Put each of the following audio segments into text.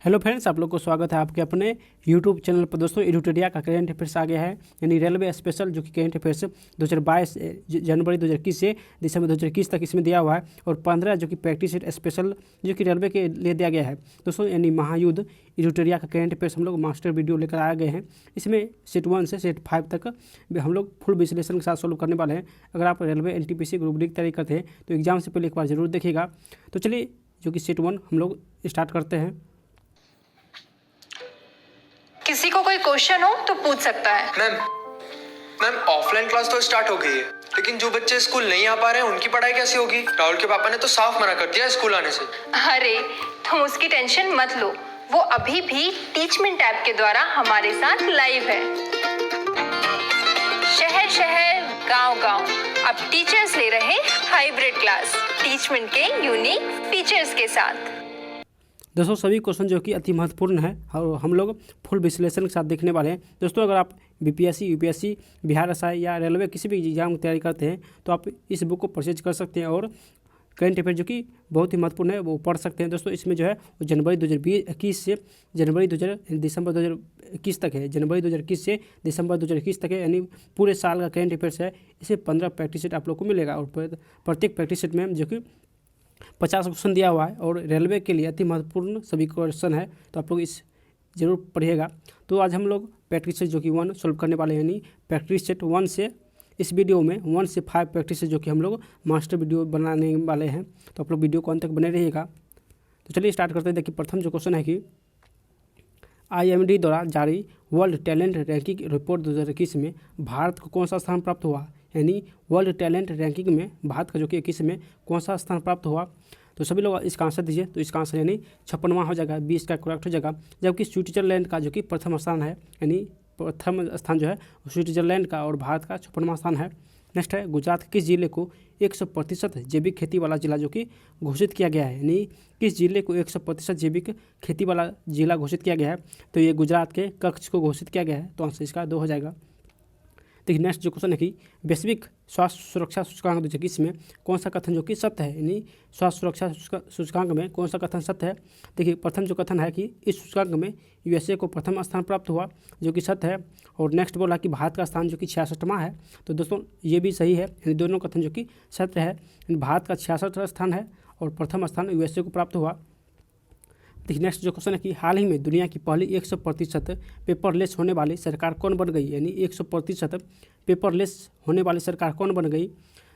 Hello friends, आप लोग को स्वागत है आपके अपने यूट्यूब चैनल पर। दोस्तों, एडुटेरिया का करेंट अफेयर्स आ गया है, यानी रेलवे स्पेशल, जो कि करेंट अफेयर्स 2022 जनवरी 2021 से दिसंबर 2021 तक इसमें दिया हुआ है, और 15 जो कि प्रैक्टिस सेट स्पेशल जो कि रेलवे के लिए दिया गया है। दोस्तों, यानी महायुद्ध एडुटेरिया का करेंट अफेयर्स हम लोग मास्टर वीडियो लेकर आ गए हैं। इसमें सेट 1 से सेट 5 तक हम लोग फुल विश्लेषण के साथ सोल्व करने वाले हैं। अगर आप रेलवे एनटीपीसी ग्रुप डी की तैयारी करते हैं तो एग्जाम से पहले एक बार जरूर देखिएगा। तो चलिए, जो कि सेट 1 हम लोग स्टार्ट करते हैं। किसी को कोई क्वेश्चन हो तो पूछ सकता है। मैम ऑफलाइन क्लास तो स्टार्ट हो गई है, लेकिन जो बच्चे स्कूल नहीं आ पा रहे हैं उनकी पढ़ाई कैसे होगी? राहुल के पापा ने तो साफ मना कर दिया स्कूल आने से। अरे तुम उसकी टेंशन मत लो, वो अभी भी टीचमेंट ऐप के द्वारा हमारे साथ लाइव है। शहर शहर गांव गांव अब टीचर्स ले रहे हाइब्रिड क्लास टीचमेंट के यूनिक फीचर्स के साथ। दोस्तों, सभी क्वेश्चन जो कि अति महत्वपूर्ण है और हम लोग फुल विश्लेषण के साथ देखने वाले हैं। दोस्तों, अगर आप बीपीएससी, यूपीएससी, बिहार एसआई या रेलवे किसी भी एग्जाम की तैयारी करते हैं तो आप इस बुक को परचेज कर सकते हैं और करेंट अफेयर जो कि बहुत ही महत्वपूर्ण है वो पढ़ सकते हैं। दोस्तों, इसमें जो है जनवरी 2021 से दिसंबर 2021 तक है। जनवरी 2021 से दिसंबर 2021 तक है, यानी पूरे साल का करेंट अफेयर्स है। इसे 15 प्रैक्टिस सेट आप लोग को मिलेगा और प्रत्येक प्रैक्टिस सेट में जो कि 50 क्वेश्चन दिया हुआ है और रेलवे के लिए अति महत्वपूर्ण सभी क्वेश्चन है, तो आप लोग इस जरूर पढ़िएगा। तो आज हम लोग प्रैक्टिस सेट जो कि 1 सोल्व करने वाले हैं, यानी प्रैक्टिस सेट 1 से इस वीडियो में 1 से 5 प्रैक्टिस जो कि हम लोग मास्टर वीडियो बनाने वाले हैं, तो आप लोग वीडियो को अंत तक बने रहिएगा। तो चलिए स्टार्ट करते हैं। देखिए, प्रथम जो क्वेश्चन है कि IMD द्वारा जारी वर्ल्ड टैलेंट रैंकिंग रिपोर्ट 2021 में भारत को कौन सा स्थान प्राप्त हुआ? यानी वर्ल्ड टैलेंट रैंकिंग में भारत का जो कि 21 में कौन सा स्थान प्राप्त हुआ? तो सभी लोग इसका आंसर दीजिए। तो इसका आंसर यानी 56वां हो जाएगा, 20 का करेक्ट हो जाएगा। जबकि स्विट्जरलैंड का जो कि प्रथम स्थान है, यानी प्रथम स्थान जो है स्विट्जरलैंड का और भारत का 56वां स्थान है। नेक्स्ट है, गुजरात के किस जिले को 100% जैविक खेती वाला जिला जो कि घोषित किया गया है? यानी किस जिले को 100% जैविक खेती वाला जिला घोषित किया गया है? तो ये गुजरात के कच्छ को घोषित किया गया है। तो आंसर इसका 2 हो जाएगा। देखिए, नेक्स्ट जो क्वेश्चन है कि वैश्विक स्वास्थ्य सुरक्षा सूचकांक 2021 में कौन सा कथन जो कि सत्य है? यानी स्वास्थ्य सुरक्षा सूचकांक में कौन सा कथन सत्य है? देखिए, प्रथम जो कथन है कि इस सूचकांक में USA को प्रथम स्थान प्राप्त हुआ, जो कि सत्य है। और नेक्स्ट बोला कि भारत का स्थान जो कि 66वां है। तो दोस्तों, ये भी सही है, यानी दोनों कथन जो कि सत्य है। भारत का 66वां स्थान है और प्रथम स्थान USA को प्राप्त हुआ। देखिए, नेक्स्ट जो क्वेश्चन है कि हाल ही में दुनिया की पहली 100% पेपरलेस होने वाली सरकार कौन बन गई? यानी 100% पेपरलेस होने वाली सरकार कौन बन गई?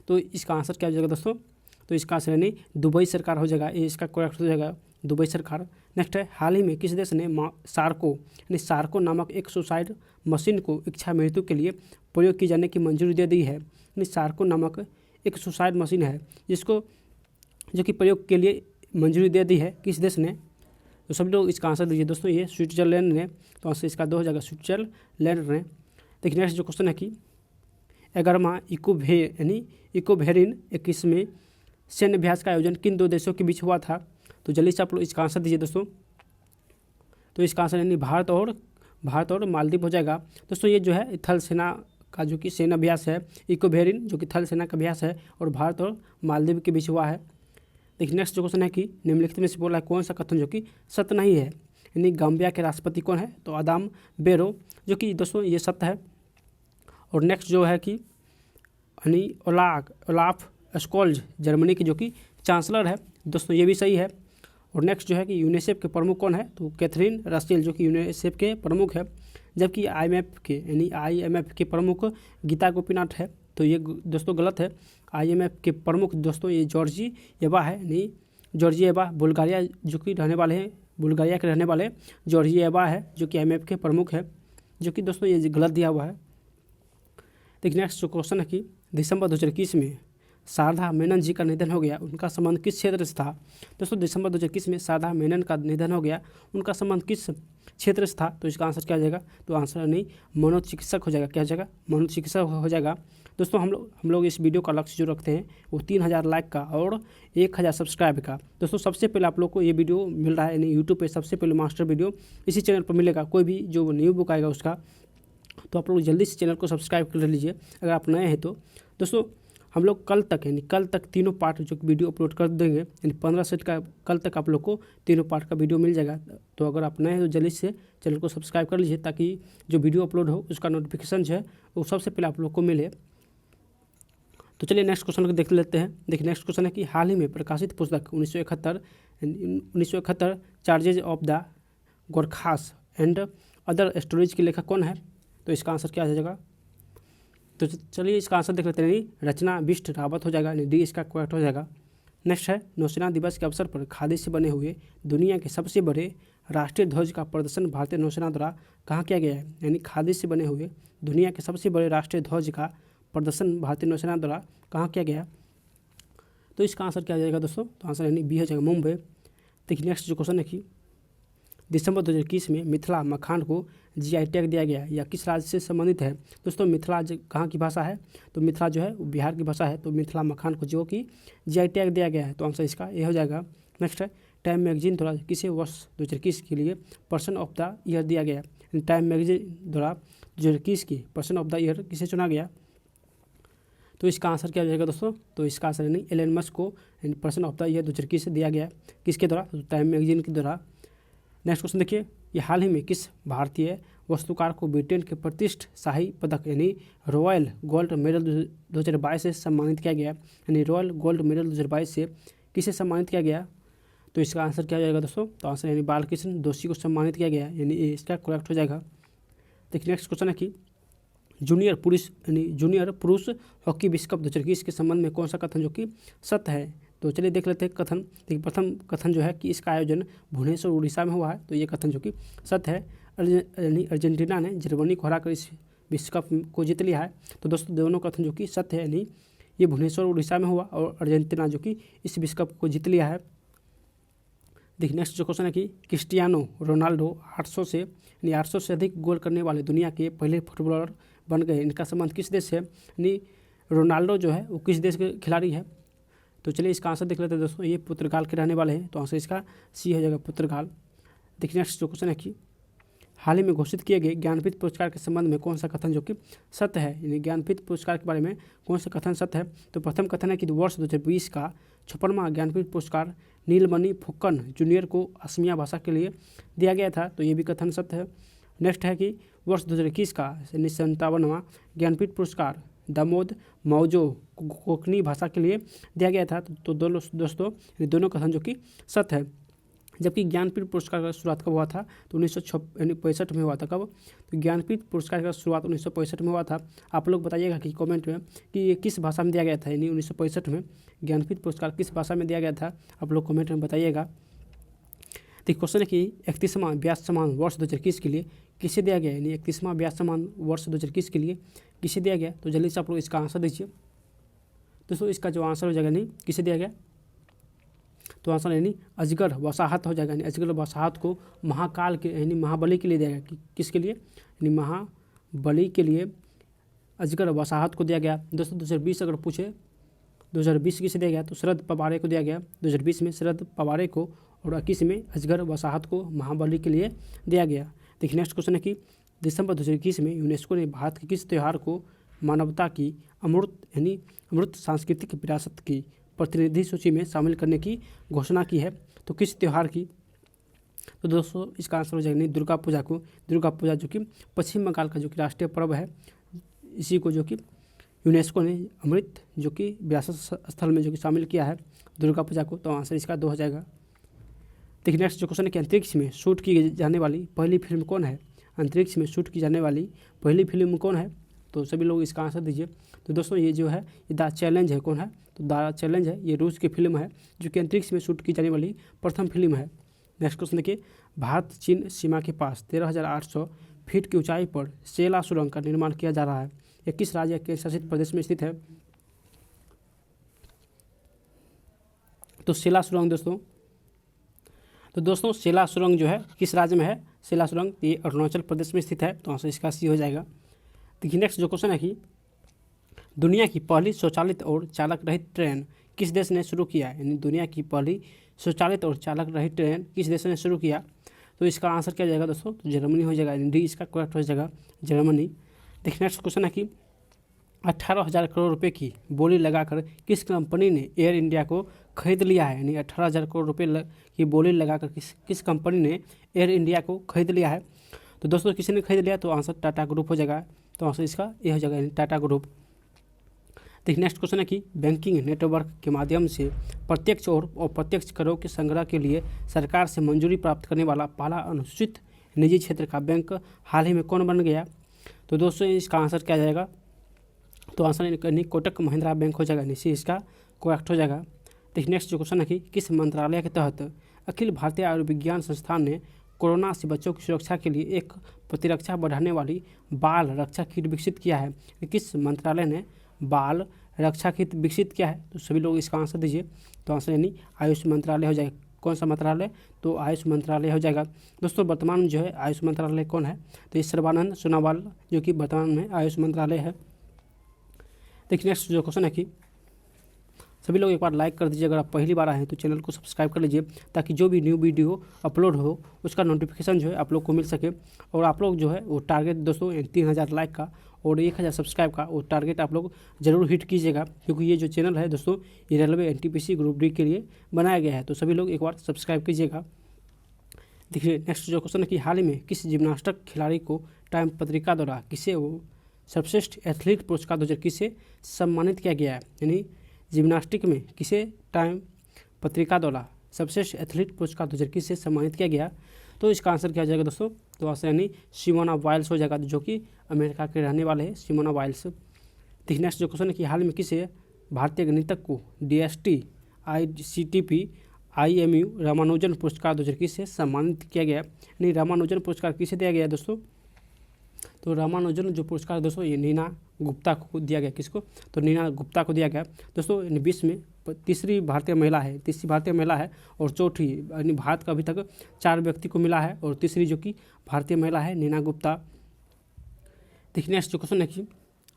तो इसका आंसर क्या हो जाएगा दोस्तों? तो इसका आंसर यानी दुबई सरकार हो जाएगा। ये इसका करेक्ट हो जाएगा, दुबई सरकार। नेक्स्ट है, हाल ही में किस देश ने सार्को नामक एक सुसाइड मशीन को इच्छा मृत्यु के लिए प्रयोग किए जाने की मंजूरी दे दी है? यानी सार्को नामक एक सुसाइड मशीन है जिसको जो कि प्रयोग के लिए मंजूरी दे दी है, किस देश ने? तो सभी लोग इसका आंसर दीजिए। दोस्तों, ये स्विट्जरलैंड ने। तो आंसर इसका 2 हो जाएगा, स्विट्जरलैंड ने। देखिए, नेक्स्ट जो क्वेश्चन है कि 11वां इकोवेरिन 21वें सैन्य अभ्यास का आयोजन किन 2 देशों के बीच हुआ था? तो जल्दी से आप लोग इसका आंसर दीजिए दोस्तों। तो इसका आंसर यानी भारत और मालदीव हो जाएगा। दोस्तों, ये जो है थल सेना का जो कि सैन्य अभ्यास है, इकोवेरिन जो कि थल सेना का अभ्यास है और भारत और मालदीव के बीच हुआ है। देखिए, नेक्स्ट जो क्वेश्चन है कि निम्नलिखित में से बोला है कौन सा कथन जो कि सत्य नहीं है? यानी गाम्बिया के राष्ट्रपति कौन है? तो आदाम बेरो, जो कि दोस्तों ये सत्य है। और नेक्स्ट जो है कि यानी ओलाफ स्कोल्ज जर्मनी की जो कि चांसलर है। दोस्तों, ये भी सही है। और नेक्स्ट जो है कि यूनिसेफ के प्रमुख कौन है? तो कैथरीन रसेल जो कि यूनिसेफ के प्रमुख है। जबकि IMF के प्रमुख गीता गोपीनाथ है। तो ये दोस्तों गलत है। IMF के प्रमुख दोस्तों ये जॉर्जिएवा है, यानी जॉर्जिएवा बुल्गारिया जो कि रहने वाले हैं, बुल्गारिया के रहने वाले जॉर्जिएवा है जो कि IMF के प्रमुख है, जो कि दोस्तों ये गलत दिया हुआ है। देखिए, नेक्स्ट जो क्वेश्चन है कि दिसंबर 2021 में शारदा मेनन जी का निधन हो गया, उनका संबंध किस क्षेत्र से था? दोस्तों, दिसंबर 2021 में शारदा मेनन का निधन हो गया, उनका संबंध किस क्षेत्र से था? तो इसका आंसर क्या हो जाएगा? तो आंसर नहीं, मनोचिकित्सक हो जाएगा। क्या हो जाएगा? मनोचिकित्सक हो जाएगा। दोस्तों, हम लोग इस वीडियो का लक्ष्य जो रखते हैं वो 3000 लाइक का और 1000 सब्सक्राइब का। दोस्तों, सबसे पहले आप लोग को ये वीडियो मिल रहा है, यानी यूट्यूब पे सबसे पहले मास्टर वीडियो इसी चैनल पर मिलेगा। कोई भी जो न्यू बुक आएगा उसका, तो आप लोग जल्दी से चैनल को सब्सक्राइब कर लीजिए अगर आप नए हैं तो। दोस्तों, हम लोग कल तक तीनों पार्ट जो वीडियो अपलोड कर देंगे, यानी 15 सेट का कल तक आप लोग को तीनों पार्ट का वीडियो मिल जाएगा। तो अगर आप नए हैं तो जल्दी से चैनल को सब्सक्राइब कर लीजिए, ताकि जो वीडियो अपलोड हो उसका नोटिफिकेशन जो है वो सबसे पहले आप लोग को मिले। तो चलिए नेक्स्ट क्वेश्चन को देख लेते हैं। देखिए नेक्स्ट क्वेश्चन है कि हाल ही में प्रकाशित पुस्तक 1971 charges of the Gorkhas and other stories के लेखक कौन है? तो इसका आंसर क्या हो जाएगा? तो चलिए इसका आंसर देख लेते हैं। रचना बिष्ट रावत हो जाएगा, डी इसका करेक्ट हो जाएगा। नेक्स्ट है नौसेना दिवस के अवसर पर खादी से बने हुए दुनिया के सबसे बड़े राष्ट्रीय ध्वज का प्रदर्शन भारतीय नौसेना द्वारा कहाँ किया गया है? यानी खादी से बने हुए दुनिया के सबसे बड़े राष्ट्रीय ध्वज का प्रदर्शन भारतीय नौसेना द्वारा कहाँ किया गया? तो इसका आंसर क्या हो जाएगा दोस्तों? तो आंसर यानी बी हो जाएगा, मुंबई। देखिए नेक्स्ट जो क्वेश्चन है कि दिसंबर 2021 में मिथिला मखान को जीआई टैग दिया गया या किस राज्य से संबंधित है? दोस्तों मिथिला कहाँ की भाषा है? तो मिथिला जो है वो बिहार की भाषा है। तो मिथिला मखान को जो कि जीआई टैग दिया गया है, तो आंसर इसका ये हो जाएगा। नेक्स्ट है टाइम मैगजीन द्वारा किसे वर्ष 2021 के लिए पर्सन ऑफ द ईयर दिया गया? टाइम मैगजीन द्वारा 2021 की पर्सन ऑफ द ईयर किसे चुना गया? तो इसका आंसर क्या हो जाएगा दोस्तों? तो इसका आंसर यानी एलन मस्क को पर्सन ऑफ द ईयर 2021 से दिया गया। किसके द्वारा? तो टाइम मैगजीन के द्वारा। नेक्स्ट क्वेश्चन देखिए, ये हाल ही में किस भारतीय वस्तुकार को ब्रिटेन के प्रतिष्ठित शाही पदक यानी रॉयल गोल्ड मेडल 2022 से सम्मानित किया गया? यानी रॉयल गोल्ड मेडल 2022 से किसे सम्मानित किया गया? तो इसका आंसर क्या हो जाएगा दोस्तों? तो आंसर यानी बालकृष्ण दोषी को सम्मानित किया गया, यानी इसका करेक्ट हो जाएगा। देखिए नेक्स्ट क्वेश्चन है कि जूनियर पुरुष हॉकी विश्व कप 2021 के संबंध में कौन सा कथन जो कि सत्य है? तो चलिए देख लेते हैं कथन। देखिए प्रथम कथन जो है कि इसका आयोजन भुवनेश्वर उड़ीसा में हुआ है, तो ये कथन जो कि सत्य है। अर्जेंटीना ने जर्मनी को हराकर इस विश्व कप को जीत लिया है। तो दोस्तों दोनों कथन जो कि सत्य है, यानी ये भुवनेश्वर उड़ीसा में हुआ और अर्जेंटीना जो कि इस विश्व कप को जीत लिया है। देखिए नेक्स्ट जो क्वेश्चन है कि क्रिस्टियानो रोनाल्डो 800 से अधिक गोल करने वाले दुनिया के पहले फुटबॉलर बन गए। इनका संबंध किस देश से? यानी रोनाल्डो जो है वो किस देश के खिलाड़ी है? तो चलिए इसका आंसर देख लेते हैं दोस्तों। ये पुर्तगाल के रहने वाले हैं, तो आंसर इसका सी हो जाएगा, पुर्तगाल। देखिए नेक्स्ट जो क्वेश्चन है कि हाल ही में घोषित किए गए ज्ञानपीठ पुरस्कार के संबंध में कौन सा कथन जो कि सत्य है? यानी ज्ञानपीठ पुरस्कार के बारे में कौन सा कथन सत्य है? तो प्रथम कथन है कि वर्ष 2020 का 56वां ज्ञानपीठ पुरस्कार नीलमणि फुक्कन जूनियर को असमिया भाषा के लिए दिया गया था, तो ये भी कथन सत्य है। नेक्स्ट है कि वर्ष 2021 का 57वां ज्ञानपीठ पुरस्कार दामोद मौजो कोंकणी भाषा के लिए दिया गया था, तो दोस्तों ये दोनों कथन जो कि सत्य है। जबकि ज्ञानपीठ पुरस्कार का शुरुआत कब हुआ था? तो 1965 में हुआ था। कब? तो ज्ञानपीठ पुरस्कार का शुरुआत 1965 में हुआ था। आप लोग बताइएगा कि कमेंट में कि ये किस भाषा में दिया गया था, यानी 1965 में ज्ञानपीठ पुरस्कार किस भाषा में दिया गया था, आप लोग कमेंट में बताइएगा। तो क्वेश्चन है कि 31वां व्यास सम्मान वर्ष 2021 के लिए किसे दिया गया? यानी 31वां व्यास सम्मान वर्ष 2021 के लिए किसे दिया गया? तो जल्दी से आप लोग इसका आंसर दीजिए दोस्तों। इसका जो आंसर हो जाएगा नहीं किसे दिया गया? तो आंसर यानी अजगर वसाहत हो जाएगा। यानी अजगर वसाहत को महाकाल के यानी महाबली के लिए दिया गया। किसके लिए? यानी महाबली के लिए अजगर वसाहत को दिया गया। दोस्तों 2020 अगर पूछे 2020 किसे दिया गया? तो शरद पवार को दिया गया 2020 में, शरद पवार को, और 21 में अजगर वसाहत को महाबली के लिए दिया गया। देखिए नेक्स्ट क्वेश्चन है कि दिसंबर 2021 में यूनेस्को ने भारत के किस त्यौहार को मानवता की अमूर्त सांस्कृतिक विरासत की प्रतिनिधि सूची में शामिल करने की घोषणा की है? तो किस त्यौहार की? तो दोस्तों इसका आंसर हो जाएगा दुर्गा पूजा को। दुर्गा पूजा जो कि पश्चिम बंगाल का जो कि राष्ट्रीय पर्व है, इसी को जो कि यूनेस्को ने अमृत जो कि विरासत स्थल में जो कि शामिल किया है दुर्गा पूजा को, तो आंसर इसका 2 हो जाएगा। देखिए नेक्स्ट जो क्वेश्चन है कि अंतरिक्ष में शूट की जाने वाली पहली फिल्म कौन है? अंतरिक्ष में शूट की जाने वाली पहली फिल्म कौन है? तो सभी लोग इसका आंसर दीजिए। तो दोस्तों ये जो है ये द चैलेंज है। कौन है? तो द चैलेंज है, ये रूस की फिल्म है जो कि अंतरिक्ष में शूट की जाने वाली प्रथम फिल्म है। नेक्स्ट क्वेश्चन देखिए, भारत चीन सीमा के पास 13,800 फीट की ऊंचाई पर सेला सुरंग का निर्माण किया जा रहा है। यह किस राज्य के शासित प्रदेश में स्थित है? तो सेला सुरंग दोस्तों सेला सुरंग जो है किस राज्य में है? सेला सुरंग ये अरुणाचल प्रदेश में स्थित है, तो आंसर इसका सी हो जाएगा। देखिए नेक्स्ट जो क्वेश्चन है कि दुनिया की पहली स्वचालित और चालक रहित ट्रेन किस देश ने शुरू किया? यानी दुनिया की पहली स्वचालित और चालक रहित ट्रेन किस देश ने शुरू किया? तो इसका आंसर क्या जाएगा दोस्तों? तो जर्मनी हो जाएगा। डी इसका करेक्ट हो जाएगा, जर्मनी। देखिए नेक्स्ट क्वेश्चन है कि 18,000 करोड़ रुपए की बोली लगाकर किस कंपनी ने एयर इंडिया को खरीद लिया है? यानी 18,000 करोड़ रुपए की बोली लगाकर किस कंपनी ने एयर इंडिया को खरीद लिया है? तो दोस्तों किसी ने खरीद लिया तो आंसर टाटा ग्रुप हो जाएगा। तो आंसर इसका ये हो जाएगा, यानी टाटा ग्रुप। देखिए नेक्स्ट क्वेश्चन है कि बैंकिंग नेटवर्क के माध्यम से प्रत्यक्ष और अप्रत्यक्ष करों के संग्रह के लिए सरकार से मंजूरी प्राप्त करने वाला पहला अनुसूचित निजी क्षेत्र का बैंक हाल ही में कौन बन गया? तो दोस्तों इसका आंसर क्या जाएगा? तो आंसर कोटक महिंद्रा बैंक हो जाएगा, नीचे इसका करेक्ट हो जाएगा। देखिए नेक्स्ट जो क्वेश्चन है कि किस मंत्रालय के तहत अखिल भारतीय आयुर्विज्ञान संस्थान ने कोरोना से बच्चों की सुरक्षा के लिए एक प्रतिरक्षा बढ़ाने वाली बाल रक्षा किट विकसित किया है? किस मंत्रालय ने बाल रक्षा किट विकसित किया है? तो सभी लोग इसका आंसर दीजिए। तो आंसर यानी आयुष मंत्रालय हो जाएगा। कौन सा मंत्रालय? तो आयुष मंत्रालय हो जाएगा। दोस्तों वर्तमान में जो है आयुष मंत्रालय कौन है? तो ये सर्बानंद सोनोवाल जो कि वर्तमान में आयुष मंत्रालय है। देखिए नेक्स्ट जो क्वेश्चन है कि सभी लोग एक बार लाइक कर दीजिए। अगर आप पहली बार आए हैं तो चैनल को सब्सक्राइब कर लीजिए ताकि जो भी न्यू वीडियो अपलोड हो उसका नोटिफिकेशन जो है आप लोग को मिल सके। और आप लोग जो है वो टारगेट दोस्तों 3,000 लाइक का और 1,000 सब्सक्राइब का वो टारगेट आप लोग ज़रूर हिट कीजिएगा, क्योंकि ये जो चैनल है दोस्तों ये रेलवे NTPC ग्रुप डी के लिए बनाया गया है। तो सभी लोग एक बार सब्सक्राइब कीजिएगा। देखिए नेक्स्ट जो क्वेश्चन है कि हाल ही में किस जिम्नास्टिक खिलाड़ी को टाइम पत्रिका द्वारा किसे वो सर्वश्रेष्ठ एथलीट पुरस्कार 2021 से सम्मानित किया गया है? यानी जिम्नास्टिक में किसे टाइम पत्रिका द्वारा सर्वश्रेष्ठ एथलीट पुरस्कार 2021 से सम्मानित किया गया? तो इसका आंसर क्या हो जाएगा दोस्तों? तो आंसर यानी सिमोना बाइल्स हो जाएगा, जो कि अमेरिका के रहने वाले हैं, सिमोना बाइल्स। देखिए नेक्स्ट जो क्वेश्चन है कि हाल में किसे भारतीय गणितज्ञ को DST ICTP IMU रामानुजन पुरस्कार 2021 से सम्मानित किया गया? यानी रामानुजन पुरस्कार किसे दिया गया दोस्तों? तो रामानुजन जो पुरस्कार दोस्तों ये नीना गुप्ता को दिया गया। किसको? तो नीना गुप्ता को दिया गया। दोस्तों विश्व में तीसरी भारतीय महिला है और चौथी, यानी भारत का अभी तक 4 व्यक्ति को मिला है और तीसरी जो कि भारतीय महिला है नीना गुप्ता। देखिए नेक्स्ट जो क्वेश्चन है कि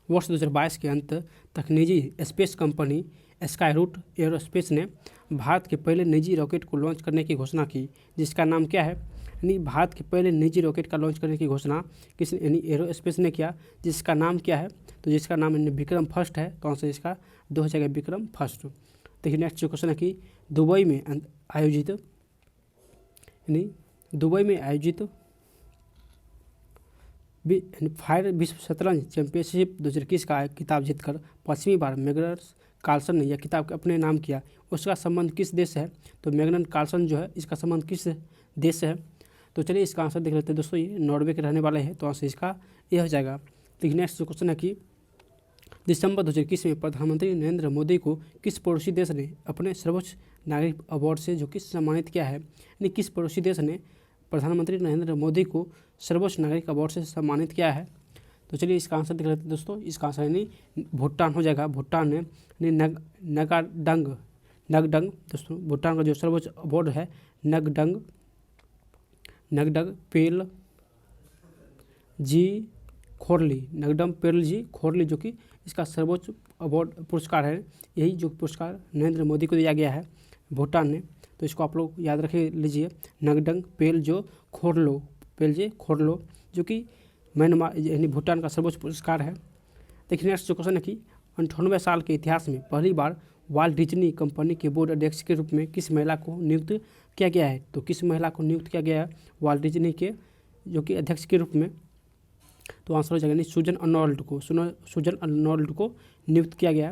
वर्ष 2022 के अंत तक निजी स्पेस कंपनी स्काईरूट एयरोस्पेस ने भारत के पहले निजी रॉकेट को लॉन्च करने की घोषणा की, जिसका नाम क्या है? यानी भारत के पहले निजी रॉकेट का लॉन्च करने की घोषणा किस यानी एरोस्पेस ने किया, जिसका नाम क्या है? तो जिसका नाम विक्रम फर्स्ट है। तो आंसर इसका 2 हो जाएगा, विक्रम फर्स्ट। देखिए नेक्स्ट जो क्वेश्चन है कि दुबई में आयोजित फायर विश्व शतरंज चैंपियनशिप 2021 का खिताब जीतकर 5वीं बार मैग्नस कार्लसन ने यह खिताब अपने नाम किया, उसका संबंध किस देश से है? तो मैग्नस कार्लसन जो है इसका संबंध किस देश से है? तो चलिए इसका आंसर देख लेते हैं दोस्तों। ये नॉर्वे के रहने वाले हैं। तो आंसर इसका ये हो जाएगा। देखिए नेक्स्ट जो क्वेश्चन है कि दिसंबर 2021 में प्रधानमंत्री नरेंद्र मोदी को किस पड़ोसी देश ने अपने सर्वोच्च नागरिक अवार्ड से जो कि सम्मानित किया है? यानी किस पड़ोसी देश ने प्रधानमंत्री नरेंद्र मोदी को सर्वोच्च नागरिक अवार्ड से सम्मानित किया है? तो चलिए इसका आंसर देख लेते हैं दोस्तों। इसका आंसर यानी भूटान हो जाएगा। भूटान ने नगडंग दोस्तों, भूटान का जो सर्वोच्च अवार्ड है नगडंग पेल जी खोरली जो कि इसका सर्वोच्च अवार्ड पुरस्कार है। यही जो पुरस्कार नरेंद्र मोदी को दिया गया है भूटान ने। तो इसको आप लोग याद रख लीजिए, नगडंग पेल खोरलो जो कि म्यांमार यानी भूटान का सर्वोच्च पुरस्कार है। देखिए नेक्स्ट जो क्वेश्चन है कि 98 साल के इतिहास में पहली बार वाल्ट डिज्नी कंपनी के बोर्ड अध्यक्ष के रूप में किस महिला को नियुक्त किया गया है? तो किस महिला को नियुक्त किया गया है वाल्ट डिज्नी के जो कि अध्यक्ष के रूप में? तो आंसर हो जाएगा सुजन अर्नोल्ड को नियुक्त किया गया।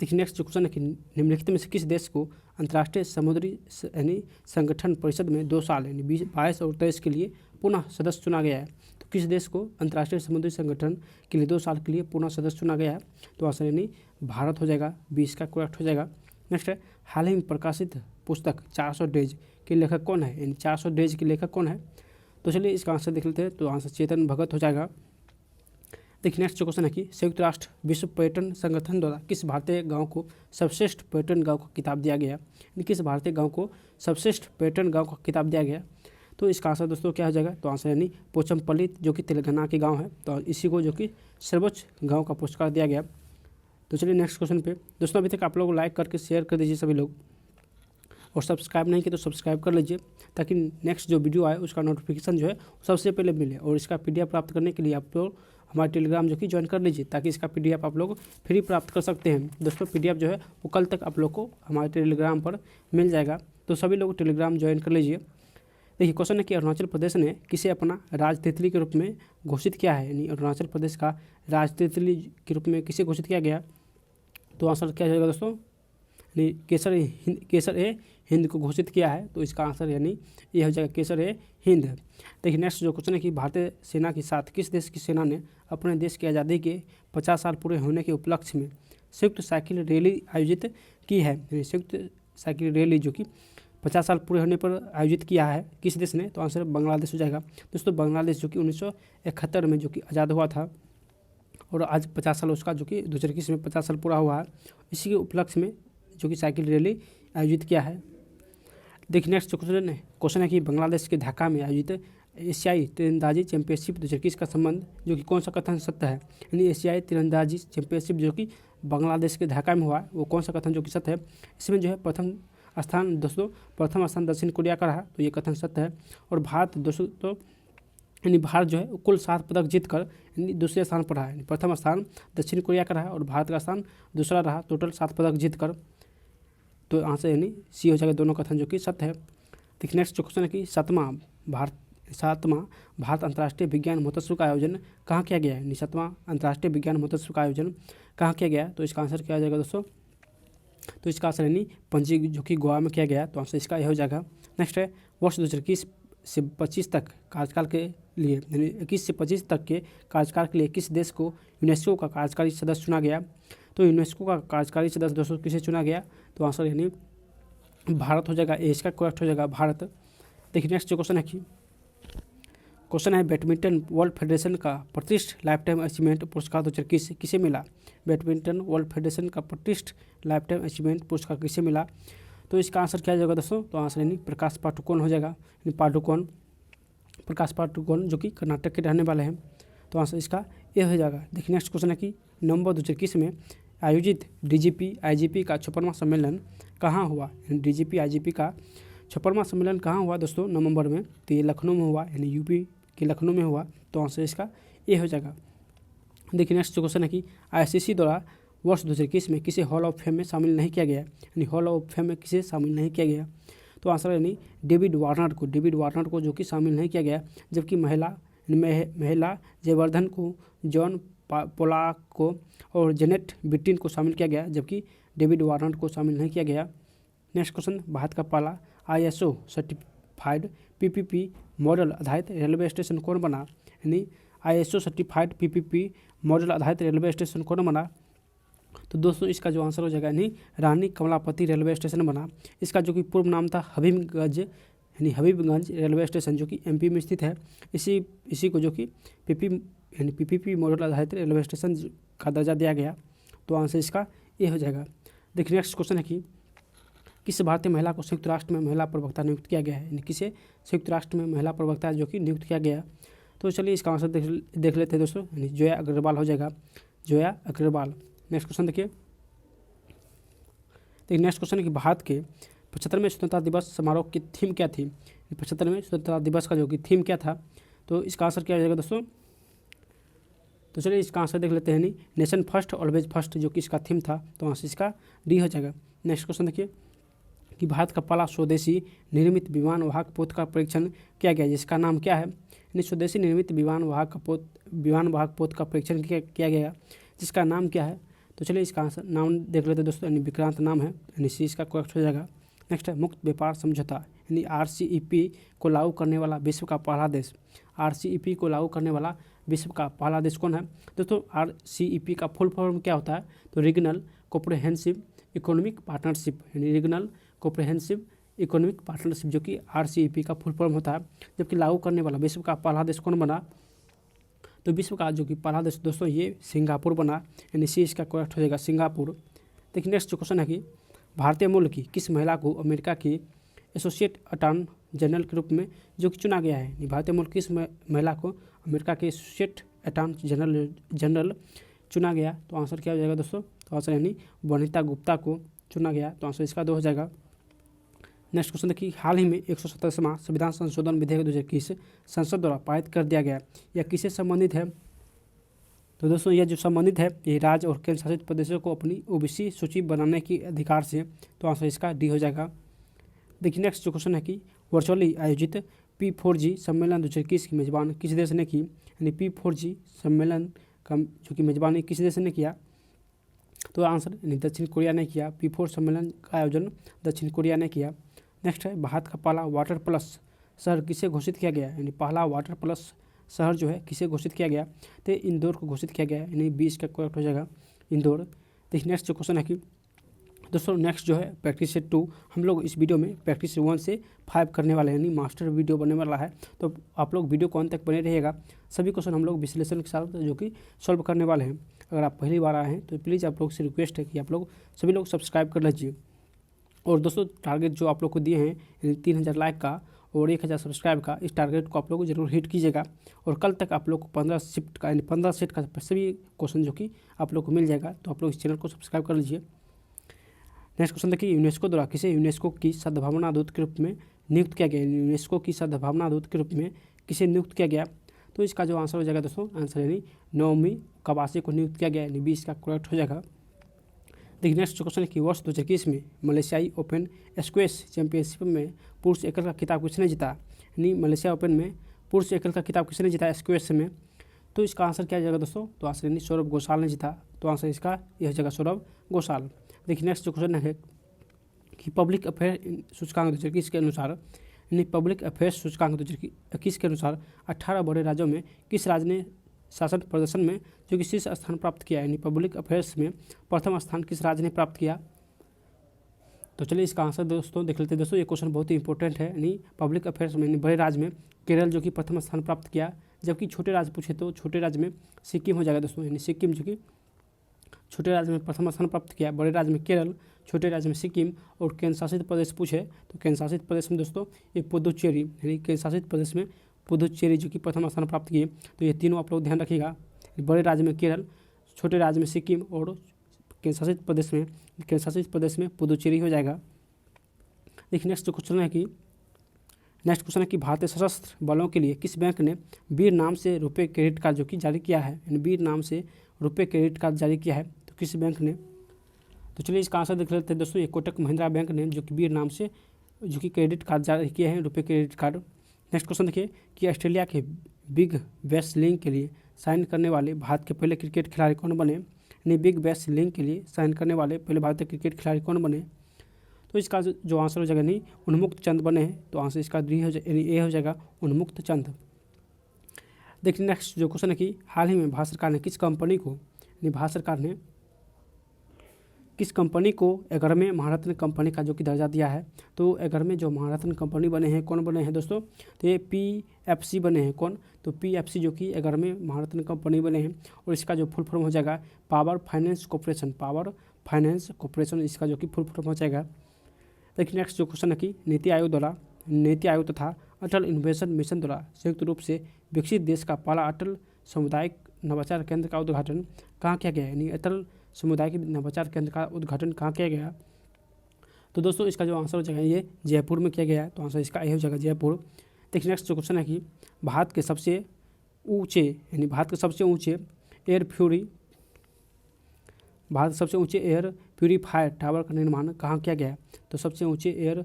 देखिए नेक्स्ट जो क्वेश्चन है कि निम्नलिखित में से किस देश को अंतर्राष्ट्रीय समुद्री यानी संगठन परिषद में 2 साल यानी 22 और 23 के लिए पुनः सदस्य चुना गया है? तो किस देश को अंतर्राष्ट्रीय समुद्री संगठन के लिए 2 साल के लिए पुनः सदस्य चुना गया है? तो आंसर यानी भारत हो जाएगा, 20 का करेक्ट हो जाएगा। नेक्स्ट है हाल ही में प्रकाशित पुस्तक 400 डेज के लेखक कौन है? यानी 400 डेज के लेखक कौन है? तो चलिए इसका आंसर देख लेते हैं। तो आंसर चेतन भगत हो जाएगा। देखिए नेक्स्ट जो क्वेश्चन है कि संयुक्त राष्ट्र विश्व पर्यटन संगठन द्वारा किस भारतीय गांव को सर्वश्रेष्ठ पर्यटन गांव का खिताब दिया गया? किस भारतीय गांव को सर्वश्रेष्ठ पर्यटन गांव का खिताब दिया गया? तो इसका आंसर दोस्तों क्या हो जाएगा? तो आंसर यानी पोचमपल्ली जो कि तेलंगाना के गांव है। तो इसी को जो कि सर्वोच्च गांव का पुरस्कार दिया गया। तो चलिए नेक्स्ट क्वेश्चन पे दोस्तों, अभी तक आप लोग लाइक करके शेयर कर दीजिए सभी लोग, और सब्सक्राइब नहीं किए तो सब्सक्राइब कर लीजिए ताकि नेक्स्ट जो वीडियो आए उसका नोटिफिकेशन जो है सबसे पहले मिले। और इसका PDF प्राप्त करने के लिए आप लोग हमारा टेलीग्राम जो कि ज्वाइन कर लीजिए, ताकि इसका PDF आप लोग फ्री प्राप्त कर सकते हैं। दोस्तों PDF जो है वो कल तक आप लोग को हमारे टेलीग्राम पर मिल जाएगा, तो सभी लोग टेलीग्राम ज्वाइन कर लीजिए। देखिए क्वेश्चन है कि अरुणाचल प्रदेश ने किसे अपना राज तितली के रूप में घोषित किया है, यानी अरुणाचल प्रदेश का राज तितली के रूप में किसे घोषित किया गया। तो आंसर क्या जाएगा दोस्तों, यानी केसर ए हिंद को घोषित किया है, तो इसका आंसर यानी ये हो जाएगा केसर ए हिंद। देखिए नेक्स्ट जो क्वेश्चन है कि भारतीय सेना के साथ किस देश की सेना ने अपने देश की आज़ादी के 50 साल पूरे होने के उपलक्ष्य में संयुक्त साइकिल रैली आयोजित की है। यानी संयुक्त साइकिल रैली जो कि 50 साल पूरे होने पर आयोजित किया है किस देश ने, तो आंसर बांग्लादेश हो जाएगा। दोस्तों बांग्लादेश जो कि 1971 में जो कि आज़ाद हुआ था, और आज 50 साल उसका जो कि 2021 में 50 साल पूरा हुआ है, इसी के उपलक्ष्य में जो कि साइकिल रैली आयोजित किया है। देखिए नेक्स्ट जो क्वेश्चन है कि बांग्लादेश के ढाका में आयोजित एशियाई तीरंदाजी चैंपियनशिप 2021 का संबंध जो कि कौन सा कथन सत्य है, यानी एशियाई तीरंदाजी चैंपियनशिप जो कि बांग्लादेश के ढाका में हुआ है, वो कौन सा कथन जो कि सत्य है। इसमें जो है प्रथम स्थान दक्षिण कोरिया का रहा, तो ये कथन सत्य है। और भारत दोस्तों तो यानी भारत जो है कुल 7 पदक जीतकर यानी दूसरे स्थान पर रहा है। प्रथम स्थान दक्षिण कोरिया का रहा और भारत का स्थान दूसरा रहा, टोटल 7 पदक जीतकर, तो आंसर यानी सी हो जाएगा, दोनों कथन जो कि सत्य है। देखिए नेक्स्ट जो क्वेश्चन है कि सातवां भारत अंतर्राष्ट्रीय विज्ञान महोत्सव का आयोजन कहाँ किया गया है। 7वां अंतर्राष्ट्रीय विज्ञान महोत्सव का आयोजन कहाँ किया गया, तो इसका आंसर क्या हो जाएगा दोस्तों, तो इसका आंसर यानी पणजी जो कि गोवा में किया गया, तो आंसर इसका यह हो जाएगा। नेक्स्ट है वर्ष 2021 से 25 तक कार्यकाल के लिए, यानी 21 से 25 तक के कार्यकाल के लिए किस देश को यूनेस्को का कार्यकारी सदस्य चुना गया। तो यूनेस्को का कार्यकारी सदस्य दोस्तों किसे चुना गया, तो आंसर यानी भारत हो जाएगा, इसका करेक्ट हो जाएगा भारत। देखिए नेक्स्ट जो क्वेश्चन है बैडमिंटन वर्ल्ड फेडरेशन का प्रतिष्ठित लाइफ टाइम अचीवमेंट पुरस्कार 2021 किसे मिला। बैडमिंटन वर्ल्ड फेडरेशन का प्रतिष्ठित लाइफ टाइम अचीवमेंट पुरस्कार किसे मिला, तो इसका आंसर क्या जाएगा दोस्तों, तो आंसर यानी प्रकाश पादुकोण हो जाएगा, यानी प्रकाश पादुकोण जो कि कर्नाटक के रहने वाले हैं, तो आंसर इसका ये हो जाएगा। देखिए नेक्स्ट क्वेश्चन है कि नवंबर 2021 में आयोजित DGP IGP का 56वां सम्मेलन कहाँ हुआ। DGP IGP का 56वां सम्मेलन कहाँ हुआ दोस्तों नवंबर में, तो ये लखनऊ में हुआ, यानी यूपी के लखनऊ में हुआ, तो आंसर इसका ये हो जाएगा। देखिए नेक्स्ट क्वेश्चन है कि ICC द्वारा वर्ष 2021 में किसे हॉल ऑफ फेम में शामिल नहीं किया गया, यानी हॉल ऑफ फेम में किसे शामिल नहीं किया गया, तो आंसर यानी डेविड वार्नर को जो कि शामिल नहीं किया गया, जबकि महिला जयवर्धन को, जॉन पोलाक को और जेनेट बिटिन को शामिल किया गया, जबकि डेविड वार्नर को शामिल नहीं किया गया। नेक्स्ट क्वेश्चन भारत का पहला ISO सर्टिफाइड PPP मॉडल आधारित रेलवे स्टेशन कौन बना, यानी ISO सर्टिफाइड PPP मॉडल आधारित रेलवे स्टेशन कौन बना, तो दोस्तों इसका जो आंसर हो जाएगा यानी रानी कमलापति रेलवे स्टेशन बना। इसका जो कि पूर्व नाम था हबीबगंज रेलवे स्टेशन जो कि MP में स्थित है, इसी को जो कि PPP मॉडल आधारित रेलवे स्टेशन का दर्जा दिया गया, तो आंसर इसका ये हो जाएगा। देखिए नेक्स्ट क्वेश्चन है कि किस भारतीय महिला को संयुक्त राष्ट्र में महिला प्रवक्ता नियुक्त किया गया है, यानी किसे संयुक्त राष्ट्र में महिला प्रवक्ता जो कि नियुक्त किया गया, तो चलिए इसका आंसर देख लेते हैं दोस्तों, यानी जोया अग्रवाल हो जाएगा, जोया अग्रवाल। नेक्स्ट क्वेश्चन देखिए नेक्स्ट क्वेश्चन है कि भारत के 75वें स्वतंत्रता दिवस समारोह की थीम क्या थी। 75वें स्वतंत्रता दिवस का जो कि थीम क्या था, तो इसका आंसर क्या हो जाएगा दोस्तों, तो चलिए इसका आंसर देख लेते हैं, यानी नेशन फर्स्ट ऑलवेज फर्स्ट जो कि इसका थीम था, तो आंसर इसका D हो जाएगा। नेक्स्ट क्वेश्चन देखिए कि भारत का पहला स्वदेशी निर्मित विमान वाहक पोत का परीक्षण किया गया, जिसका नाम क्या है, यानी स्वदेशी निर्मित विमान वाहक पोत का परीक्षण किया गया, जिसका नाम क्या है, तो चलिए इसका आंसर नाम देख लेते हैं दोस्तों, यानी विक्रांत नाम है, यानी सी इसका करेक्ट हो जाएगा। नेक्स्ट है मुक्त व्यापार समझौता, यानी RCEP को लागू करने वाला विश्व का पहला देश, RCEP को लागू करने वाला विश्व का पहला देश कौन है दोस्तों। RCEP का फुल फॉर्म क्या होता है, तो रीजनल कॉम्प्रिहेंसिव इकोनॉमिक पार्टनरशिप, यानी रीजनल कॉम्प्रिहेंसिव इकोनॉमिक पार्टनरशिप जो कि RCEP का फुल फॉर्म होता है। जबकि लागू करने वाला विश्व का पहला देश कौन बना, तो विश्व का जो कि पहला देश दोस्तों ये सिंगापुर बना, यानी सी इसका करेक्ट हो जाएगा सिंगापुर। देखिए नेक्स्ट जो क्वेश्चन है कि भारतीय मूल की किस महिला को अमेरिका की एसोसिएट अटॉर्नी जनरल के रूप में जो कि चुना गया है। भारतीय मूल किस महिला को अमेरिका के एसोसिएट अटॉर्नी जनरल चुना गया, तो आंसर क्या हो जाएगा दोस्तों, तो आंसर यानी वनिता गुप्ता को चुना गया, तो आंसर इसका 2 हो जाएगा। नेक्स्ट क्वेश्चन देखिए हाल ही में 117वां संविधान संशोधन विधेयक 2021 संसद द्वारा पारित कर दिया गया, यह किससे संबंधित है। तो दोस्तों यह जो संबंधित है ये राज्य और केंद्र शासित प्रदेशों को अपनी ओबीसी सूची बनाने की अधिकार से, तो आंसर इसका डी हो जाएगा। देखिए नेक्स्ट जो क्वेश्चन है कि वर्चुअली आयोजित P4G सम्मेलन 2021 की मेजबान किस देश ने की, यानी P4G सम्मेलन का जो कि मेजबानी किस देश ने किया, तो आंसर यानी दक्षिण कोरिया ने किया। P4 सम्मेलन का आयोजन दक्षिण कोरिया ने किया। नेक्स्ट है भारत का पहला वाटर प्लस शहर किसे घोषित किया गया, यानी पहला वाटर प्लस शहर जो है किसे घोषित किया गया, तो इंदौर को घोषित किया गया, यानी 20 का करेक्ट हो जाएगा इंदौर। देखिए नेक्स्ट जो क्वेश्चन है कि दोस्तों नेक्स्ट जो है प्रैक्टिस सेट 2, हम लोग इस वीडियो में प्रैक्टिस 1 से 5 करने वाले हैं, यानी मास्टर वीडियो बनने वाला है। तो आप लोग वीडियो को अंत तक बने रहिएगा। सभी क्वेश्चन हम लोग विश्लेषण के साथ जो कि सॉल्व करने वाले हैं। अगर आप पहली बार आए हैं तो प्लीज़ आप लोग से रिक्वेस्ट है कि आप लोग सभी लोग सब्सक्राइब कर लीजिए। और दोस्तों टारगेट जो आप लोग को दिए हैं यानी 3000 लाइक का और 1000 सब्सक्राइब का, इस टारगेट को आप लोग जरूर हिट कीजिएगा। और कल तक आप लोग को 15 शिफ्ट का यानी 15 सेट का सभी क्वेश्चन जो कि आप लोग को मिल जाएगा। तो आप लोग इस चैनल को सब्सक्राइब कर लीजिए। नेक्स्ट क्वेश्चन देखिए यूनेस्को द्वारा किसे यूनेस्को की सद्भावना दूत के रूप में नियुक्त किया गया, यूनेस्को की सद्भावना दूत के रूप में किसे नियुक्त किया गया, तो इसका जो आंसर हो जाएगा दोस्तों आंसर यानी नवमी कवासी को नियुक्त किया गया, यानी 20 का करेक्ट हो जाएगा। देखिए नेक्स्ट क्वेश्चन है कि वर्ष 2021 में मलेशियाई ओपन स्क्वैश चैंपियनशिप में पुरुष एकल का खिताब किसने जीता, यानी मलेशिया ओपन में पुरुष एकल का खिताब किसने जीता स्क्वैश में, तो इसका आंसर क्या जाएगा दोस्तों, तो आंसर यानी सौरभ घोषाल ने जीता। तो आंसर इसका यह हो जाएगा सौरभ घोषाल। देखिए नेक्स्ट जो क्वेश्चन है कि पब्लिक अफेयर सूचकांक 2021 के अनुसार, यानी पब्लिक अफेयर्स सूचकांक 2021 के अनुसार 18 बड़े राज्यों में किस राज्य ने शासन प्रदर्शन में जो कि शीर्ष स्थान प्राप्त किया, यानी पब्लिक अफेयर्स में प्रथम स्थान किस राज्य ने प्राप्त किया। तो चलिए इसका आंसर दोस्तों देख लेते हैं। दोस्तों ये क्वेश्चन बहुत ही इंपॉर्टेंट है, यानी पब्लिक अफेयर्स में बड़े राज्य में केरल जो कि प्रथम स्थान प्राप्त किया, जबकि छोटे राज्य पूछे तो छोटे राज्य में सिक्किम हो जाएगा दोस्तों, यानी सिक्किम जो कि छोटे राज्य में प्रथम स्थान प्राप्त किया, बड़े राज्य में केरल, छोटे राज्य में सिक्किम। और केंद्र शासित प्रदेश पूछे तो केंद्र शासित प्रदेश में दोस्तों ये पुदुचेरी, यानी केंद्र शासित प्रदेश में पुदुचेरी जो कि प्रथम स्थान प्राप्त किए। तो ये तीनों आप लोग ध्यान रखिएगा, बड़े राज्य में केरल, छोटे राज्य में सिक्किम और केंद्र शासित प्रदेश में पुदुचेरी हो जाएगा। देखिए नेक्स्ट क्वेश्चन है कि भारतीय सशस्त्र बलों के लिए किस बैंक ने वीर नाम से रुपए क्रेडिट कार्ड जो कि जारी किया है, यानी वीर नाम से रुपए क्रेडिट कार्ड जारी किया है, तो किस बैंक ने। तो चलिए इसका आंसर देख लेते हैं दोस्तों, ये कोटक महिंद्रा बैंक ने जो कि वीर नाम से जो कि क्रेडिट कार्ड जारी किए हैं, रुपए क्रेडिट कार्ड। नेक्स्ट क्वेश्चन देखिए कि ऑस्ट्रेलिया के बिग बैश लीग के लिए साइन करने वाले भारत के पहले क्रिकेट खिलाड़ी कौन बने, यानी बिग बैश लीग के लिए साइन करने वाले पहले भारतीय क्रिकेट खिलाड़ी कौन बने, तो इसका जो आंसर हो जाएगा नहीं उन्मुक्त चंद बने हैं। तो आंसर इसका डी हो जाएगा, यानी ए हो जाएगा उन्मुक्त चंद। देखिए नेक्स्ट जो क्वेश्चन है कि हाल ही में भारत सरकार ने किस कंपनी को, यानी भारत सरकार ने किस कंपनी को 11वें महारत्न कंपनी का जो कि दर्जा दिया है। तो 11वें जो महारत्न कंपनी बने हैं कौन बने हैं दोस्तों, तो ये PFC बने हैं। कौन, तो PFC जो कि 11वें महारत्न कंपनी बने हैं। और इसका जो फुल फॉर्म हो जाएगा पावर फाइनेंस कॉर्पोरेशन, इसका जो कि फुल फॉर्म हो जाएगा। देखिए नेक्स्ट जो क्वेश्चन है कि नीति आयोग तथा अटल इनोवेशन मिशन द्वारा संयुक्त रूप से विकसित देश का पहला अटल सामुदायिक नवाचार केंद्र का उद्घाटन कहाँ किया गया, यानी अटल सामुदायिक नवाचार केंद्र का उद्घाटन कहाँ किया गया। तो दोस्तों इसका जो आंसर हो जाएगा ये जयपुर में किया गया है। तो आंसर इसका ये हो जाएगा जयपुर। देखिए नेक्स्ट जो क्वेश्चन है कि भारत के सबसे ऊंचे एयर प्यूरीफायर टावर का निर्माण कहाँ किया गया है। तो सबसे ऊंचे एयर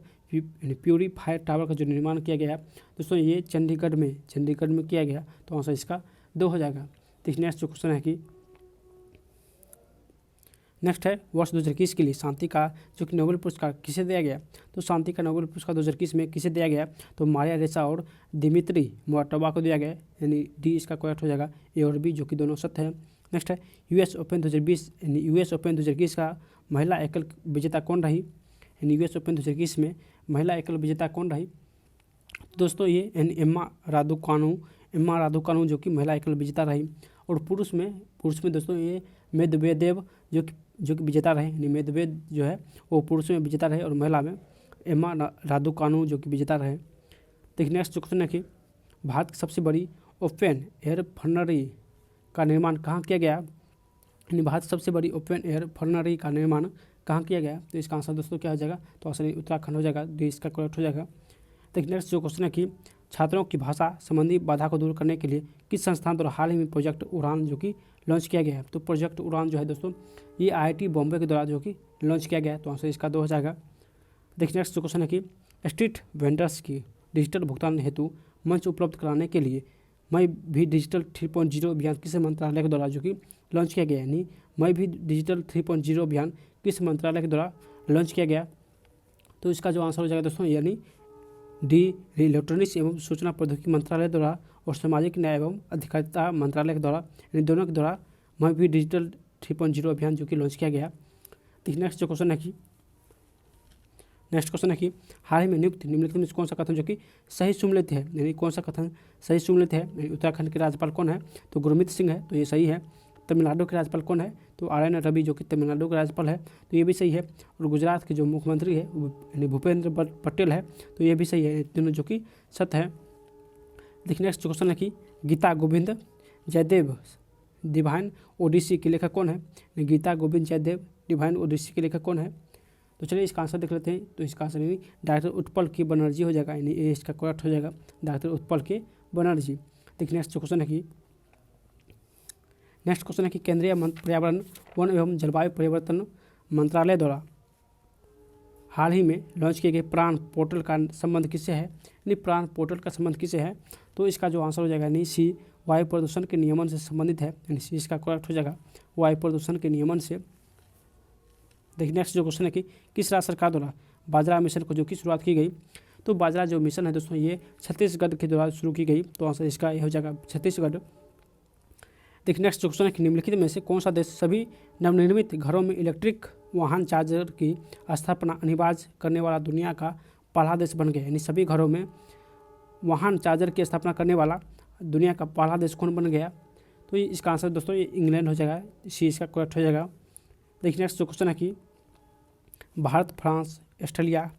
प्यूरीफायर टावर का जो निर्माण किया गया है दोस्तों ये चंडीगढ़ में किया गया। तो आंसर इसका 2 हो जाएगा। देखिए नेक्स्ट जो क्वेश्चन है कि नेक्स्ट है वर्ष 2021 के लिए शांति का जो कि नोबेल पुरस्कार किसे दिया गया। तो शांति का नोबेल पुरस्कार 2021 में किसे दिया गया, तो मारिया रेसा और दिमित्री मोराटोवा को दिया गया, यानी डी इसका करेक्ट हो जाएगा। ए और बी जो कि दोनों सत्य है। नेक्स्ट है US ओपन 2020, यानी US ओपन 2021 का महिला एकल विजेता कौन रही, यानी US ओपन 2021 में महिला एकल विजेता कौन रही। दोस्तों ये एम्मा रादुकानु जो कि महिला एकल विजेता रही। और पुरुष में दोस्तों ये मेदवेदेव जो कि विजेता रहे, यानी मेदवेद जो है वो पुरुष में विजेता रहे और महिला में एम्मा रादुकानु जो कि विजेता रहे। देखिए नेक्स्ट क्वेश्चन है कि भारत की सबसे बड़ी ओपन एयर फर्नरी का निर्माण कहाँ किया गया, यानी भारत की सबसे बड़ी ओपन एयर फर्नरी का निर्माण कहाँ किया गया। तो इसका आंसर दोस्तों क्या हो जाएगा, तो आंसर उत्तराखंड हो जाएगा, डी इसका करेक्ट हो जाएगा। देखिए नेक्स्ट जो क्वेश्चन है कि छात्रों की भाषा संबंधी बाधा को दूर करने के लिए किस संस्थान द्वारा हाल ही में प्रोजेक्ट उड़ान जो कि लॉन्च किया गया है? तो प्रोजेक्ट उड़ान जो है दोस्तों ये IIT बॉम्बे के द्वारा जो कि लॉन्च किया गया है। तो आंसर इसका 2 हो जाएगा। देखिए नेक्स्ट जो क्वेश्चन है कि स्ट्रीट वेंडर्स की डिजिटल भुगतान हेतु मंच उपलब्ध कराने के लिए मैं भी डिजिटल 3.0 अभियान किस मंत्रालय के द्वारा जो कि लॉन्च किया गया? यानी मैं भी डिजिटल 3.0 अभियान किस मंत्रालय के द्वारा लॉन्च किया गया? तो इसका जो आंसर हो जाएगा दोस्तों यानी डी इलेक्ट्रॉनिक्स एवं सूचना प्रौद्योगिकी मंत्रालय द्वारा और सामाजिक न्याय एवं अधिकारिता मंत्रालय के द्वारा, इन दोनों के द्वारा मैं भी डिजिटल 3.0 अभियान जो कि लॉन्च किया गया। तो नेक्स्ट क्वेश्चन है कि हाल ही में नियुक्त निम्नलिखित में कौन सा कथन जो कि सही सुमेलित है? यानी कौन सा कथन सही सुमेलित है? उत्तराखंड के राज्यपाल कौन है? तो गुरमीत सिंह है, तो ये सही है। तमिलनाडु के राज्यपाल कौन है? तो RN रवि जो कि तमिलनाडु के राज्यपाल है, तो ये भी सही है। और गुजरात के जो मुख्यमंत्री है यानी भूपेंद्र पटेल है, तो ये भी सही है। तीनों जो कि सत्य है। देखिए नेक्स्ट क्वेश्चन है कि गीता गोविंद जयदेव डिवाइन ओडिसी के लेखक कौन है? गीता गोविंद जयदेव डिवाइन ओडिसी के लेखक कौन है? तो चलिए इसका आंसर देख लेते हैं। तो इसका आंसर यानी डॉक्टर उत्पल के बनर्जी हो जाएगा, यानी ये इसका करेक्ट हो जाएगा, डॉक्टर उत्पल के बनर्जी। देखिए नेक्स्ट क्वेश्चन है कि केंद्रीय पर्यावरण वन एवं जलवायु परिवर्तन मंत्रालय द्वारा हाल ही में लॉन्च किए गए प्राण पोर्टल का संबंध किससे है? यानी प्राण पोर्टल का संबंध किससे है? तो इसका जो आंसर हो जाएगा यानी सी वायु प्रदूषण के नियमन से संबंधित है, यानी सी इसका करेक्ट हो जाएगा, वायु प्रदूषण के नियमन से। देखिए नेक्स्ट जो क्वेश्चन है कि किस राज्य सरकार द्वारा बाजरा मिशन को जो कि शुरुआत की गई? तो बाजरा जो मिशन है दोस्तों ये छत्तीसगढ़ के द्वारा शुरू की गई, तो आंसर इसका ये हो जाएगा छत्तीसगढ़। देखिए नेक्स्ट क्वेश्चन है कि निम्नलिखित में से कौन सा देश सभी नवनिर्मित घरों में इलेक्ट्रिक वाहन चार्जर की स्थापना अनिवार्य करने वाला दुनिया का पहला देश बन गया? यानी सभी घरों में वाहन चार्जर की स्थापना करने वाला दुनिया का पहला देश कौन बन गया? तो इसका आंसर दोस्तों ये इंग्लैंड हो जाएगा, सी इसका करेक्ट हो जाएगा। देखिए नेक्स्ट जो क्वेश्चन है कि भारत फ्रांस ऑस्ट्रेलिया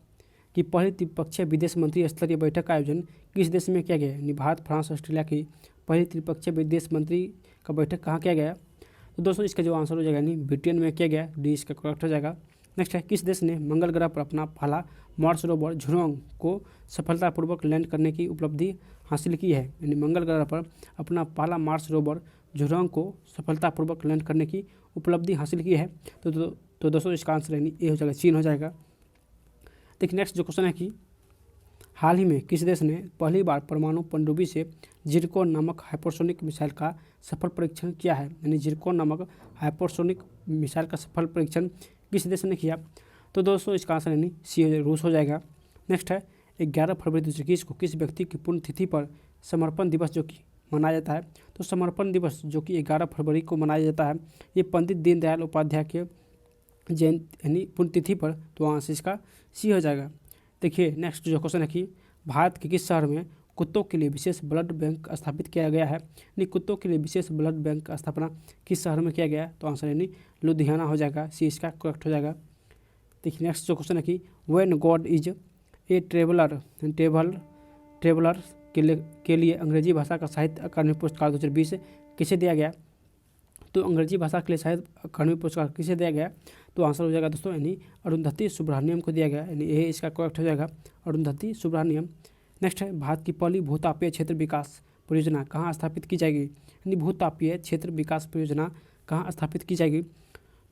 की पहली त्रिपक्षीय विदेश मंत्री स्तरीय बैठक का आयोजन किस देश में किया गया? यानी भारत फ्रांस ऑस्ट्रेलिया की पहली त्रिपक्षीय विदेश मंत्री का बैठक कहाँ किया गया? तो दोस्तों इसका जो आंसर हो जाएगा यानी ब्रिटेन में किया गया, डी इसका करेक्ट हो जाएगा। नेक्स्ट है किस देश ने मंगल ग्रह पर अपना पहला मार्स रोवर झुरोंग को सफलतापूर्वक लैंड करने की उपलब्धि हासिल की है? यानी मंगल ग्रह पर अपना पहला मार्स रोवर झुरोंग को सफलतापूर्वक लैंड करने की उपलब्धि हासिल की है। तो दोस्तों इसका आंसर यानी ए हो जाएगा, चीन हो जाएगा। देखिए नेक्स्ट जो क्वेश्चन है कि हाल ही में किस देश ने पहली बार परमाणु पनडुब्बी से जिरकोन नामक हाइपरसोनिक मिसाइल का सफल परीक्षण किया है? यानी जिरकोन नामक हाइपरसोनिक मिसाइल का सफल परीक्षण किस देश ने किया? तो दोस्तों इसका आंसर यानी सी रूस हो जाएगा। नेक्स्ट है 11 फरवरी 2021 को किस व्यक्ति की पुण्यतिथि पर समर्पण दिवस जो कि मनाया जाता है? तो समर्पण दिवस जो कि 11 फरवरी को मनाया जाता है ये पंडित दीनदयाल उपाध्याय के जयंती यानी पुण्यतिथि पर, तो आंसर इसका सी हो जाएगा। देखिए नेक्स्ट जो क्वेश्चन है कि भारत के किस शहर में कुत्तों के लिए विशेष ब्लड बैंक स्थापित किया गया है? यानी कुत्तों के लिए विशेष ब्लड बैंक का स्थापना किस शहर में किया गया है? तो आंसर यानी लुधियाना हो जाएगा, सी इसका करेक्ट हो जाएगा। देखिए नेक्स्ट जो क्वेश्चन है कि when God is a traveller के लिए अंग्रेजी भाषा का साहित्य अकादमी पुरस्कार 2020 किसे दिया गया? तो अंग्रेजी भाषा के लिए साहित्य अकादमी पुरस्कार किसे दिया गया? तो आंसर हो जाएगा दोस्तों यानी अरुंधति सुब्रमण्यम को दिया गया, यानी ये इसका करेक्ट हो जाएगा, अरुंधति सुब्रमण्यम। नेक्स्ट है भारत की पहली भूतापीय क्षेत्र विकास परियोजना कहाँ स्थापित की जाएगी? यानी भूतापीय क्षेत्र विकास परियोजना कहाँ स्थापित की जाएगी?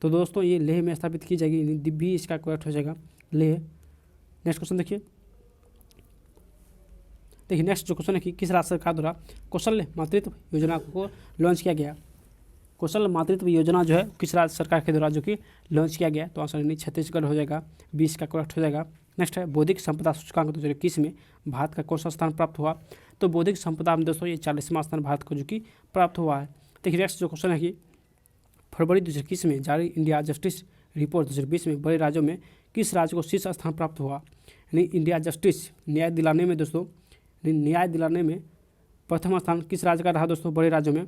तो दोस्तों ये लेह में स्थापित की जाएगी, यानी दिव्य इसका करेक्ट हो जाएगा, लेह। नेक्स्ट क्वेश्चन देखिए नेक्स्ट जो क्वेश्चन है कि किस राज्य सरकार द्वारा कौशल मातृत्व योजना को लॉन्च किया गया? कौशल मातृत्व योजना जो है किस राज्य सरकार के द्वारा जो कि लॉन्च किया गया? तो आंसर यानी छत्तीसगढ़ हो जाएगा, 20 का करेक्ट हो जाएगा। नेक्स्ट है बौद्धिक संपदा सूचकांक 2021 में भारत का कौन सा स्थान प्राप्त हुआ? तो बौद्धिक संपदा में दोस्तों ये 40वां स्थान भारत को जो कि प्राप्त हुआ है। देखिए नेक्स्ट जो क्वेश्चन है कि फरवरी 2021 में जारी इंडिया जस्टिस रिपोर्ट 2020 में बड़े राज्यों में किस राज्य को शीर्ष स्थान प्राप्त हुआ? यानी इंडिया जस्टिस न्याय दिलाने में दोस्तों न्याय दिलाने में प्रथम स्थान किस राज्य का रहा दोस्तों बड़े राज्यों में?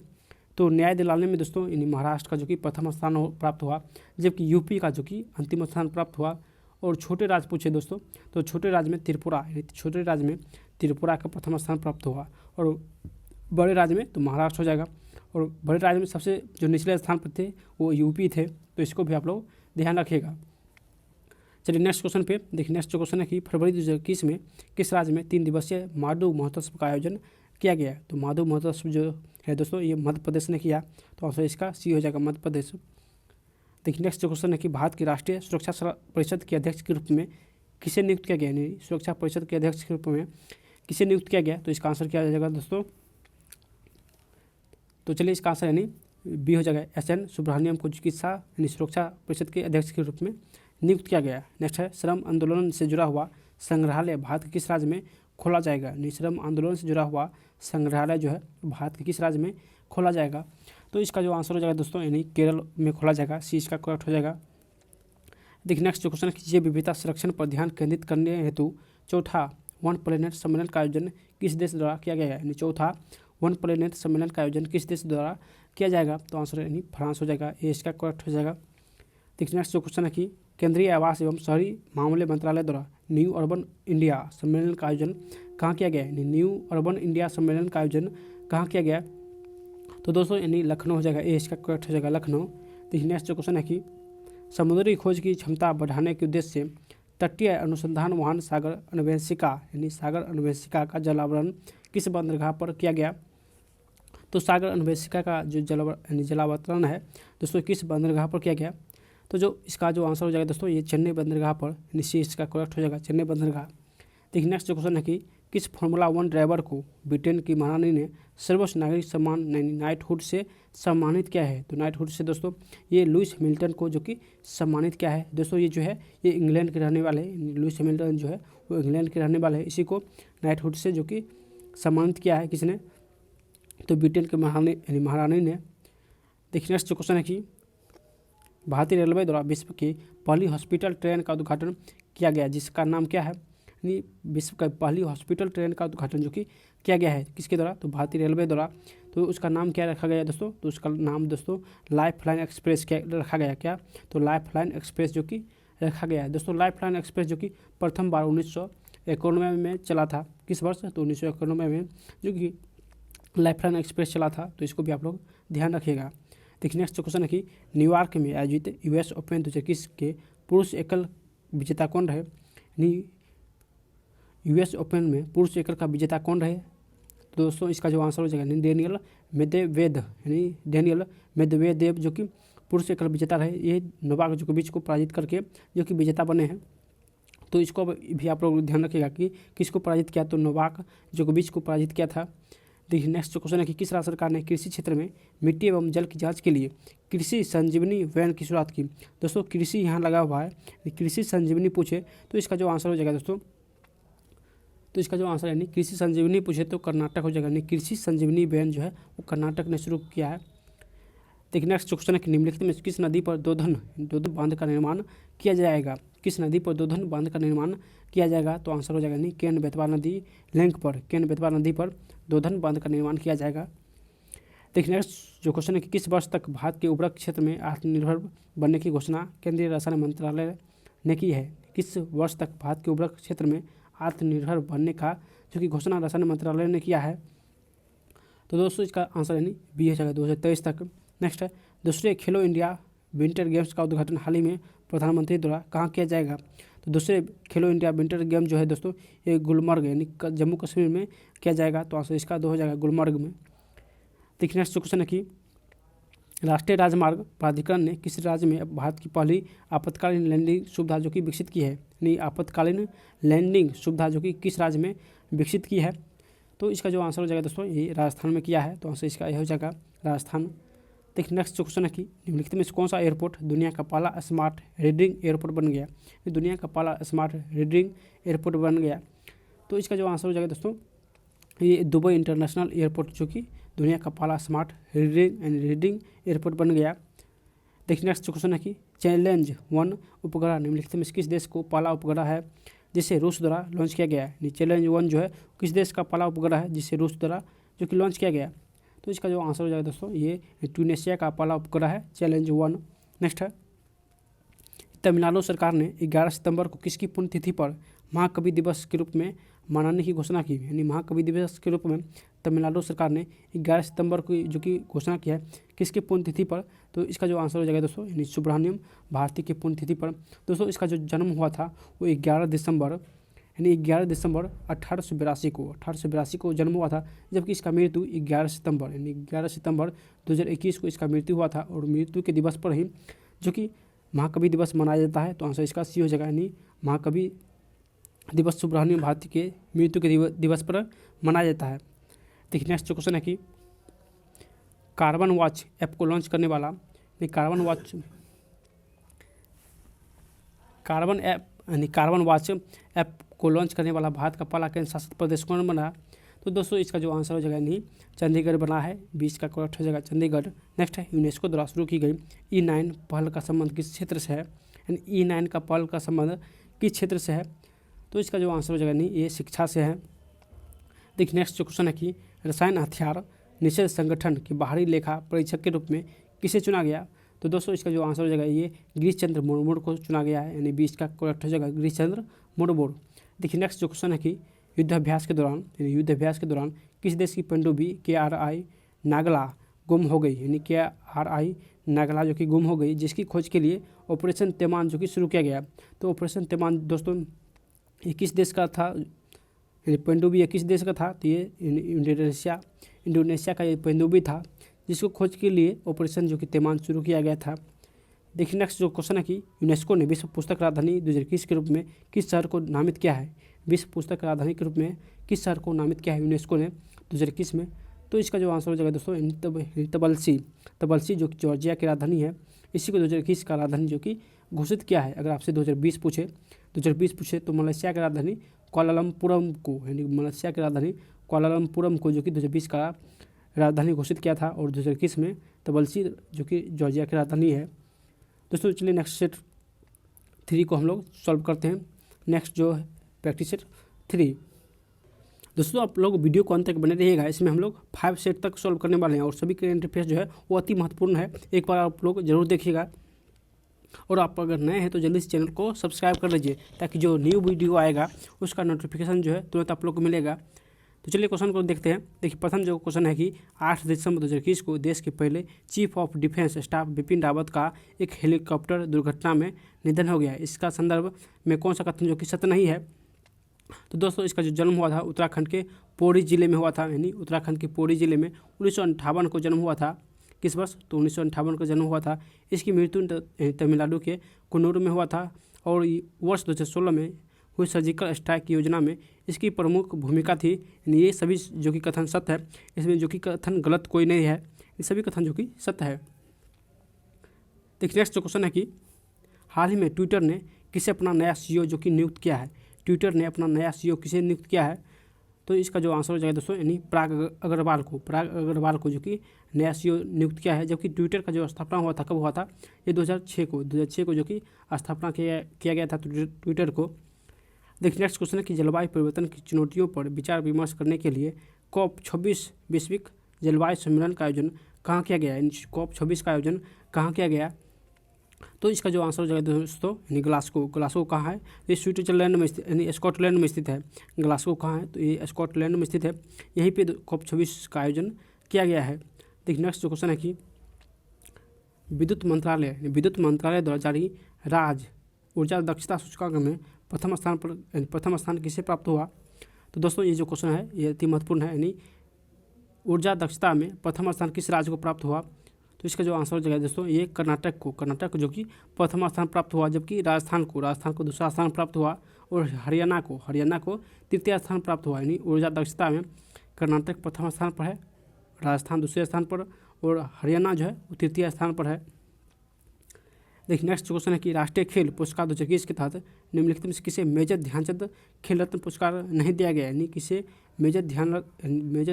तो न्याय दिलाने में दोस्तों यानी महाराष्ट्र का जो कि प्रथम स्थान प्राप्त हुआ, जबकि यूपी का जो कि अंतिम स्थान प्राप्त हुआ। और छोटे राज्य पूछे दोस्तों तो छोटे राज्य में त्रिपुरा यानी छोटे राज्य में त्रिपुरा का प्रथम स्थान प्राप्त हुआ, और बड़े राज्य में तो महाराष्ट्र हो जाएगा। और बड़े राज्य में सबसे जो निचले स्थान पर थे वो यूपी थे, तो इसको भी आप लोग ध्यान रखिएगा। चलिए नेक्स्ट क्वेश्चन पे देखिए। नेक्स्ट जो क्वेश्चन है कि फरवरी 2021 में किस राज्य में 3 दिवसीय माडू महोत्सव का आयोजन किया गया। तो माडू महोत्सव जो है दोस्तों ये मध्य प्रदेश ने किया, तो आंसर इसका सी हो जाएगा मध्य प्रदेश। देखिए नेक्स्ट जो क्वेश्चन है कि भारत की राष्ट्रीय सुरक्षा परिषद के अध्यक्ष के रूप में किसे नियुक्त किया गया, यानी सुरक्षा परिषद के अध्यक्ष के रूप में किसे नियुक्त किया गया। तो इसका आंसर क्या हो जाएगा दोस्तों, तो चलिए इसका आंसर यानी बी हो जाएगा SN सुब्रमण्यम को चिकित्सा यानी सुरक्षा परिषद के अध्यक्ष के रूप में नियुक्त किया गया। नेक्स्ट है श्रम आंदोलन से जुड़ा हुआ संग्रहालय भारत के किस राज्य में खोला जाएगा। यानी श्रम आंदोलन से जुड़ा हुआ संग्रहालय जो है भारत के किस राज्य में खोला जाएगा। तो इसका जो आंसर हो जाएगा दोस्तों यानी केरल में खोला जाएगा, सी इसका करेक्ट हो जाएगा। देखिए नेक्स्ट जो क्वेश्चन है जैव विविधता संरक्षण पर ध्यान केंद्रित करने हेतु चौथा वन प्लेनेट सम्मेलन का आयोजन किस देश द्वारा किया गया है। यानी चौथा वन प्लेनेट सम्मेलन का आयोजन किस देश द्वारा किया जाएगा। तो आंसर यानी फ्रांस हो जाएगा, ये इसका करेक्ट हो जाएगा। देखिए नेक्स्ट जो क्वेश्चन है कि केंद्रीय आवास एवं शहरी मामले मंत्रालय द्वारा न्यू अर्बन इंडिया सम्मेलन का आयोजन कहाँ किया गया है। न्यू अर्बन इंडिया सम्मेलन का आयोजन कहाँ किया गया, तो दोस्तों यानी लखनऊ हो जाएगा, ये इसका करेक्ट हो जाएगा लखनऊ। देखिए नेक्स्ट जो क्वेश्चन है कि समुद्री खोज की क्षमता बढ़ाने के उद्देश्य से तटीय अनुसंधान वाहन सागर अन्वेषिका यानी सागर अन्वेषिका का जलावरण किस बंदरगाह पर किया गया। तो सागर अन्वेषिका का जो जलावतरण है दोस्तों किस बंदरगाह पर किया गया। तो जो इसका जो आंसर हो जाएगा दोस्तों ये चेन्नई बंदरगाह पर, निश्चित इसका करेक्ट हो जाएगा चेन्नई बंदरगाह। देखिए नेक्स्ट जो क्वेश्चन है कि किस फार्मूला 1 ड्राइवर को ब्रिटेन की महारानी ने सर्वोच्च नागरिक सम्मान नाइटहुड से सम्मानित किया है। तो नाइटहुड से दोस्तों ये लुइस हैमिल्टन को जो कि सम्मानित किया है। दोस्तों ये जो है ये इंग्लैंड के रहने वाले हैं, लुइस हैमिल्टन जो है वो इंग्लैंड के रहने वाले हैं, इसी को नाइटहुड से जो कि सम्मानित किया है किसने, तो ब्रिटेन के महारानी ने। देखिए नेक्स्ट जो क्वेश्चन है कि भारतीय रेलवे द्वारा विश्व की पहली हॉस्पिटल ट्रेन का उद्घाटन किया गया जिसका नाम क्या है। यानी विश्व का पहली हॉस्पिटल ट्रेन का उद्घाटन जो कि किया गया है किसके द्वारा, तो भारतीय रेलवे द्वारा। तो उसका नाम क्या रखा गया दोस्तों, तो उसका नाम दोस्तों लाइफ लाइन एक्सप्रेस क्या रखा गया, क्या तो लाइफ लाइन एक्सप्रेस जो कि रखा गया है दोस्तों। लाइफ लाइन एक्सप्रेस जो कि प्रथम बार 1991 में चला था, किस वर्ष, तो 1991 में जो कि लाइफ लाइन एक्सप्रेस चला था, तो इसको भी आप लोग ध्यान रखिएगा। देखिए नेक्स्ट क्वेश्चन है कि न्यूयॉर्क में आयोजित US ओपन 2021 के पुरुष एकल विजेता कौन रहे। यानी US ओपन में पुरुष एकल का विजेता कौन रहे, तो दोस्तों इसका जो आंसर हो जाएगा डेनियल मेदवेदेव जो कि पुरुष एकल विजेता रहे। ये नोवाक जोकोविच को पराजित करके जो कि विजेता बने हैं। तो इसको भी आप लोग ध्यान रखिएगा कि किसको पराजित किया, तो नोवाक जोकोविच को पराजित किया था। देखिए नेक्स्ट क्वेश्चन है कि किस राज्य सरकार ने कृषि क्षेत्र में मिट्टी एवं जल की जांच के लिए कृषि संजीवनी वैन की शुरुआत की। दोस्तों कृषि यहाँ लगा हुआ है, कृषि संजीवनी पूछे तो इसका जो आंसर हो जाएगा दोस्तों, तो इसका जो आंसर यानी कृषि संजीवनी पूछे तो कर्नाटक हो जाएगा। यानी कृषि संजीवनी वैन जो है वो कर्नाटक ने शुरू किया है। देखिए नेक्स्ट क्वेश्चन है कि निम्नलिखित में किस नदी पर दोधन बांध का निर्माण किया जाएगा। किस नदी पर दोधन बांध का निर्माण किया जाएगा, तो आंसर हो जाएगा नहीं केन बेतवा नदी लिंक पर, केन बेतवा नदी पर दोधन बांध का निर्माण किया जाएगा। देखिए नेक्स्ट जो क्वेश्चन है कि किस वर्ष तक भारत के उर्वरक क्षेत्र में आत्मनिर्भर बनने की घोषणा केंद्रीय रसायन मंत्रालय ने की है। किस वर्ष तक भारत के उर्वरक क्षेत्र में आत्मनिर्भर बनने का जो कि घोषणा रसायन मंत्रालय ने किया है, तो दोस्तों इसका आंसर यानी बी हो जाएगा 2023 तक। नेक्स्ट है दूसरे खेलो इंडिया विंटर गेम्स का उद्घाटन हाल ही में प्रधानमंत्री द्वारा कहाँ किया जाएगा। तो दूसरे खेलो इंडिया विंटर गेम जो है दोस्तों ये गुलमर्ग यानी जम्मू कश्मीर में किया जाएगा, तो आंसर इसका 2 हो जाएगा गुलमर्ग में। देखिए नेक्स्ट क्वेश्चन है कि राष्ट्रीय राजमार्ग प्राधिकरण ने किस राज्य में भारत की पहली आपातकालीन लैंडिंग सुविधा जो कि विकसित की है। यानी आपातकालीन लैंडिंग सुविधा जो कि किस राज्य में विकसित की है, तो इसका जो आंसर हो जाएगा दोस्तों ये राजस्थान में किया है, तो आंसर इसका यह हो जाएगा राजस्थान। देखिए नेक्स्ट क्वेश्चन है कि निम्नलिखित में से कौन सा एयरपोर्ट दुनिया का पहला स्मार्ट रीडिंग एयरपोर्ट बन गया। दुनिया का पहला स्मार्ट रीडिंग एयरपोर्ट बन गया, तो इसका जो आंसर हो जाएगा दोस्तों ये दुबई इंटरनेशनल एयरपोर्ट जो कि दुनिया का पहला स्मार्ट रीडिंग एयरपोर्ट बन गया। देखिए नेक्स्ट क्वेश्चन है कि चैलेंज 1 उपग्रह निम्नलिखित में से किस देश को पहला उपग्रह है जिसे रूस द्वारा लॉन्च किया गया है। चैलेंज 1 जो है किस देश का पहला उपग्रह है जिसे रूस द्वारा जो कि लॉन्च किया गया, तो इसका जो आंसर हो जाएगा दोस्तों ये ट्यूनेशिया का पहला उपग्रह है चैलेंज 1। नेक्स्ट है तमिलनाडु सरकार ने 11 सितंबर को किसकी पुण्यतिथि पर महाकवि दिवस के रूप में मनाने की घोषणा की। यानी महाकवि दिवस के रूप में तमिलनाडु सरकार ने 11 सितंबर को जो कि घोषणा किया है किसकी पुण्यतिथि पर, तो इसका जो आंसर हो जाएगा दोस्तों यानी सुब्रमण्यम भारती की पुण्यतिथि पर। दोस्तों इसका जो जन्म हुआ था वो 11 दिसंबर 1882 को जन्म हुआ था, जबकि इसका मृत्यु 11 सितंबर 2021 को इसका मृत्यु हुआ था। और मृत्यु के दिवस पर ही जो कि महाकवि दिवस मनाया जाता है, तो आंसर इसका सी हो जाएगा यानी महाकवि दिवस सुब्रमण्यम भारती के मृत्यु के दिवस पर मनाया जाता है। देखिए नेक्स्ट जो क्वेश्चन है कि कार्बन वॉच ऐप को लॉन्च करने वाला कार्बन वॉच ऐप को लॉन्च करने वाला भारत का पहला केंद्र शासित प्रदेश कौन बना, तो दोस्तों इसका जो आंसर हो जाएगा नहीं चंडीगढ़ बना है, 20 का करेक्ट हो जाएगा चंडीगढ़। नेक्स्ट है यूनेस्को द्वारा शुरू की गई E9 पहल का संबंध किस क्षेत्र से है, यानी E9 का पहल का संबंध किस क्षेत्र से है, तो इसका जो आंसर हो जाएगा नहीं ये शिक्षा से है। देखिए नेक्स्ट जो क्वेश्चन है कि रसायन हथियार निषेध संगठन के बाहरी लेखा परीक्षक के रूप में किसे चुना गया, तो दोस्तों इसका जो आंसर हो जाएगा ये गिरीश चंद्र मुर्मू को चुना गया है, यानी 20 का करेक्ट हो जाएगा गिरीश चंद्र मुर्मू। देखिए नेक्स्ट जो क्वेश्चन है कि युद्धाभ्यास के दौरान किस देश की पनडुब्बी KRI नागला गुम हो गई, यानी KRI नागला जो कि गुम हो गई, जिसकी खोज के लिए ऑपरेशन तैमान जो कि शुरू किया गया। तो ऑपरेशन तैमान दोस्तों ये किस देश का था, यानी पनडुब्बी ये किस देश का था, तो ये इंडोनेशिया का ये पनडुब्बी था, जिसको खोज के लिए ऑपरेशन जो कि तैमान शुरू किया गया था। देखिए नेक्स्ट जो क्वेश्चन है कि यूनेस्को ने विश्व पुस्तक राजधानी 2021 के रूप में किस शहर को नामित किया है, विश्व पुस्तक राजधानी के रूप में किस शहर को नामित किया है यूनेस्को ने 2021 में, तो इसका जो आंसर हो जाएगा दोस्तों तबलसी जो कि जॉर्जिया की राजधानी है, इसी को 2021 का राजधानी जो कि घोषित किया है। अगर आपसे 2020 पूछे तो मलेशिया की राजधानी कुआलालंपुरम को जो कि 2020 का राजधानी घोषित किया था, और 2021 में तबलसी जो कि जॉर्जिया की राजधानी है। दोस्तों चलिए नेक्स्ट सेट 3 को हम लोग सॉल्व करते हैं। नेक्स्ट जो है प्रैक्टिस सेट 3। दोस्तों आप लोग वीडियो को अंत तक बने रहिएगा, इसमें हम लोग 5 सेट तक सॉल्व करने वाले हैं, और सभी करेंट अफेयर्स जो है वो अति महत्वपूर्ण है, एक बार आप लोग जरूर देखिएगा। और आप अगर नए हैं तो जल्दी से चैनल को सब्सक्राइब कर लीजिए, ताकि जो न्यू वीडियो आएगा उसका नोटिफिकेशन जो है तुरंत आप लोग को मिलेगा। तो चलिए क्वेश्चन को देखते हैं। देखिए प्रथम जो क्वेश्चन है कि 8 दिसंबर 2021 को देश के पहले chief of defence staff Bipin Rawat का एक हेलीकॉप्टर दुर्घटना में निधन हो गया। इसका संदर्भ में कौन सा कथन जो कि सत्य नहीं है, तो दोस्तों इसका जो जन्म हुआ था उत्तराखंड के पौड़ी जिले में हुआ था, यानी उत्तराखंड के पौड़ी जिले में 1958 को जन्म हुआ था। किस वर्ष, तो 1958 को जन्म हुआ था। इसकी मृत्यु तमिलनाडु के कुन्नूर में हुआ था, और वर्ष 2016 में हुई सर्जिकल स्ट्राइक की योजना में इसकी प्रमुख भूमिका थी। ये सभी जो कि कथन सत्य है, इसमें जो कि कथन गलत कोई नहीं है, ये सभी कथन जो कि सत्य है। देखिए नेक्स्ट जो क्वेश्चन है कि हाल ही में ट्विटर ने किसे अपना नया CEO जो कि नियुक्त किया है, ट्विटर ने अपना नया CEO किसे नियुक्त किया है, तो इसका जो आंसर हो जाएगा दोस्तों यानी पराग अग्रवाल को जो कि नया CEO नियुक्त किया है। जबकि ट्विटर का जो स्थापना हुआ था, कब हुआ था, ये 2006 को जो कि स्थापना किया गया था ट्विटर को। देखिए नेक्स्ट क्वेश्चन है कि जलवायु परिवर्तन की चुनौतियों पर विचार विमर्श करने के लिए COP26 वैश्विक जलवायु सम्मेलन का आयोजन कहाँ किया गया, COP26 का आयोजन कहाँ किया गया, तो इसका जो आंसर हो जाएगा दोस्तों यानी ग्लासगो कहाँ है, ये स्विट्जरलैंड में स्थित यानी स्कॉटलैंड में स्थित है। ग्लासगो कहाँ है, तो ये स्कॉटलैंड में स्थित है, यहीं पे COP26 का आयोजन किया गया है। देखिए नेक्स्ट जो क्वेश्चन है कि विद्युत मंत्रालय द्वारा जारी राज्य ऊर्जा दक्षता सूचकांक में प्रथम स्थान किसे प्राप्त हुआ, तो दोस्तों ये जो क्वेश्चन है ये अति महत्वपूर्ण है, यानी ऊर्जा दक्षता में प्रथम स्थान किस राज्य को प्राप्त हुआ, तो इसका जो आंसर हो जाएगा दोस्तों ये कर्नाटक जो कि प्रथम स्थान प्राप्त हुआ, जबकि राजस्थान को दूसरा स्थान प्राप्त हुआ, और हरियाणा को तृतीय स्थान प्राप्त हुआ। यानी ऊर्जा दक्षता में कर्नाटक प्रथम स्थान पर है, राजस्थान दूसरे स्थान पर, और हरियाणा जो है वो तृतीय स्थान पर है। देखिए नेक्स्ट क्वेश्चन है कि राष्ट्रीय खेल पुरस्कार 2021 के तहत निम्नलिखित में किसे मेजर ध्यानचंद खेल रत्न पुरस्कार नहीं दिया गया, यानी किसे मेजर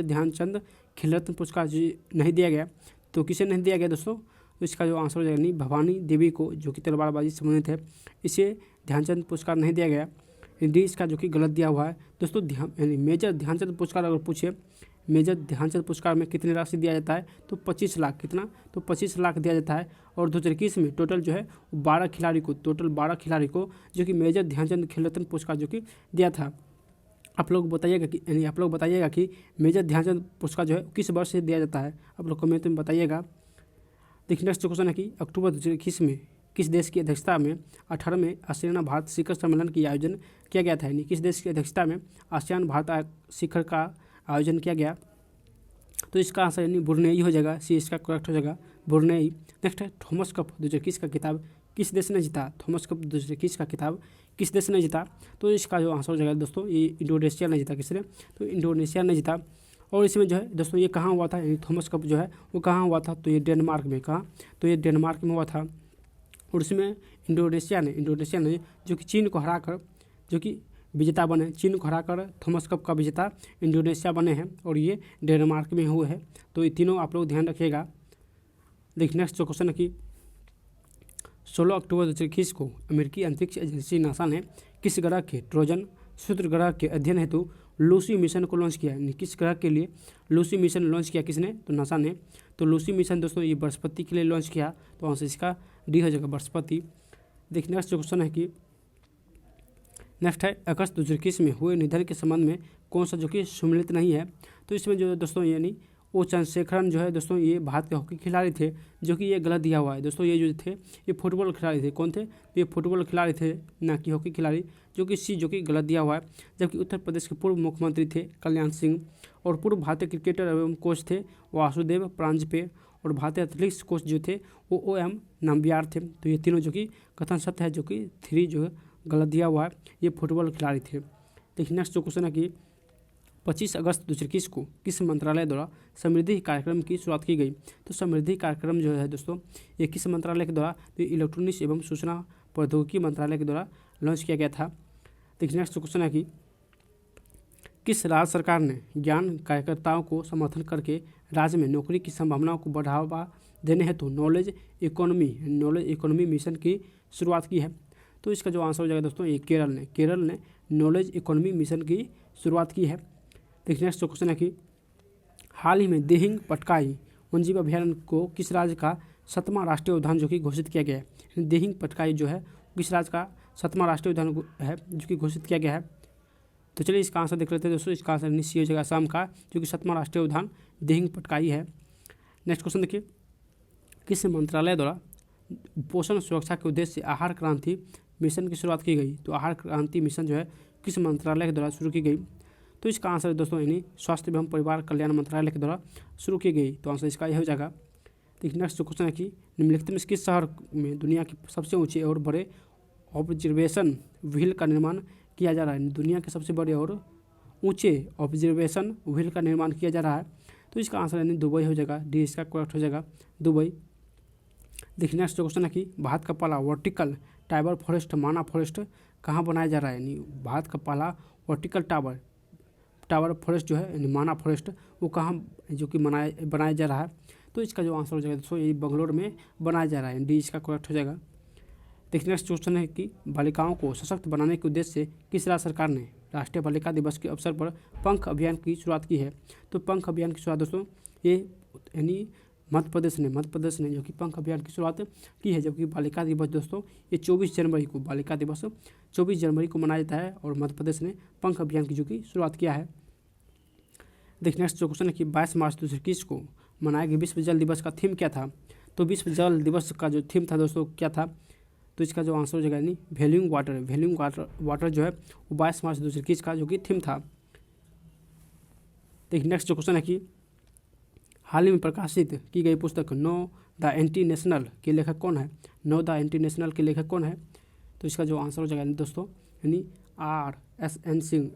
ध्यानचंद खेल रत्न पुरस्कार नहीं दिया गया, तो किसे नहीं दिया गया दोस्तों, तो इसका जो आंसर हो जाएगा नहीं भवानी देवी को जो कि तलवारबाजी से संबंधित है, इसे ध्यानचंद पुरस्कार नहीं दिया गया। डी इसका जो कि गलत दिया हुआ है दोस्तों। यानी मेजर ध्यानचंद पुरस्कार अगर पूछे, मेजर ध्यानचंद पुरस्कार में कितनी राशि दिया जाता है, तो 25 लाख, कितना, तो 25 लाख दिया जाता है। और 2021 में टोटल जो है 12 खिलाड़ी को जो कि मेजर ध्यानचंद खेल रत्न पुरस्कार जो कि दिया था। आप लोग बताइएगा कि यानी आप लोग बताइएगा कि मेजर ध्यानचंद पुरस्कार जो है किस वर्ष से दिया जाता है, आप लोग कमेंट में बताइएगा। देखिए नेक्स्ट क्वेश्चन है कि अक्टूबर 2021 में किस देश की अध्यक्षता में 18वें आसियान भारत शिखर सम्मेलन की आयोजन किया गया था, यानी किस देश की अध्यक्षता में आसियान भारत शिखर का आयोजन किया गया। तो इसका आंसर यानी ब्रुनेई हो जाएगा, सी इसका करेक्ट हो जाएगा, ब्रुनेई। नेक्स्ट है थॉमस कप 2021 का किताब किस देश ने जीता, थॉमस कप 2021 का किताब किस देश ने जीता। तो इसका जो आंसर हो जाएगा दोस्तों ये इंडोनेशिया ने जीता, किसने, तो इंडोनेशिया ने जीता। और इसमें जो है दोस्तों ये कहाँ हुआ था, यानी थॉमस कप जो है वो कहाँ हुआ था, तो ये डेनमार्क में, कहाँ, तो ये डेनमार्क में हुआ था। और इसमें इंडोनेशिया ने जो कि चीन को हराकर जो कि विजेता बने, चीन को हराकर थॉमस कप का विजेता इंडोनेशिया बने हैं और ये डेनमार्क में हुए हैं। तो ये तीनों आप लोग ध्यान रखिएगा। देखिए नेक्स्ट जो क्वेश्चन है कि 16 अक्टूबर 2021 को अमेरिकी अंतरिक्ष एजेंसी नासा ने किस ग्रह के ट्रोजन सूत्र ग्रह के अध्ययन हेतु लूसी मिशन को लॉन्च किया, यानी किस ग्रह के लिए लूसी मिशन लॉन्च किया, किसने, तो नासा ने। तो लूसी मिशन दोस्तों ये बृहस्पति के लिए लॉन्च किया, तो आंसर इसका डी हो जाएगा, बृहस्पति। देखिए नेक्स्ट जो क्वेश्चन है कि नेक्स्ट है अगस्त 2021 में हुए निधन के संबंध में कौन सा जो कि सम्मिलित नहीं है। तो इसमें जो दोस्तों यानी ओ चंद्रशेखरन जो है दोस्तों ये भारत के हॉकी खिलाड़ी थे, जो कि ये गलत दिया हुआ है दोस्तों। ये जो थे ये फुटबॉल खिलाड़ी थे, कौन थे, तो ये फुटबॉल खिलाड़ी थे ना कि हॉकी खिलाड़ी, जो कि सी जो कि गलत दिया हुआ है। जबकि उत्तर प्रदेश के पूर्व मुख्यमंत्री थे कल्याण सिंह और पूर्व भारतीय क्रिकेटर एवं कोच थे वासुदेव प्रांजपे और भारतीय एथलेटिक्स कोच जो थे वो OM नंबियार थे। तो ये तीनों जो कि कथन सत्य है, जो कि 3 जो है गलत दिया हुआ है, ये फुटबॉल खिलाड़ी थे। देखिए नेक्स्ट जो क्वेश्चन है कि 25 अगस्त 2021 को किस मंत्रालय द्वारा समृद्धि कार्यक्रम की शुरुआत की गई। तो समृद्धि कार्यक्रम जो है दोस्तों ये किस मंत्रालय के द्वारा, तो इलेक्ट्रॉनिक्स एवं सूचना प्रौद्योगिकी मंत्रालय के द्वारा लॉन्च किया गया था। देखिए नेक्स्ट क्वेश्चन है कि किस राज्य सरकार ने ज्ञान कार्यकर्ताओं को समर्थन करके राज्य में नौकरी की संभावनाओं को बढ़ावा देने हेतु नॉलेज इकोनॉमी मिशन की शुरुआत की है। तो इसका जो आंसर हो जाएगा दोस्तों ये केरल ने नॉलेज इकोनॉमी मिशन की शुरुआत की है। देखिए नेक्स्ट क्वेश्चन है कि हाल ही में दिहिंग पटकाई वन्यजीव अभयारण्य को किस राज्य का 7वां राष्ट्रीय उद्यान जो कि घोषित किया गया है। दिहिंग पटकाई जो है किस राज्य का 7वां राष्ट्रीय उद्यान है जो कि घोषित किया गया है। तो चलिए इसका आंसर देख लेते हैं दोस्तों। इसका आंसर निश्चित हो जाएगा असम का, जो कि 7वां राष्ट्रीय उद्यान दिहिंग पटकाई है। नेक्स्ट क्वेश्चन देखिए किस मंत्रालय द्वारा पोषण सुरक्षा के उद्देश्य से आहार क्रांति मिशन की शुरुआत की गई। तो आहार क्रांति मिशन जो है किस मंत्रालय के द्वारा शुरू की गई। तो इसका आंसर दोस्तों यानी स्वास्थ्य एवं परिवार कल्याण मंत्रालय के द्वारा शुरू की गई। तो आंसर इसका यह हो जाएगा। देखिए नेक्स्ट जो क्वेश्चन है कि निम्नलिखित में किस शहर में दुनिया के सबसे ऊंचे और बड़े ऑब्जर्वेशन व्हील का निर्माण किया जा रहा है। दुनिया के सबसे बड़े और ऊंचे ऑब्जर्वेशन व्हील का निर्माण किया जा रहा है। तो इसका आंसर यानी दुबई हो जाएगा, डी इसका करेक्ट हो जाएगा, दुबई। देखिए नेक्स्ट जो क्वेश्चन है कि भारत का पहला वर्टिकल टाइबर फॉरेस्ट माना फॉरेस्ट कहाँ बनाया जा रहा है। यानी भारत का पहला वर्टिकल टावर फॉरेस्ट जो है यानी माना फॉरेस्ट वो कहाँ जो कि बनाया जा रहा है। तो इसका जो आंसर हो जाएगा दोस्तों ये बेंगलोर में बनाया जा रहा है, डी इसका करेक्ट हो जाएगा। देखिए नेक्स्ट क्वेश्चन है कि बालिकाओं को सशक्त बनाने के उद्देश्य से किस राज्य सरकार ने राष्ट्रीय बालिका दिवस के अवसर पर पंख अभियान की शुरुआत की है। तो पंख अभियान की शुरुआत दोस्तों ये यानी मध्य प्रदेश ने जो कि पंख अभियान की शुरुआत की है। जबकि बालिका दिवस दोस्तों ये 24 जनवरी को, बालिका दिवस 24 जनवरी को मनाया जाता है और मध्य प्रदेश ने पंख अभियान की जो कि शुरुआत किया है। देखिए नेक्स्ट जो क्वेश्चन है कि 22 मार्च 2021 को मनाए गए विश्व जल दिवस का थीम क्या था। तो विश्व जल दिवस का जो थीम था दोस्तों क्या था। तो इसका जो आंसर हो जाएगा यानी वैल्यूइंग वाटर जो है वो 22 मार्च 2021 का जो कि थीम था। देखिए नेक्स्ट जो क्वेश्चन है कि हाल ही में प्रकाशित की गई पुस्तक नो द एंटी नेशनल के लेखक कौन है। नो द एंटी नेशनल के लेखक कौन है। तो इसका जो आंसर हो जाएगा दोस्तों यानी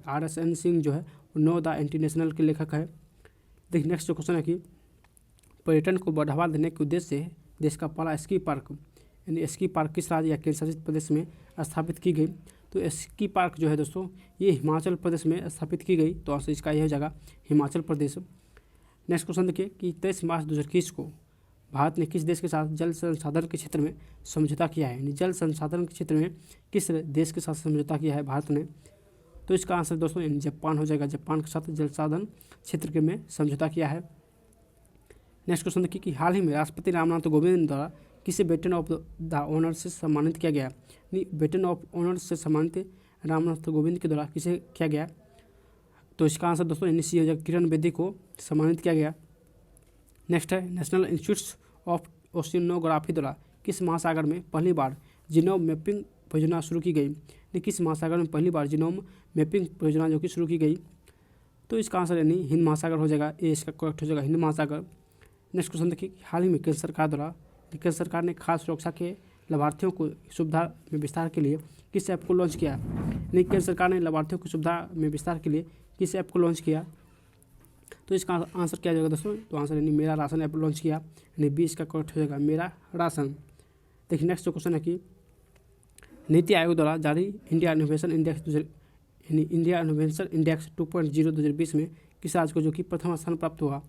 RSN सिंह जो है नो द एंटी नेशनल के लेखक है। देखिए नेक्स्ट जो क्वेश्चन है कि पर्यटन को बढ़ावा देने के उद्देश्य से देश का पहला स्की पार्क यानी स्की पार्क किस राज्य या केंद्र शासित प्रदेश में स्थापित की गई। तो स्की पार्क जो है दोस्तों ये हिमाचल प्रदेश में स्थापित की गई। तो आंसर इसका यह हो जाएगा हिमाचल प्रदेश। नेक्स्ट क्वेश्चन देखिए कि 23 मार्च 2021 को भारत ने किस देश के साथ जल संसाधन के क्षेत्र में समझौता किया है। यानी जल संसाधन के क्षेत्र में किस देश के साथ समझौता किया है भारत ने। तो इसका आंसर दोस्तों यानी जापान हो जाएगा, जापान के साथ जल संसाधन क्षेत्र के में समझौता किया है। नेक्स्ट क्वेश्चन देखिए कि हाल ही में राष्ट्रपति रामनाथ कोविंद द्वारा किसे बेटन ऑफ द ऑनर से सम्मानित किया गया। यानी बेटन ऑफ ऑनर से सम्मानित रामनाथ कोविंद के द्वारा किसे किया गया। तो इसका आंसर दोस्तों यानी सी हो जाएगा, किरण बेदी को सम्मानित किया गया। नेक्स्ट है नेशनल इंस्टीट्यूट ऑफ ओशिनोग्राफी द्वारा किस महासागर में पहली बार जीनोम मैपिंग परियोजना शुरू की गई। किस महासागर में पहली बार जीनोम मैपिंग परियोजना जो कि शुरू की गई, तो इसका आंसर यानी हिंद महासागर हो जाएगा, ए इसका करेक्ट हो जाएगा, हिंद महासागर। नेक्स्ट क्वेश्चन देखिए, हाल ही में केंद्र सरकार द्वारा केंद्र सरकार ने खाद्य सुरक्षा के लाभार्थियों को सुविधा में विस्तार के लिए किस ऐप को लॉन्च किया। नहीं, केंद्र सरकार ने लाभार्थियों की सुविधा में विस्तार के लिए किस ऐप को लॉन्च किया, तो इसका आंसर क्या जाएगा दोस्तों, तो आंसर यानी मेरा राशन ऐप लॉन्च किया, यानी बी इसका करेक्ट हो जाएगा, मेरा राशन। देखिए नेक्स्ट जो क्वेश्चन है कि नीति आयोग द्वारा जारी इंडिया इनोवेशन इंडेक्स यानी इंडिया इनोवेशन इंडेक्स 2.0 2020 में किस राज्य को जो कि प्रथम स्थान प्राप्त हुआ।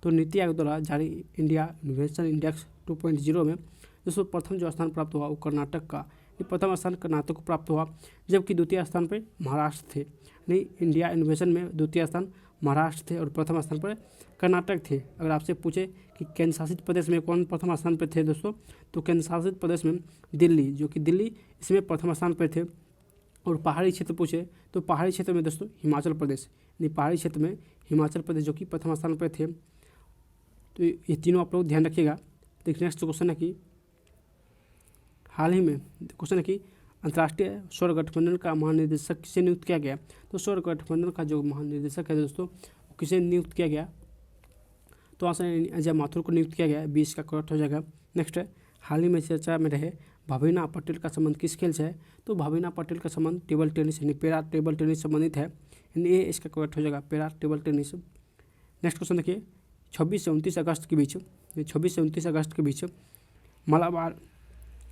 तो नीति आयोग द्वारा जारी इंडिया इनोवेशन इंडेक्स 2.0 में दोस्तों प्रथम जो स्थान प्राप्त हुआ वो कर्नाटक का, प्रथम स्थान कर्नाटक को प्राप्त हुआ, जबकि द्वितीय स्थान पर महाराष्ट्र थे। नहीं, इंडिया इनोवेशन में द्वितीय स्थान महाराष्ट्र थे और प्रथम स्थान पर कर्नाटक थे। अगर आपसे पूछे कि केंद्र शासित प्रदेश में कौन प्रथम स्थान पर थे दोस्तों, तो केंद्र शासित प्रदेश में दिल्ली, जो कि दिल्ली इसमें प्रथम स्थान पर थे। और पहाड़ी क्षेत्र पूछे तो पहाड़ी क्षेत्र में दोस्तों हिमाचल प्रदेश, यानी पहाड़ी क्षेत्र में हिमाचल प्रदेश जो कि प्रथम स्थान पर थे। तो ये तीनों आप लोग ध्यान रखिएगा। देखिए नेक्स्ट क्वेश्चन है कि हाल ही में क्वेश्चन है कि अंतर्राष्ट्रीय सौर गठबंधन का महानिदेशक किसे नियुक्त किया गया। तो सौर गठबंधन का जो महानिदेशक है दोस्तों किसे नियुक्त किया गया, तो आंसर अजय माथुर को नियुक्त किया गया, 20 का करेक्ट हो जाएगा। नेक्स्ट है हाल ही में चर्चा में रहे भाविना पटेल का संबंध किस खेल से है। तो भाविना पटेल का संबंध टेबल टेनिस यानी पैरा टेबल टेनिस संबंधित है, यानी ये इसका करेक्ट हो जाएगा, para table tennis. Next question देखिए, 26 से 29 अगस्त के बीच 26 से 29 अगस्त के बीच मलाबार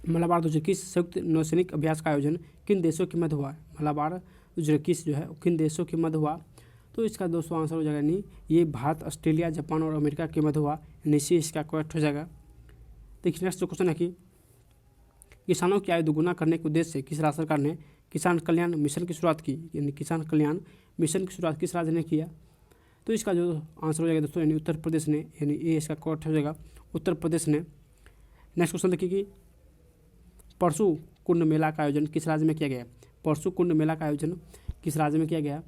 2021 संयुक्त नौसैनिक अभ्यास का आयोजन किन देशों के मध्य हुआ। मलाबार 2021 जो है किन देशों के मध्य हुआ, तो इसका दोस्तों आंसर हो जाएगा नहीं, ये भारत, ऑस्ट्रेलिया, जापान और अमेरिका के मध्य हुआ, यानी सी इसका करेक्ट हो जाएगा। देखिए नेक्स्ट जो क्वेश्चन है कि किसानों की आय दोगुना करने के उद्देश्य से किस राज्य सरकार ने किसान कल्याण मिशन की शुरुआत की। यानी किसान कल्याण मिशन की शुरुआत किस राज्य ने किया, तो इसका जो आंसर हो जाएगा दोस्तों यानी उत्तर प्रदेश ने, यानी ये इसका करेक्ट हो जाएगा, उत्तर प्रदेश ने। नेक्स्ट क्वेश्चन देखिए कि परशु कुंड मेला का आयोजन किस राज्य में किया गया। परशु कुंड मेला का आयोजन किस राज्य में किया गया,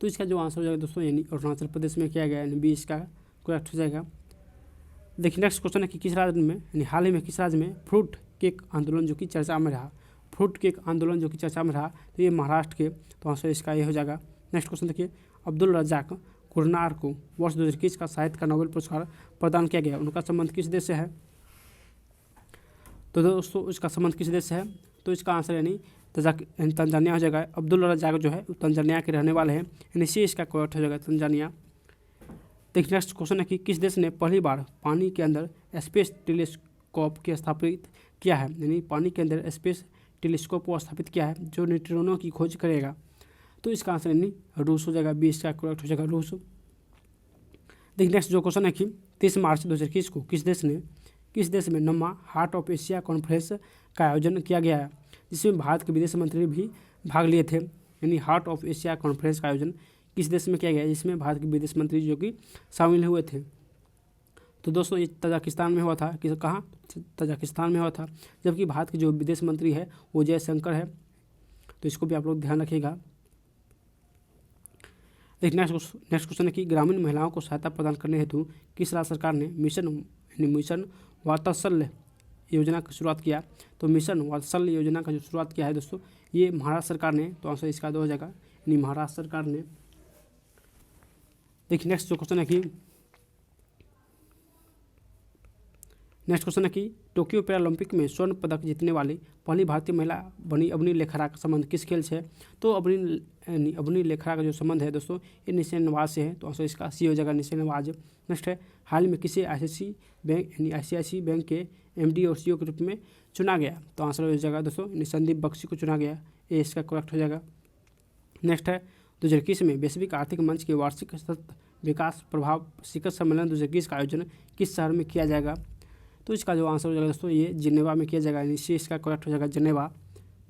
तो इसका जो आंसर हो जाएगा दोस्तों यानी अरुणाचल प्रदेश में किया गया, यानी बी इसका करेक्ट हो जाएगा। देखिए नेक्स्ट क्वेश्चन है कि किस राज्य में यानी हाल ही में किस राज्य में फ्रूट केक आंदोलन जो कि चर्चा में रहा। फ्रूट केक आंदोलन जो कि चर्चा में रहा, तो ये महाराष्ट्र के, तो आंसर इसका ये हो जाएगा। नेक्स्ट क्वेश्चन देखिए, अब्दुल रज़ाक कुरनार को वर्ष 2021 का साहित्य का नोबेल पुरस्कार प्रदान किया गया, उनका संबंध किस देश से है। तो दोस्तों इसका संबंध किस देश से है, तो इसका आंसर यानी तंजानिया हो जाएगा। अब्दुल रज़ाक जो है तंजानिया के रहने वाले हैं, यानी सी इसका करेक्ट हो जाएगा, तंजानिया। देखिए नेक्स्ट क्वेश्चन है कि किस देश ने पहली बार पानी के अंदर स्पेस टेलीस्कोप की स्थापित किया है। यानी पानी के अंदर स्पेस टेलीस्कोप को स्थापित किया है जो न्यूट्रॉनों की खोज करेगा, तो इसका आंसर यानी रूस हो जाएगा, 20 का करेक्ट हो जाएगा, रूस। देखिए नेक्स्ट जो क्वेश्चन है कि 30 मार्च 2021 को किस देश में 9वां हार्ट ऑफ एशिया कॉन्फ्रेंस का आयोजन किया गया है, जिसमें भारत के विदेश मंत्री भी भाग लिए थे। यानी हार्ट ऑफ एशिया कॉन्फ्रेंस का आयोजन किस देश में किया गया है, जिसमें भारत के विदेश मंत्री जो कि शामिल हुए थे। तो दोस्तों ये तजाकिस्तान में हुआ था, कि कहाँ, तजाकिस्तान में हुआ था, जबकि भारत के जो विदेश मंत्री है वो जयशंकर है, तो इसको भी आप लोग ध्यान रखिएगा। एक नेक्स्ट क्वेश्चन है कि ग्रामीण महिलाओं को सहायता प्रदान करने हेतु किस राज्य सरकार ने मिशन वात्सल्य योजना की शुरुआत किया। तो मिशन वात्सल्य योजना का जो शुरुआत किया है दोस्तों ये महाराष्ट्र सरकार ने, तो आंसर इसका 2 हो जाएगा, यानी महाराष्ट्र सरकार ने। देखिए नेक्स्ट जो क्वेश्चन है कि टोक्यो पैरालंपिक में स्वर्ण पदक जीतने वाली पहली भारतीय महिला बनी अवनी लेखरा का संबंध किस खेल से है। तो अवनी लेखरा का जो संबंध है दोस्तों ये निशानेबाज से है, तो आंसर इसका सी हो जाएगा, निशानेबाज। नेक्स्ट है हाल में किसे आईसीआईसी बैंक के एमडी और सीईओ के रूप में चुना गया, तो आंसर हो जाएगा दोस्तों संदीप बख्शी को चुना गया, ये इसका करेक्ट हो जाएगा। नेक्स्ट है 2021 में वैश्विक आर्थिक मंच के वार्षिक सतत विकास प्रभाव शिखर सम्मेलन 2021 का आयोजन किस शहर में किया जाएगा। तो इसका जो आंसर हो जाएगा दोस्तों ये जिनेवा में किया जाएगा, यानी इसका करेक्ट हो जाएगा, जिनेवा।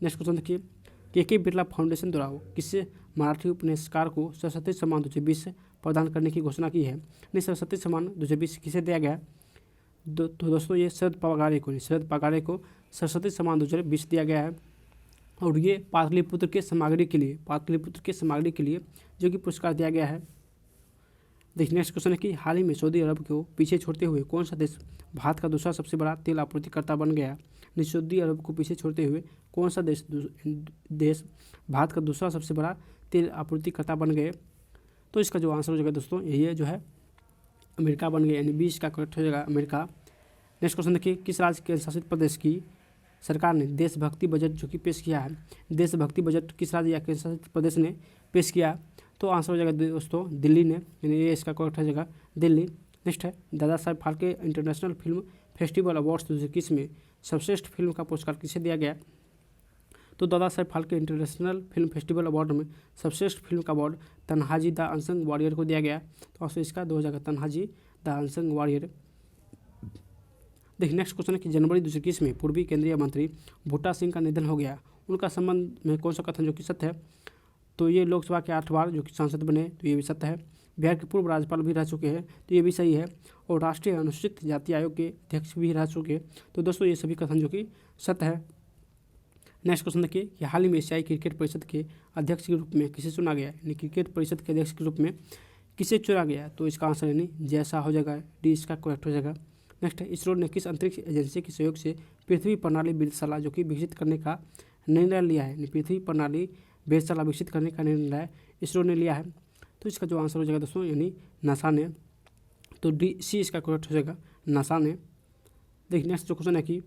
नेक्स्ट क्वेश्चन देखिए, के बिरला फाउंडेशन द्वारा किससे मराठी उपन्यासकार को सरस्वती सम्मान 2020 प्रदान करने की घोषणा की है। नहीं, सरस्वती सम्मान 2020 किसे दिया गया, तो दोस्तों ये शरद पगारे को सरस्वती सम्मान 2020 दिया गया है। और ये पाटलिपुत्र के सामग्री के लिए जो कि पुरस्कार दिया गया है। देखिए नेक्स्ट क्वेश्चन है कि हाल ही में सऊदी अरब को पीछे छोड़ते हुए कौन सा देश भारत का दूसरा सबसे बड़ा तेल आपूर्तिकर्ता बन गया? सऊदी अरब को पीछे छोड़ते हुए कौन सा देश भारत का दूसरा सबसे बड़ा तेल आपूर्तिकर्ता बन गए? तो इसका जो आंसर हो जाएगा दोस्तों ये जो है अमेरिका बन गया, यानी 20 का करेक्ट हो जाएगा अमेरिका। नेक्स्ट क्वेश्चन देखिए, किस राज्य के शासित प्रदेश की सरकार ने देशभक्ति बजट जो कि पेश किया है? देशभक्ति बजट किस राज्य या केंद्र शासित प्रदेश ने पेश किया? तो आंसर हो जाएगा दोस्तों दिल्ली ने, यानी ये इसका करेक्ट हो जाएगा दिल्ली। नेक्स्ट है, Dada Saheb Phalke international film festival awards 2021 में सर्वश्रेष्ठ फिल्म का पुरस्कार किसे दिया गया? तो Dada Saheb Phalke international film festival award में सर्वश्रेष्ठ फिल्म का award Tanhaji the unsung warrior को दिया गया। तो आंसर इसका 2 हो जाएगा तन्हाजी द अनसंग वॉरियर। देखिए नेक्स्ट क्वेश्चन है कि जनवरी 2021 में पूर्वी केंद्रीय मंत्री बूटा सिंह का निधन हो गया, उनका संबंध में कौन सा कथन जो कि सत्य है? तो ये लोकसभा के 8 बार जो कि सांसद बने, तो ये भी सत्य है। बिहार के पूर्व राज्यपाल भी रह चुके हैं, तो ये भी सही है। और राष्ट्रीय अनुसूचित जाति आयोग के अध्यक्ष भी रह चुके हैं। तो दोस्तों ये सभी कथन जो कि सत्य है। नेक्स्ट क्वेश्चन देखिए कि हाल ही में एशियाई क्रिकेट परिषद के अध्यक्ष के रूप में किसे चुना गया? यानी क्रिकेट परिषद के अध्यक्ष के रूप में किसे चुना गया? तो इसका आंसर यानी जैसा हो जाएगा डी इसका करेक्ट हो जाएगा। नेक्स्ट है, इसरो ने किस अंतरिक्ष एजेंसी के सहयोग से पृथ्वी प्रणाली वेधशाला जो कि विकसित करने का निर्णय लिया है? पृथ्वी प्रणाली वेधशाला विकसित करने का निर्णय इसरो ने लिया है। तो इसका जो आंसर हो जाएगा दोस्तों यानी नासा ने। तो डी सी इसका करेक्ट हो जाएगा नासा ने। देखिए नेक्स्ट जो क्वेश्चन है कि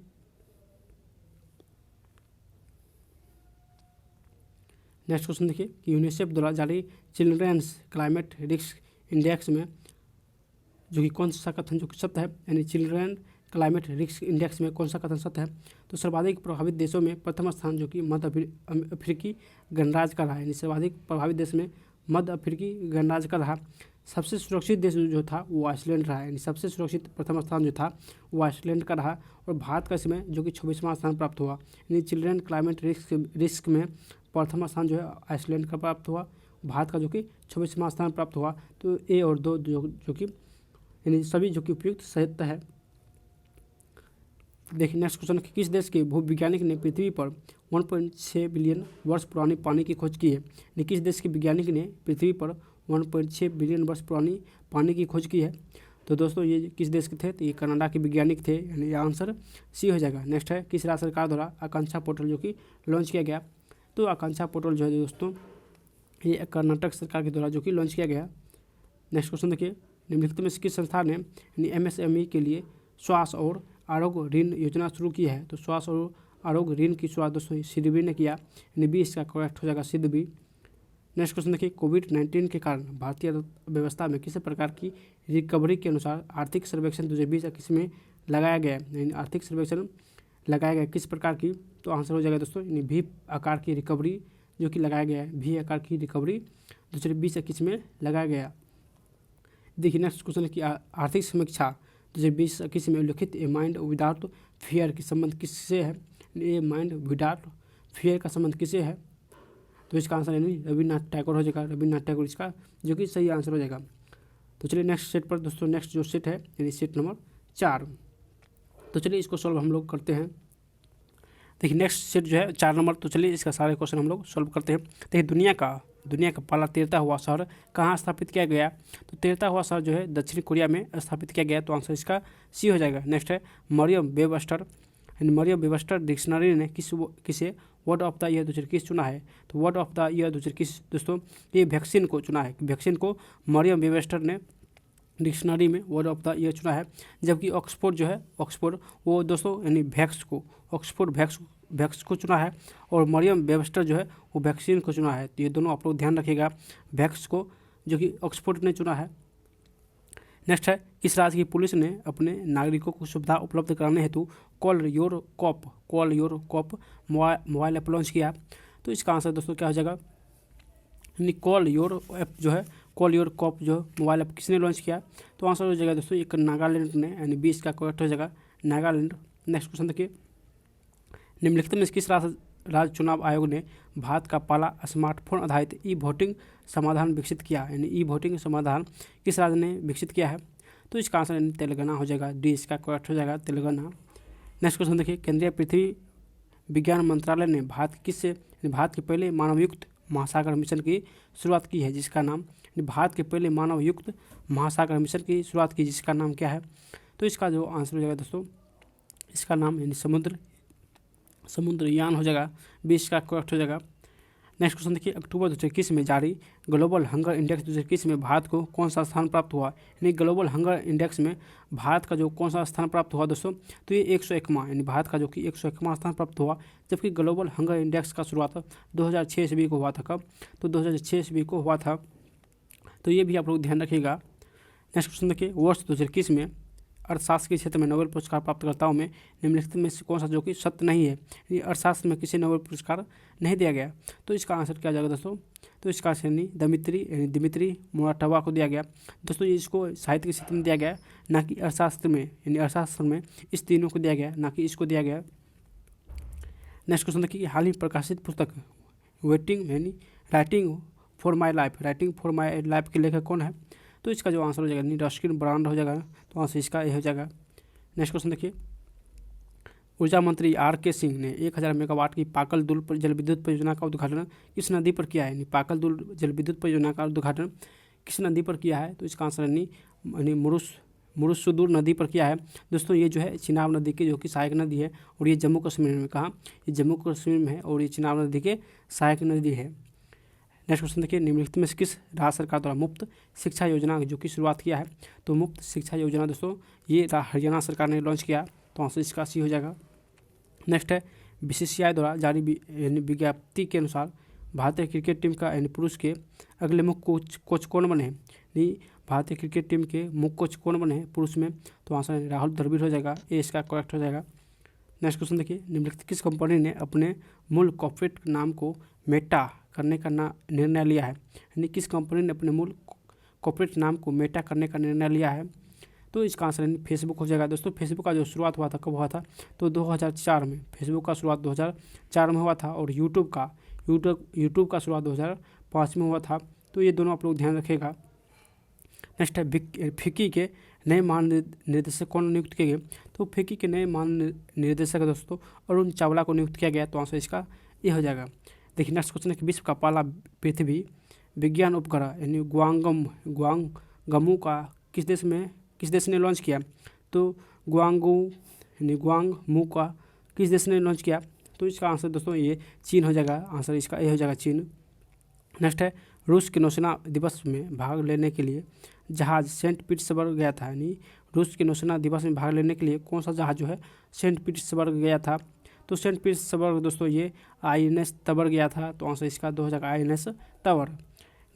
नेक्स्ट क्वेश्चन देखिए कि यूनिसेफ द्वारा जारी चिल्ड्रेंस क्लाइमेट रिस्क इंडेक्स में जो कि कौन सा कथन जो कि सत्य है? यानी चिल्ड्रेन क्लाइमेट रिस्क इंडेक्स में कौन सा कथन सत्य है? तो सर्वाधिक प्रभावित देशों में प्रथम स्थान जो कि मध्य अफ्रीकी गणराज्य का रहा, यानी सर्वाधिक प्रभावित देश में मध्य अफ्रीकी गणराज्य का रहा। सबसे सुरक्षित देश जो था वो आइसलैंड रहा, यानी सबसे सुरक्षित प्रथम स्थान जो था वो आइसलैंड का रहा। और भारत का इसमें जो कि 26वां स्थान प्राप्त हुआ, यानी चिल्ड्रेन क्लाइमेट रिस्क में प्रथम स्थान जो है आइसलैंड का प्राप्त हुआ, भारत का जो कि 26वां स्थान प्राप्त हुआ। तो ए और 2 जो कि यानी सभी जो कि उपयुक्त सत्य है। देखिए नेक्स्ट क्वेश्चन, किस देश के भूवैज्ञानिक ने पृथ्वी पर 1.6 बिलियन वर्ष पुरानी पानी की खोज की है? किस देश के वैज्ञानिक ने पृथ्वी पर 1.6 बिलियन वर्ष पुरानी पानी की खोज की है? तो दोस्तों ये किस देश के थे? तो ये कनाडा के वैज्ञानिक थे, यानी आंसर सी हो जाएगा। नेक्स्ट है, किस राज्य सरकार द्वारा आकांक्षा पोर्टल जो कि लॉन्च किया गया? तो आकांक्षा पोर्टल जो है दोस्तों ये कर्नाटक सरकार के द्वारा जो कि लॉन्च किया गया। नेक्स्ट क्वेश्चन देखिए, निम्नलिखित में किस संस्था ने यानी MSME के लिए स्वास्थ्य और आरोग्य ऋण योजना शुरू की है? तो स्वास्थ्य और आरोग्य ऋण की शुरुआत दोस्तों सिडबी ने किया, यानी बी इसका करेक्ट हो जाएगा सिडबी। नेक्स्ट क्वेश्चन देखिए, कोविड-19 के कारण भारतीय अर्थव्यवस्था में किसी प्रकार की रिकवरी के अनुसार आर्थिक सर्वेक्षण 2020-21 में लगाया गया, यानी आर्थिक सर्वेक्षण लगाया गया किस प्रकार की? तो आंसर हो जाएगा दोस्तों यानी भी आकार की रिकवरी जो कि लगाया गया है, भी आकार की रिकवरी 2020-21 में लगाया गया। देखिए नेक्स्ट क्वेश्चन है कि आर्थिक समीक्षा 2020-21 में उल्लिखित ए माइंड विदाउट फियर की संबंध किससे है? ए माइंड विदाउट फियर का संबंध किससे है? तो इसका आंसर यानी रविन्द्रनाथ टैगोर हो जाएगा, रविन्द्रनाथ टैगोर इसका जो कि सही आंसर हो जाएगा। तो चलिए नेक्स्ट सेट पर दोस्तों, नेक्स्ट जो सेट है यानी सेट नंबर 4। तो चलिए इसको सॉल्व हम लोग करते हैं। देखिए नेक्स्ट सेट जो है 4 नंबर, तो चलिए इसका सारे क्वेश्चन हम लोग सॉल्व करते हैं। देखिए दुनिया का पहला तैरता हुआ शहर कहाँ स्थापित किया गया? तो तैरता हुआ शहर जो है दक्षिण कोरिया में स्थापित किया गया। तो आंसर इसका सी हो जाएगा। नेक्स्ट है, मरियम वेबस्टर डिक्शनरी ने किसे वर्ड ऑफ द ईयर 2021 चुना है? तो वर्ड ऑफ द ईयर 2021 दोस्तों ये वैक्सीन को चुना है। वैक्सीन को मरियम वेबस्टर ने डिक्शनरी में वर्ड ऑफ द ईयर चुना है। जबकि ऑक्सफोर्ड जो है वो दोस्तों यानी ऑक्सफोर्ड वैक्स को चुना है, और मरियम वेबस्टर जो है वो वैक्सीन को चुना है। तो ये दोनों आप लोग ध्यान रखिएगा, वैक्स को जो कि ऑक्सफोर्ड ने चुना है। नेक्स्ट है, किस राज्य की पुलिस ने अपने नागरिकों को सुविधा उपलब्ध कराने हेतु call your cop mobile app launch किया? तो इसका आंसर दोस्तों क्या हो जाएगा? यानी कॉल योर कॉप जो मोबाइल ऐप किसने लॉन्च किया? तो आंसर हो जाएगा दोस्तों एक नागालैंड ने, यानी 20 का करेक्ट हो जाएगा नागालैंड। नेक्स्ट क्वेश्चन देखिए, निम्नलिखित में किस राज्य चुनाव आयोग ने भारत का पहला स्मार्टफोन आधारित ई वोटिंग समाधान विकसित किया? यानी ई वोटिंग समाधान किस राज्य ने विकसित किया है? तो इसका आंसर यानी तेलंगाना हो जाएगा, डी इसका करेक्ट हो जाएगा तेलंगाना। नेक्स्ट क्वेश्चन देखिए, केंद्रीय पृथ्वी विज्ञान मंत्रालय ने भारत के पहले मानवयुक्त महासागर मिशन की शुरुआत की है, जिसका नाम भारत के पहले मानवयुक्त महासागर मिशन की शुरुआत की, जिसका नाम क्या है? तो इसका जो आंसर हो जाएगा दोस्तों, इसका नाम यानी समुद्रयान हो जाएगा। 20 का करेक्ट हो जाएगा। नेक्स्ट क्वेश्चन देखिए, अक्टूबर 2021 में जारी ग्लोबल हंगर इंडेक्स 2021 में भारत को कौन सा स्थान प्राप्त हुआ? यानी ग्लोबल हंगर इंडेक्स में भारत का जो कौन सा स्थान प्राप्त हुआ दोस्तों? तो ये 101वां, यानी भारत का जो कि 101वां स्थान प्राप्त हुआ। जबकि ग्लोबल हंगर इंडेक्स का शुरुआत 2006 ईस्वी को हुआ था। कब? तो 2006 ईस्वी को हुआ था। तो ये भी आप लोग ध्यान रखिएगा। नेक्स्ट क्वेश्चन देखिए, वर्ष 2021 में अर्थशास्त्र के क्षेत्र में नोबेल पुरस्कार प्राप्तकर्ताओं में निम्नलिखित में से कौन सा जो कि सत्य नहीं है? यानी अर्थशास्त्र में किसी नोबेल पुरस्कार नहीं दिया गया। तो इसका आंसर क्या जाएगा दोस्तों? तो इसका आंसर दिमित्री मोराटोवा को दिया गया। दोस्तों ये इसको साहित्य के क्षेत्र में दिया गया, ना कि अर्थशास्त्र में, यानी अर्थशास्त्र में इस तीनों को दिया गया, ना कि इसको दिया गया। नेक्स्ट क्वेश्चन देखिए, हाल ही प्रकाशित पुस्तक राइटिंग फॉर माई लाइफ के लेखक कौन है? तो इसका जो आंसर हो जाएगा रस्किन ब्रांड हो जाएगा। तो आंसर इसका ये हो जाएगा। नेक्स्ट क्वेश्चन देखिए, ऊर्जा मंत्री R.K. सिंह ने 1000 मेगावाट की पाकल दुल जल विद्युत परियोजना का उद्घाटन किस नदी पर किया है? पाकल दुल जल विद्युत परियोजना का उद्घाटन किस नदी पर किया है? तो इसका आंसर मुरुशुदुर नदी पर किया है। दोस्तों ये जो है चिनाब नदी की जो कि सहायक नदी है, और ये जम्मू कश्मीर में, कहाँ? ये जम्मू कश्मीर में है, और ये चिनाब नदी के सहायक नदी है। नेक्स्ट क्वेश्चन देखिए, निम्नलिखित में से किस राज्य सरकार द्वारा मुफ्त शिक्षा योजना जो की शुरुआत किया है? तो मुफ्त शिक्षा योजना दोस्तों ये हरियाणा सरकार ने लॉन्च किया। तो आंसर इसका सी हो जाएगा। नेक्स्ट है, BCCI द्वारा जारी विज्ञप्ति के अनुसार भारतीय क्रिकेट टीम का यानी पुरुष के अगले मुख्य कोच कौन बने हैं? नहीं, भारतीय क्रिकेट टीम के मुख्य कोच कौन बने हैं पुरुष में? तो आंसर राहुल द्रविड़ हो जाएगा। ये इसका करेक्ट हो जाएगा। नेक्स्ट क्वेश्चन देखिए, निम्नलिखित किस कंपनी ने अपने मूल कॉर्पोरेट नाम को मेटा करने का निर्णय लिया है? यानी किस कंपनी ने अपने मूल कॉर्पोरेट नाम को मेटा करने का निर्णय लिया है? तो इसका आंसर यानी फेसबुक हो जाएगा। दोस्तों फेसबुक का जो शुरुआत हुआ था कब हुआ था? तो 2004 में फेसबुक का शुरुआत 2004 में हुआ था, और यूट्यूब का शुरुआत 2005 में हुआ था। तो ये दोनों आप लोग ध्यान रखिएगा। नेक्स्ट है, फिक्की के नए महानिदेशक कौन नियुक्त किए गए? तो फिक्की के नए महानिदेशक दोस्तों अरुण चावला को नियुक्त किया गया। तो आंसर इसका ये हो जाएगा। देखिए नेक्स्ट क्वेश्चन है कि विश्व का पहला पृथ्वी विज्ञान उपग्रह यानी ग्वांगमू का किस देश ने लॉन्च किया? तो ग्वांगमू का किस देश ने लॉन्च किया? तो इसका आंसर दोस्तों ये चीन हो जाएगा। आंसर इसका ये हो जाएगा, चीन। नेक्स्ट है, रूस के नौसेना दिवस में भाग लेने के लिए जहाज सेंट पीटर्सबर्ग गया था। यानी रूस के नौसेना दिवस में भाग लेने के लिए कौन सा जहाज जो है सेंट पीटर्सबर्ग गया था? तो सेंट पीटर्सबर्ग दोस्तों ये INS तबर गया था। तो आंसर इसका 2 हो जाएगा, INS तबर।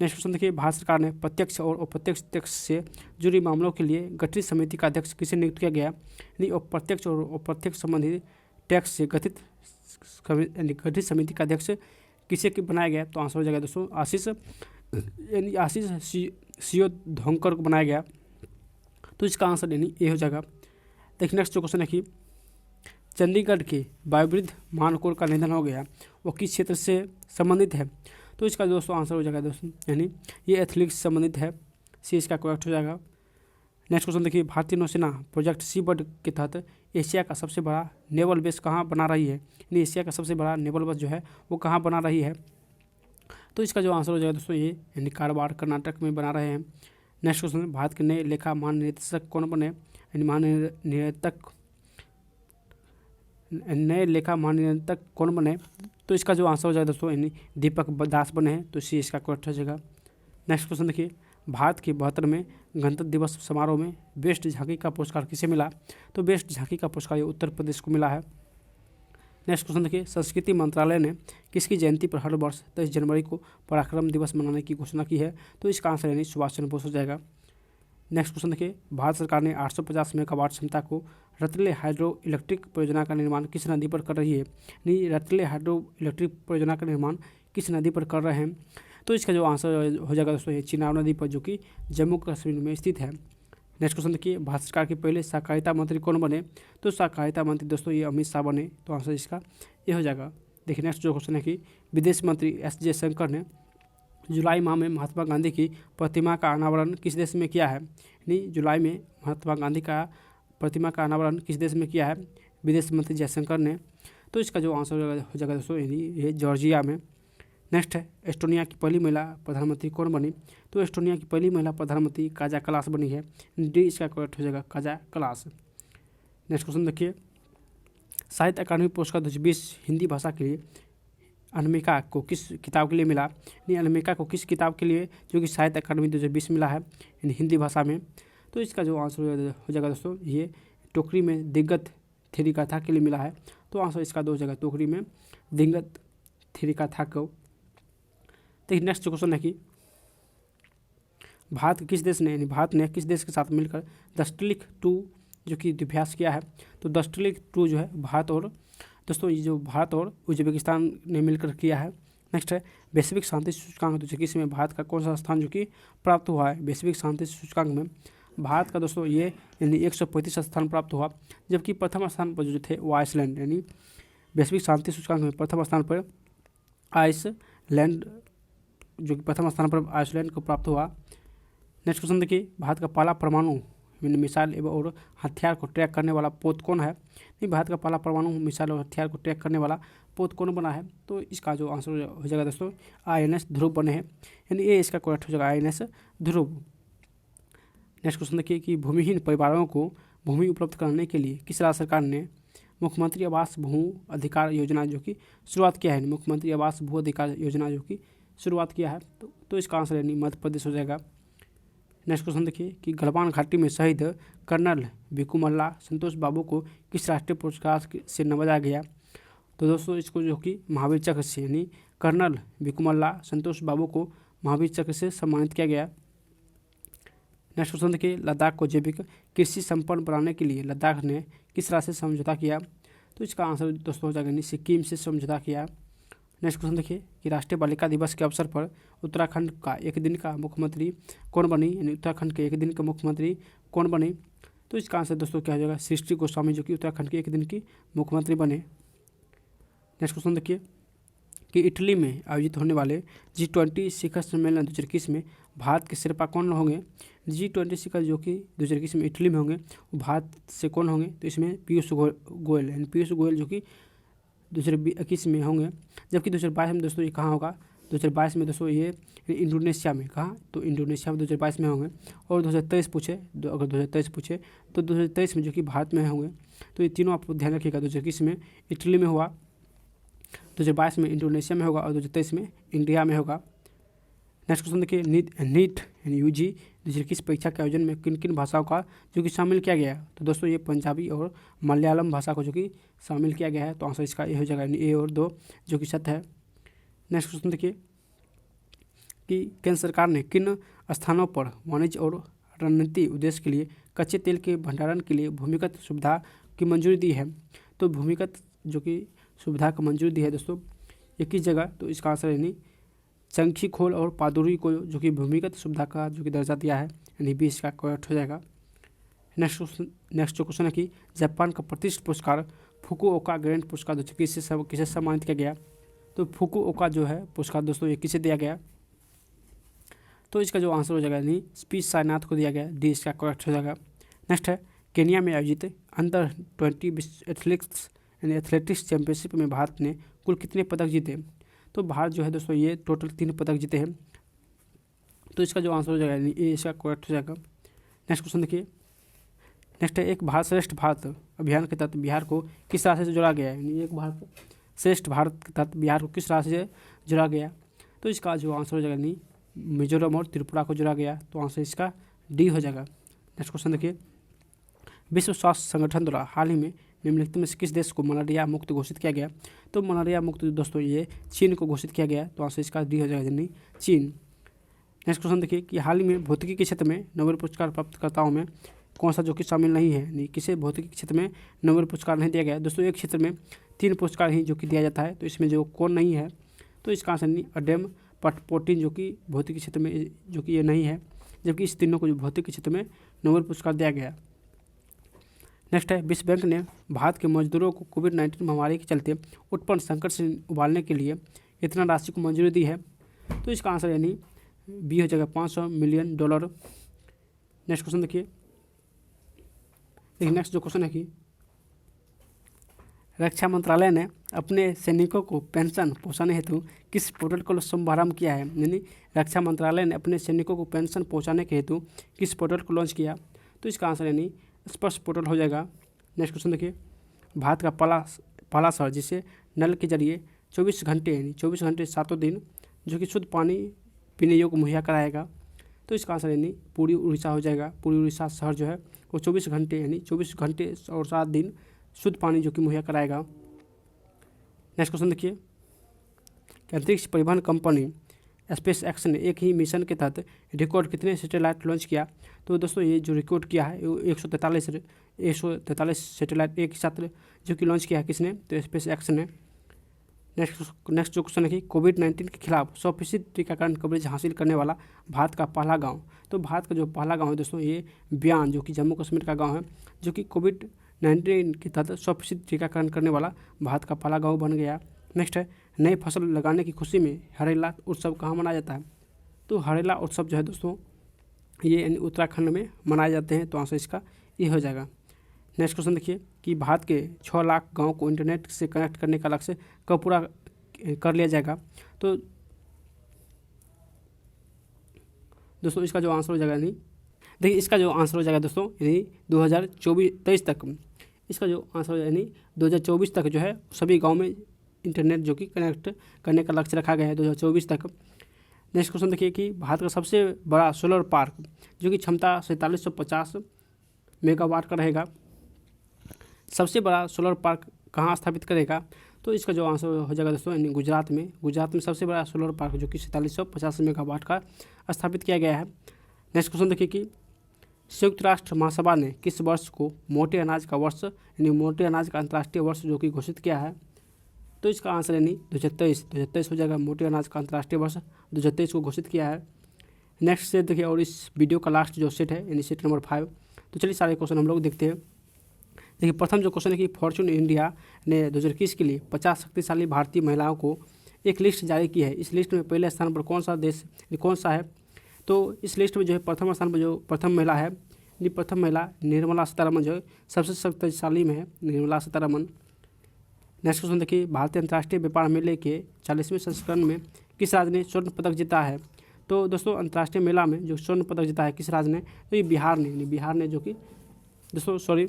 नेक्स्ट क्वेश्चन देखिए, भारत सरकार ने प्रत्यक्ष और अप्रत्यक्ष टैक्स से जुड़ी मामलों के लिए गठित समिति का अध्यक्ष किसे नियुक्त किया गया? यानी अप्रत्यक्ष और अप्रत्यक्ष संबंधित टैक्स से गठित समिति का अध्यक्ष किसे बनाया गया? तो आंसर हो जाएगा दोस्तों आशीष सियोधोंकर को बनाया गया। तो इसका आंसर यानी ए हो जाएगा। देखिए नेक्स्ट जो क्वेश्चन है कि चंडीगढ़ के वायुवृद्ध मानकोर का निधन हो गया, वो किस क्षेत्र से संबंधित है? तो इसका दोस्तों आंसर हो जाएगा दोस्तों यानी ये एथलेटिक्स से संबंधित है। सी इसका करेक्ट हो जाएगा। नेक्स्ट क्वेश्चन देखिए, भारतीय नौसेना प्रोजेक्ट सी बर्ड के तहत एशिया का सबसे बड़ा नेवल बेस कहाँ बना रही है? यानी एशिया का सबसे बड़ा नेवल बेस जो है वो कहाँ बना रही है? तो इसका जो आंसर हो जाएगा दोस्तों ये यानी कारवार कर्नाटक में बना रहे हैं। नेक्स्ट क्वेश्चन, भारत के नए लेखा महानिदेशक कौन बने? यानी नए लेखा महानियंत्रक कौन बने? तो इसका जो आंसर हो जाएगा दोस्तों यानी दीपक दास बने हैं। तो सी इसका करेक्ट हो जाएगा। नेक्स्ट क्वेश्चन देखिए, भारत के 72वें गणतंत्र दिवस समारोह में बेस्ट झांकी का पुरस्कार किसे मिला? तो बेस्ट झांकी का पुरस्कार ये उत्तर प्रदेश को मिला है। नेक्स्ट क्वेश्चन देखिए, संस्कृति मंत्रालय ने किसकी जयंती पर हर वर्ष 23 जनवरी को पराक्रम दिवस मनाने की घोषणा की है? तो इसका आंसर यानी सुभाष चंद्र बोस हो जाएगा। नेक्स्ट क्वेश्चन देखिए, भारत सरकार ने 850 मेगावाट क्षमता को रतले हाइड्रो इलेक्ट्रिक परियोजना का निर्माण किस नदी पर कर रही है? यानी रतले हाइड्रो इलेक्ट्रिक परियोजना का निर्माण किस नदी पर कर रहे हैं? तो इसका जो आंसर हो जाएगा दोस्तों ये चिनाब नदी पर, जो कि जम्मू कश्मीर में स्थित है। नेक्स्ट क्वेश्चन देखिए, भारत सरकार के पहले सहकारिता मंत्री कौन बने? तो सहकारिता मंत्री दोस्तों ये अमित शाह बने। तो आंसर इसका ये हो जाएगा। देखिए नेक्स्ट जो क्वेश्चन है कि विदेश मंत्री S जयशंकर ने जुलाई माह में महात्मा गांधी की प्रतिमा का अनावरण किस देश में किया है? यानी जुलाई में महात्मा गांधी का प्रतिमा का अनावरण किस देश में किया है विदेश मंत्री जयशंकर ने? तो इसका जो आंसर हो जाएगा दोस्तों ये जॉर्जिया में। नेक्स्ट है एस्टोनिया की पहली महिला प्रधानमंत्री कौन बनी? तो एस्टोनिया की पहली महिला प्रधानमंत्री काजा कलास बनी है। डी इसका करेक्ट हो जाएगा, काजा कलास। नेक्स्ट क्वेश्चन देखिए, साहित्य अकादमी पुरस्कार 2020 हिंदी भाषा के लिए अनामिका को किस किताब के लिए मिला? अनामिका को किस किताब के लिए जो कि साहित्य अकादमी 2020 मिला है हिंदी भाषा में? तो इसका जो आंसर हो जाएगा दोस्तों ये टोकरी में दिग्गत थेरी कथा के लिए मिला है। तो आंसर इसका दो हो जाएगा, टोकरी में दिग्गत थेरी कथा को। देखिए नेक्स्ट क्वेश्चन है कि भारत ने किस देश के साथ मिलकर दस्टलिक 2 जो कि अभ्यास किया है? तो दस्टलिक 2 जो है भारत और दोस्तों ये जो भारत और उज्बेकिस्तान ने मिलकर किया है। नेक्स्ट है वैश्विक शांति सूचकांक 2021 में भारत का कौन सा स्थान जो कि प्राप्त हुआ है? वैश्विक शांति सूचकांक में भारत का दोस्तों ये यानी 135 स्थान प्राप्त हुआ, जबकि प्रथम स्थान पर जो थे वो आइसलैंड, यानी वैश्विक शांति सूचकांक में प्रथम स्थान पर आइसलैंड जो कि प्रथम स्थान पर आइसलैंड को प्राप्त हुआ। नेक्स्ट क्वेश्चन देखिए, भारत का पहला परमाणु मिसाइल एवं और हथियार को ट्रैक करने वाला पोत कौन है? भारत का पहला परमाणु मिसाइल और हथियार को ट्रैक करने वाला पोत कौन बना है? तो इसका जो आंसर हो जाएगा दोस्तों INS ध्रुव बने हैं, यानी ये इसका करेक्ट हो जाएगा INS ध्रुव। नेक्स्ट क्वेश्चन देखिए कि भूमिहीन परिवारों को भूमि उपलब्ध कराने के लिए किस राज्य सरकार ने मुख्यमंत्री आवास भू अधिकार योजना जो कि शुरुआत किया है? मुख्यमंत्री आवास भू अधिकार योजना जो कि शुरुआत किया है, तो इसका आंसर यानी मध्य प्रदेश हो जाएगा। नेक्स्ट क्वेश्चन देखिए कि गलवान घाटी में शहीद कर्नल भिकुमल्ला संतोष बाबू को किस राष्ट्रीय पुरस्कार से नवाजा गया? तो दोस्तों इसको जो कि महावीर चक्र से, यानी कर्नल भिकुमल्ला संतोष बाबू को महावीर चक्र से सम्मानित किया गया। नेक्स्ट क्वेश्चन देखिए, लद्दाख को जैविक कृषि संपन्न बनाने के लिए लद्दाख ने किस राज्य से समझौता किया? तो इसका आंसर दोस्तों हो जाएगा सिक्किम से समझौता किया। नेक्स्ट क्वेश्चन देखिए कि राष्ट्रीय बालिका दिवस के अवसर पर उत्तराखंड का एक दिन का मुख्यमंत्री कौन बनी? यानी उत्तराखंड के एक दिन का मुख्यमंत्री कौन बनी? तो इसका आंसर दोस्तों क्या हो जाएगा? सृष्टि गोस्वामी जो कि उत्तराखंड के एक दिन की मुख्यमंत्री बने। नेक्स्ट क्वेश्चन देखिए कि इटली में आयोजित होने वाले G20 शिखर सम्मेलन 2021 में भारत के शेर्पा कौन होंगे? G20 शिखर जो कि 2021 में इटली में होंगे वो भारत से कौन होंगे? तो इसमें पीयूष गोयल, यानी पीयूष गोयल जो कि 2021 में होंगे, जबकि 2022 में दोस्तों ये कहाँ होगा? 2022 में दोस्तों ये इंडोनेशिया में। कहाँ? तो इंडोनेशिया में 2022 में होंगे। और 2023 पूछे, अगर 2023 पूछे तो 2023 में जो कि भारत में होंगे। तो ये तीनों आप ध्यान रखिएगा, 2021 में इटली में हुआ, 2022 में इंडोनेशिया में होगा और 2023 में इंडिया में होगा। नेक्स्ट क्वेश्चन देखिए, नीट यानी UG 2021 परीक्षा के आयोजन में किन किन भाषाओं का जो कि शामिल किया गया है? तो दोस्तों ये पंजाबी और मलयालम भाषा को जो कि शामिल किया गया है। तो आंसर इसका ये हो जाएगा, A और 2 जो कि सत्य है। नेक्स्ट क्वेश्चन देखिए कि केंद्र सरकार ने किन स्थानों पर वाणिज्य और रणनीति उद्देश्य के लिए कच्चे तेल के भंडारण के लिए भूमिगत सुविधा की मंजूरी दी है? तो भूमिगत जो कि सुविधा को मंजूरी दी है दोस्तों 21 जगह। तो इसका आंसर यानी चंखी खोल और पादुरी को जो कि भूमिगत सुविधा का जो कि दर्जा दिया है, यानी 20 का करेक्ट हो जाएगा। नेक्स्ट जो क्वेश्चन है कि जापान का प्रतिष्ठित पुरस्कार फुकुओका ग्रैंड पुरस्कार 2021 से किसे सम्मानित किया गया? तो फुकुओका जो है पुरस्कार दोस्तों ये किसे दिया गया? तो इसका जो आंसर हो जाएगा यानी स्पीच साईनाथ को दिया गया। डी इसका करेक्ट हो जाएगा। नेक्स्ट है केनिया में आयोजित अंडर 20 एथलेटिक्स चैंपियनशिप में भारत ने कुल कितने पदक जीते? तो भारत जो है दोस्तों ये टोटल 3 पदक जीते हैं। तो इसका जो आंसर हो जाएगा यानी ए इसका करेक्ट हो जाएगा। नेक्स्ट क्वेश्चन देखिए, नेक्स्ट है एक भारत श्रेष्ठ भारत अभियान के तहत बिहार को किस राज्य से जोड़ा गया है? यानी एक भारत श्रेष्ठ भारत के तहत बिहार को किस राज्य से जोड़ा गया? तो इसका जो आंसर हो जाएगा यानी मिजोरम और त्रिपुरा को जोड़ा गया। तो आंसर इसका डी हो जाएगा। नेक्स्ट क्वेश्चन देखिए, विश्व स्वास्थ्य संगठन द्वारा हाल ही में निम्नलिखित में से किस देश को मलेरिया मुक्त घोषित किया गया? तो मलेरिया मुक्त दोस्तों ये चीन को घोषित किया गया। तो आंसर इसका डी हो जाएगा यानी चीन। नेक्स्ट क्वेश्चन देखिए कि हाल ही में भौतिकी के क्षेत्र में नोबेल पुरस्कार प्राप्तकर्ताओं में कौन सा जो कि शामिल नहीं है? यानी किसे भौतिकी के क्षेत्र में नोबेल पुरस्कार नहीं दिया गया? दोस्तों एक क्षेत्र में 3 पुरस्कार ही जो कि दिया जाता है। तो इसमें जो कौन नहीं है? तो इसका आंसर नहीं अडेम पटपोटिन जो कि भौतिकी क्षेत्र में जो कि ये नहीं है, जबकि इस तीनों को जो भौतिकी क्षेत्र में नोबेल पुरस्कार दिया गया। नेक्स्ट है विश्व बैंक ने भारत के मजदूरों को कोविड-19 महामारी के चलते उत्पन्न संकट से उबारने के लिए इतना राशि को मंजूरी दी है? तो इसका आंसर यानी बी हो जाएगा $500 मिलियन। नेक्स्ट क्वेश्चन देखिए, नेक्स्ट जो क्वेश्चन है कि रक्षा मंत्रालय ने अपने सैनिकों को पेंशन पहुंचाने हेतु किस पोर्टल को शुभारंभ किया है? यानी रक्षा मंत्रालय ने अपने सैनिकों को पेंशन पहुंचाने के हेतु किस पोर्टल को लॉन्च किया? तो इसका आंसर यानी स्पर्श पोर्टल हो जाएगा। नेक्स्ट क्वेश्चन देखिए, भारत का पहला शहर जिसे नल के जरिए 24 घंटे यानी 24 घंटे 7 दिन जो कि शुद्ध पानी पीने योग्य मुहैया कराएगा? तो इसका आंसर यानी पूरी उड़ीसा हो जाएगा। पूरी उड़ीसा शहर जो है वो 24 घंटे यानी 24 घंटे और 7 दिन शुद्ध पानी जो कि मुहैया कराएगा। नेक्स्ट क्वेश्चन देखिए, अंतरिक्ष परिवहन कंपनी स्पेस एक्स ने एक ही मिशन के तहत रिकॉर्ड कितने सैटेलाइट लॉन्च किया? तो दोस्तों ये जो रिकॉर्ड किया है वो 143 सैटेलाइट एक ही साथ जो कि लॉन्च किया है किसने? तो स्पेस एक्स ने। नेक्स्ट जो क्वेश्चन है कि कोविड-19 के खिलाफ 100% टीकाकरण कवरेज हासिल करने वाला भारत का पहला गांव? तो भारत का जो पहला गांव है दोस्तों ये ब्यान जो कि जम्मू कश्मीर का गांव है, जो कि कोविड-19 के तहत 100% टीकाकरण करने वाला भारत का पहला गांव बन गया। नेक्स्ट है, नई फसल लगाने की खुशी में हरेला उत्सव कहाँ मनाया जाता है? तो हरेला उत्सव जो है दोस्तों ये उत्तराखंड में मनाए जाते हैं। तो आंसर इसका ये हो जाएगा। नेक्स्ट क्वेश्चन देखिए कि भारत के 6 लाख गाँव को इंटरनेट से कनेक्ट करने का लक्ष्य कब पूरा कर लिया जाएगा? तो दोस्तों इसका जो आंसर हो जाएगा नहीं, देखिए इसका जो आंसर हो जाएगा दोस्तों यानी 2023 तक, इसका जो आंसर हो जाएगा यानी 2024 तक जो है सभी गांव में इंटरनेट जो कि कनेक्ट करने का लक्ष्य रखा गया है 2024 तक। नेक्स्ट क्वेश्चन देखिए कि भारत का सबसे बड़ा सोलर पार्क जो कि क्षमता 4750 मेगावाट का रहेगा, सबसे बड़ा सोलर पार्क कहाँ स्थापित करेगा? तो इसका जो आंसर हो जाएगा दोस्तों यानी गुजरात में सबसे बड़ा सोलर पार्क जो कि 4750 मेगावाट का स्थापित किया गया है। नेक्स्ट क्वेश्चन देखिए कि संयुक्त राष्ट्र महासभा ने किस वर्ष को मोटे अनाज का वर्ष यानी मोटे अनाज का अंतर्राष्ट्रीय वर्ष जो कि घोषित किया है? तो इसका आंसर यानी 2023 हो जाएगा। मोटे अनाज का अंतर्राष्ट्रीय वर्ष 2023 को घोषित किया है। नेक्स्ट सेट देखिए, और इस वीडियो का लास्ट जो सेट है यानी सेट नंबर 5। तो चलिए सारे क्वेश्चन हम लोग देखते हैं। देखिए प्रथम जो क्वेश्चन है कि फॉर्च्यून इंडिया ने 2021 के लिए 50 शक्तिशाली भारतीय महिलाओं को एक लिस्ट जारी की है। इस लिस्ट में पहले स्थान पर कौन सा है? तो इस लिस्ट में जो है प्रथम स्थान पर जो प्रथम महिला निर्मला सीतारमन जो है सबसे शक्तिशाली में है, निर्मला सीतारमन। नेक्स्ट क्वेश्चन देखिए, भारतीय अंतर्राष्ट्रीय व्यापार मेले के 40वें संस्करण में किस राज्य ने स्वर्ण पदक जीता है? तो दोस्तों अंतर्राष्ट्रीय मेला में जो स्वर्ण पदक जीता है किस राज्य ने? तो ये बिहार ने जो कि दोस्तों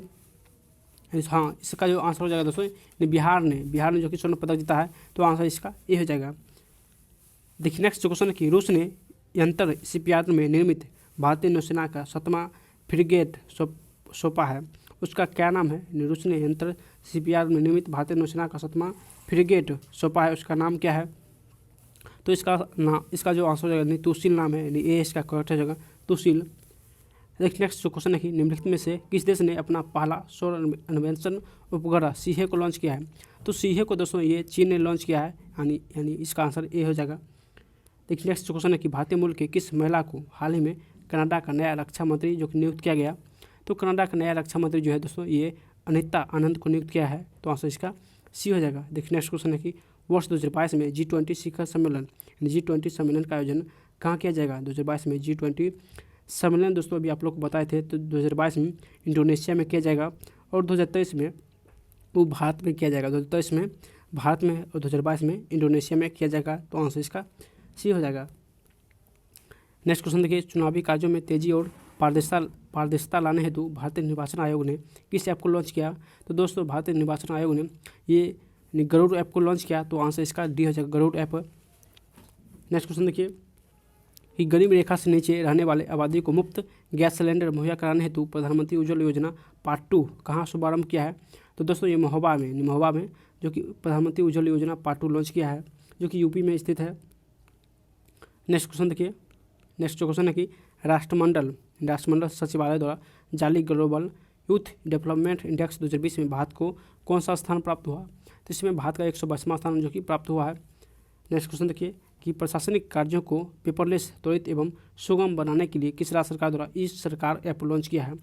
हाँ इसका जो आंसर हो जाएगा दोस्तों बिहार ने जो कि स्वर्ण पदक जीता है। तो आंसर इसका ये हो जाएगा। देखिए नेक्स्ट जो क्वेश्चन है कि रूस ने यंत्र शिपयार्ड में निर्मित भारतीय नौसेना का 7वां फ्रिगेट सौंपा है, उसका क्या नाम है? रूस ने यंत्र शिपयार्ड में निर्मित भारतीय नौसेना का 7वां फ्रिगेट सौंपा है, उसका नाम क्या है? तो इसका जो आंसर हो जाएगा तुशील नाम है, यानी ए इसका करेक्ट हो जाएगा तुशील। देखिए नेक्स्ट जो क्वेश्चन है कि निम्नलिखित में से किस देश ने अपना पहला सौर अन्वेषण उपग्रह सीहे को लॉन्च किया है? तो सीहे को दोस्तों ये चीन ने लॉन्च किया है, यानी इसका आंसर ए हो जाएगा। देखिए नेक्स्ट जो क्वेश्चन है कि भारतीय मूल के किस महिला को हाल ही में कनाडा का नया रक्षा मंत्री जो कि नियुक्त किया गया? तो कनाडा का नया रक्षा मंत्री जो है दोस्तों ये अनिता आनंद को नियुक्त किया है। तो आंसर इसका सी हो जाएगा। देखिए नेक्स्ट क्वेश्चन है कि वर्ष 2022 में G20 शिखर सम्मेलन G20 सम्मेलन का आयोजन कहाँ किया जाएगा? 2022 में G20 सम्मेलन दोस्तों अभी आप लोग को बताए थे, तो 2022 में इंडोनेशिया में किया जाएगा और 2023 में वो भारत में किया जाएगा। 2023 में भारत में और 2022 में इंडोनेशिया में किया जाएगा। तो आंसर इसका सी हो जाएगा। नेक्स्ट क्वेश्चन देखिए, चुनावी कार्यों में तेजी और पारदर्शिता लाने हेतु भारतीय निर्वाचन आयोग ने किस ऐप को लॉन्च किया? तो दोस्तों भारतीय निर्वाचन आयोग ने ये गरुड़ ऐप को लॉन्च किया। तो आंसर इसका डी हो जाएगा, गरुड़ ऐप। नेक्स्ट क्वेश्चन देखिए कि गरीब रेखा से नीचे रहने वाले आबादी को मुफ्त गैस सिलेंडर मुहैया कराने हेतु प्रधानमंत्री उज्ज्वला योजना पार्ट 2 कहाँ शुभारंभ किया है? तो दोस्तों ये महोबा में जो कि प्रधानमंत्री उज्ज्वला योजना पार्ट 2 लॉन्च किया है, जो कि यूपी में स्थित है। नेक्स्ट क्वेश्चन देखिए, नेक्स्ट जो क्वेश्चन है कि राष्ट्रमंडल सचिवालय द्वारा जारी ग्लोबल यूथ डेवलपमेंट इंडेक्स 2020 में भारत को कौन सा स्थान प्राप्त हुआ? तो इसमें भारत का 122वां स्थान जो कि प्राप्त हुआ है। नेक्स्ट क्वेश्चन देखिए कि प्रशासनिक कार्यों को पेपरलेस, त्वरित एवं सुगम बनाने के लिए किस राज्य सरकार द्वारा ई सरकार ऐप लॉन्च किया है?